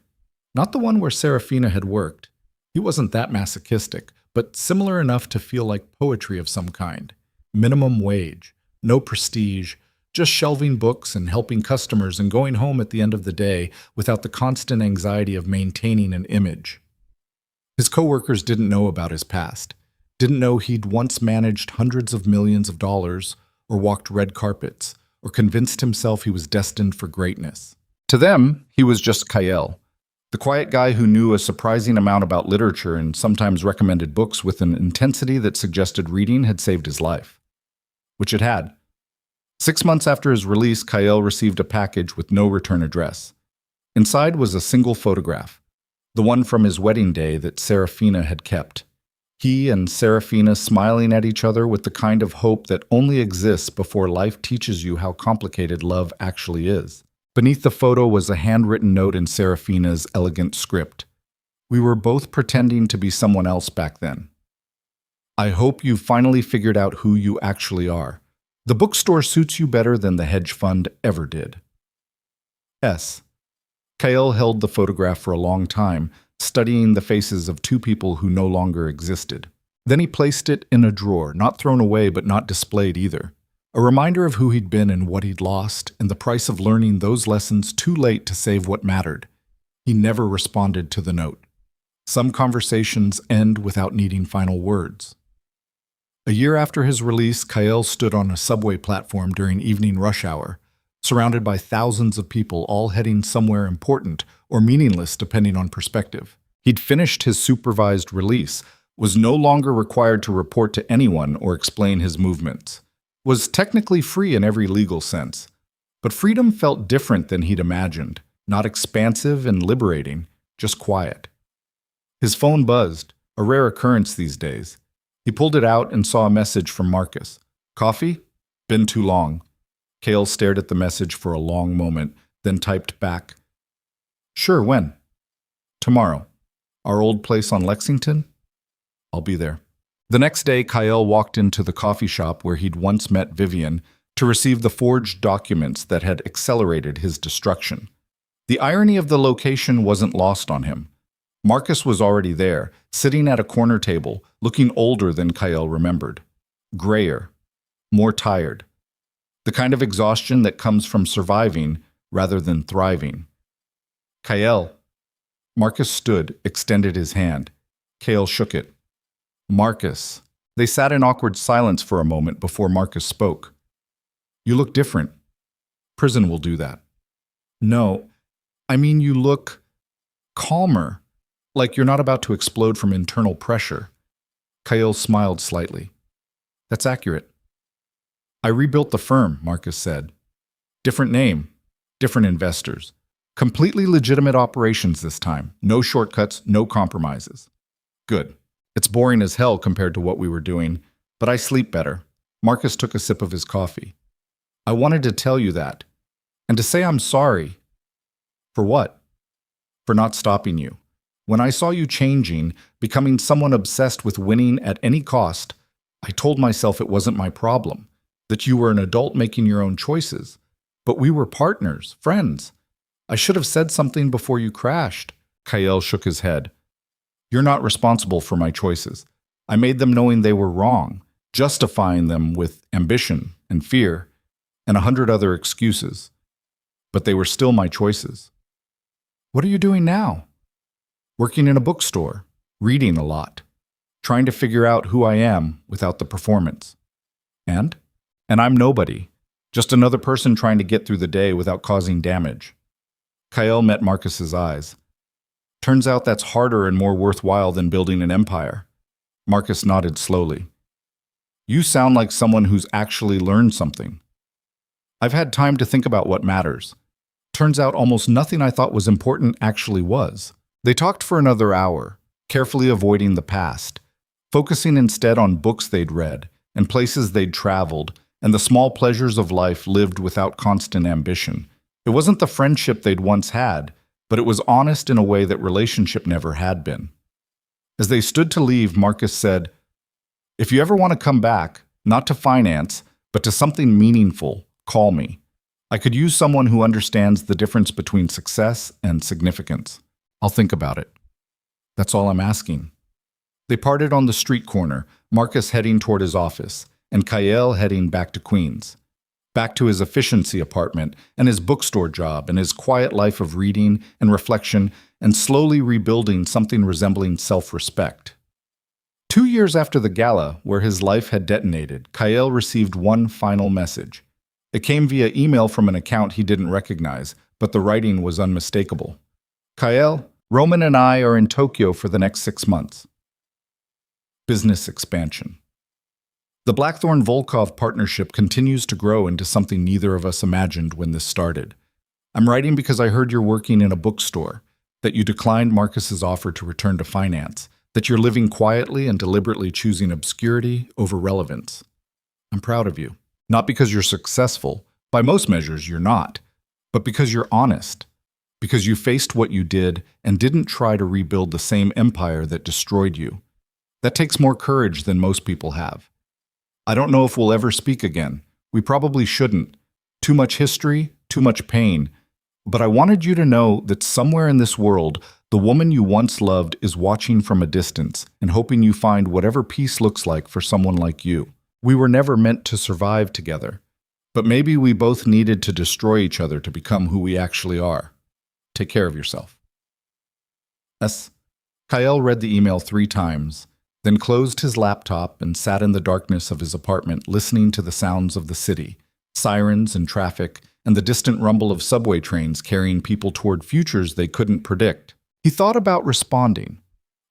Not the one where Serafina had worked. He wasn't that masochistic, but similar enough to feel like poetry of some kind. Minimum wage, no prestige, just shelving books and helping customers and going home at the end of the day without the constant anxiety of maintaining an image. His coworkers didn't know about his past, didn't know he'd once managed hundreds of millions of dollars or walked red carpets or convinced himself he was destined for greatness. To them, he was just Kael, the quiet guy who knew a surprising amount about literature and sometimes recommended books with an intensity that suggested reading had saved his life. Which it had. 6 months after his release, Kael received a package with no return address. Inside was a single photograph, the one from his wedding day that Serafina had kept. He and Serafina smiling at each other with the kind of hope that only exists before life teaches you how complicated love actually is. Beneath the photo was a handwritten note in Serafina's elegant script. We were both pretending to be someone else back then. I hope you've finally figured out who you actually are. The bookstore suits you better than the hedge fund ever did. S. Kael held the photograph for a long time, studying the faces of 2 people who no longer existed. Then he placed it in a drawer, not thrown away but not displayed either. A reminder of who he'd been and what he'd lost, and the price of learning those lessons too late to save what mattered. He never responded to the note. Some conversations end without needing final words. A year after his release, Kael stood on a subway platform during evening rush hour, surrounded by thousands of people all heading somewhere important or meaningless depending on perspective. He'd finished his supervised release, was no longer required to report to anyone or explain his movements, was technically free in every legal sense. But freedom felt different than he'd imagined, not expansive and liberating, just quiet. His phone buzzed, a rare occurrence these days. He pulled it out and saw a message from Marcus. Coffee? Been too long. Kael stared at the message for a long moment, then typed back, Sure, when? Tomorrow. Our old place on Lexington? I'll be there. The next day, Kael walked into the coffee shop where he'd once met Vivian to receive the forged documents that had accelerated his destruction. The irony of the location wasn't lost on him. Marcus was already there, sitting at a corner table, looking older than Kael remembered. Grayer. More tired. The kind of exhaustion that comes from surviving rather than thriving. Kael. Marcus stood, extended his hand. Kael shook it. Marcus. They sat in awkward silence for a moment before Marcus spoke. You look different. Prison will do that. No, I mean you look calmer, like you're not about to explode from internal pressure. Kael smiled slightly. That's accurate. I rebuilt the firm, Marcus said. Different name, different investors. Completely legitimate operations this time. No shortcuts, no compromises. Good. It's boring as hell compared to what we were doing, but I sleep better. Marcus took a sip of his coffee. I wanted to tell you that. And to say I'm sorry. For what? For not stopping you. When I saw you changing, becoming someone obsessed with winning at any cost, I told myself it wasn't my problem, that you were an adult making your own choices. But we were partners, friends. I should have said something before you crashed. Kael shook his head. You're not responsible for my choices. I made them knowing they were wrong, justifying them with ambition and fear and 100 other excuses. But they were still my choices. What are you doing now? Working in a bookstore, reading a lot, trying to figure out who I am without the performance. And I'm nobody, just another person trying to get through the day without causing damage. Kael met Marcus's eyes. Turns out that's harder and more worthwhile than building an empire. Marcus nodded slowly. You sound like someone who's actually learned something. I've had time to think about what matters. Turns out almost nothing I thought was important actually was. They talked for another hour, carefully avoiding the past, focusing instead on books they'd read and places they'd traveled and the small pleasures of life lived without constant ambition. It wasn't the friendship they'd once had, but it was honest in a way that relationship never had been. As they stood to leave, Marcus said, If you ever want to come back, not to finance, but to something meaningful, call me. I could use someone who understands the difference between success and significance. I'll think about it. That's all I'm asking. They parted on the street corner, Marcus heading toward his office, and Kael heading back to Queens. Back to his efficiency apartment and his bookstore job and his quiet life of reading and reflection and slowly rebuilding something resembling self-respect. 2 years after the Gala, where his life had detonated, Kael received one final message. It came via email from an account he didn't recognize, but the writing was unmistakable. Kael, Roman and I are in Tokyo for the next 6 months. Business expansion. The Blackthorne-Volkov partnership continues to grow into something neither of us imagined when this started. I'm writing because I heard you're working in a bookstore, that you declined Marcus's offer to return to finance, that you're living quietly and deliberately choosing obscurity over relevance. I'm proud of you. Not because you're successful, by most measures you're not, but because you're honest, because you faced what you did and didn't try to rebuild the same empire that destroyed you. That takes more courage than most people have. I don't know if we'll ever speak again. We probably shouldn't. Too much history, too much pain. But I wanted you to know that somewhere in this world, the woman you once loved is watching from a distance and hoping you find whatever peace looks like for someone like you. We were never meant to survive together. But maybe we both needed to destroy each other to become who we actually are. Take care of yourself. S. Kael read the email 3 times, then closed his laptop and sat in the darkness of his apartment listening to the sounds of the city, sirens and traffic, and the distant rumble of subway trains carrying people toward futures they couldn't predict. He thought about responding,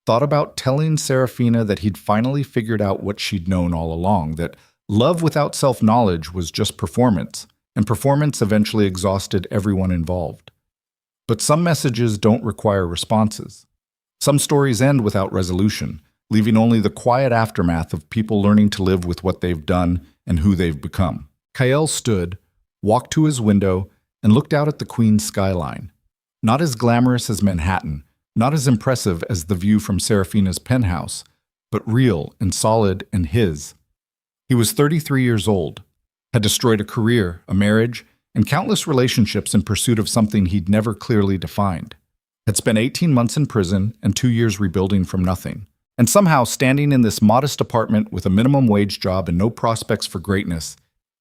thought about telling Serafina that he'd finally figured out what she'd known all along, that love without self-knowledge was just performance, and performance eventually exhausted everyone involved. But some messages don't require responses. Some stories end without resolution, leaving only the quiet aftermath of people learning to live with what they've done and who they've become. Kael stood, walked to his window, and looked out at the Queen's skyline. Not as glamorous as Manhattan, not as impressive as the view from Serafina's penthouse, but real and solid and his. He was 33 years old, had destroyed a career, a marriage, and countless relationships in pursuit of something he'd never clearly defined. Had spent 18 months in prison and 2 years rebuilding from nothing. And somehow, standing in this modest apartment with a minimum wage job and no prospects for greatness,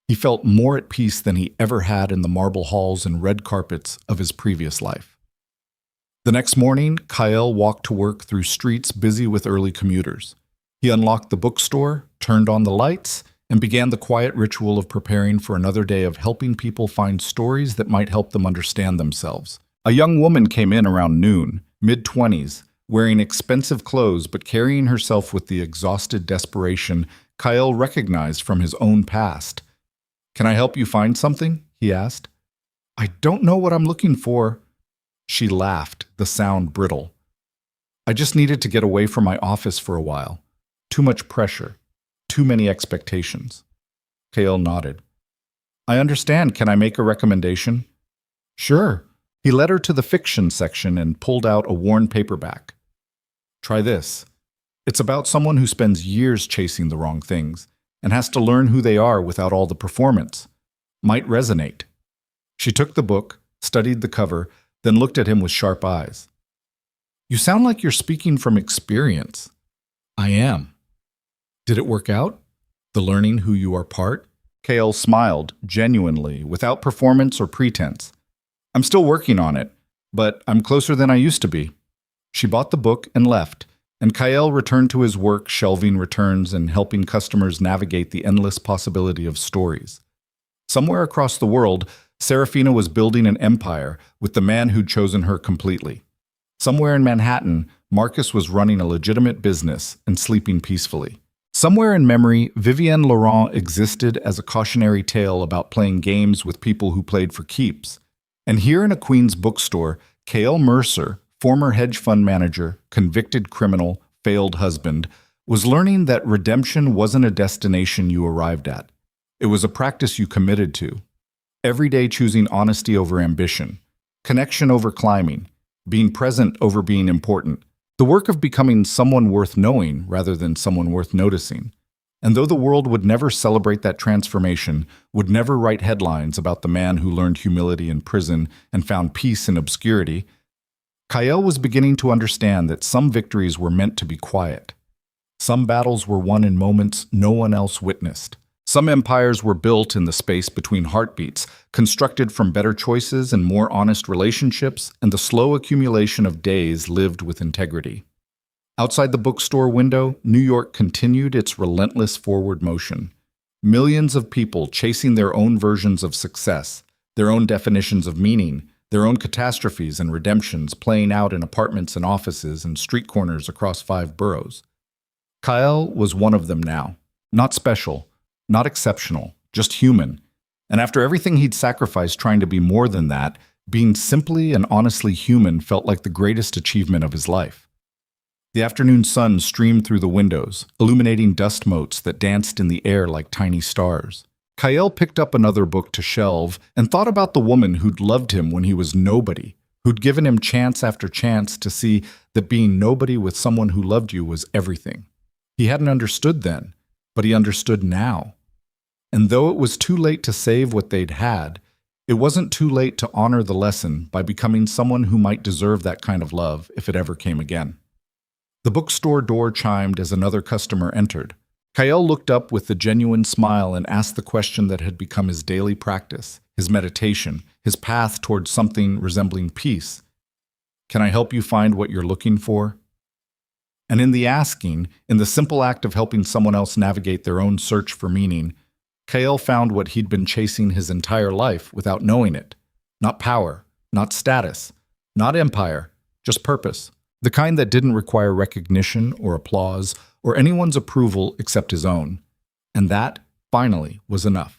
he felt more at peace than he ever had in the marble halls and red carpets of his previous life. The next morning, Kael walked to work through streets busy with early commuters. He unlocked the bookstore, turned on the lights, and began the quiet ritual of preparing for another day of helping people find stories that might help them understand themselves. A young woman came in around noon, mid-20s, wearing expensive clothes but carrying herself with the exhausted desperation Kael recognized from his own past. "Can I help you find something?" he asked. "I don't know what I'm looking for." She laughed, the sound brittle. "I just needed to get away from my office for a while. Too much pressure. Too many expectations." Kael nodded. "I understand. Can I make a recommendation?" "Sure." He led her to the fiction section and pulled out a worn paperback. "Try this. It's about someone who spends years chasing the wrong things and has to learn who they are without all the performance. Might resonate." She took the book, studied the cover, then looked at him with sharp eyes. "You sound like you're speaking from experience." "I am." "Did it work out? The learning who you are part?" Kael smiled, genuinely, without performance or pretense. "I'm still working on it, but I'm closer than I used to be." She bought the book and left, and Kael returned to his work shelving returns and helping customers navigate the endless possibility of stories. Somewhere across the world, Serafina was building an empire with the man who'd chosen her completely. Somewhere in Manhattan, Marcus was running a legitimate business and sleeping peacefully. Somewhere in memory, Vivienne Laurent existed as a cautionary tale about playing games with people who played for keeps. And here in a Queen's bookstore, Kael Mercer, former hedge fund manager, convicted criminal, failed husband, was learning that redemption wasn't a destination you arrived at. It was a practice you committed to. Every day choosing honesty over ambition, connection over climbing, being present over being important. The work of becoming someone worth knowing rather than someone worth noticing. And though the world would never celebrate that transformation, would never write headlines about the man who learned humility in prison and found peace in obscurity, Kael was beginning to understand that some victories were meant to be quiet. Some battles were won in moments no one else witnessed. Some empires were built in the space between heartbeats, constructed from better choices and more honest relationships, and the slow accumulation of days lived with integrity. Outside the bookstore window, New York continued its relentless forward motion. Millions of people chasing their own versions of success, their own definitions of meaning, their own catastrophes and redemptions playing out in apartments and offices and street corners across 5 boroughs. Kael was one of them now. Not special, not exceptional, just human. And after everything he'd sacrificed trying to be more than that, being simply and honestly human felt like the greatest achievement of his life. The afternoon sun streamed through the windows, illuminating dust motes that danced in the air like tiny stars. Kael picked up another book to shelve and thought about the woman who'd loved him when he was nobody, who'd given him chance after chance to see that being nobody with someone who loved you was everything. He hadn't understood then, but he understood now. And though it was too late to save what they'd had, it wasn't too late to honor the lesson by becoming someone who might deserve that kind of love if it ever came again. The bookstore door chimed as another customer entered. Kael looked up with a genuine smile and asked the question that had become his daily practice, his meditation, his path towards something resembling peace. Can I help you find what you're looking for? And in the asking, in the simple act of helping someone else navigate their own search for meaning, Kael found what he'd been chasing his entire life without knowing it. Not power, not status, not empire, just purpose. The kind that didn't require recognition or applause or anyone's approval except his own. And that, finally, was enough.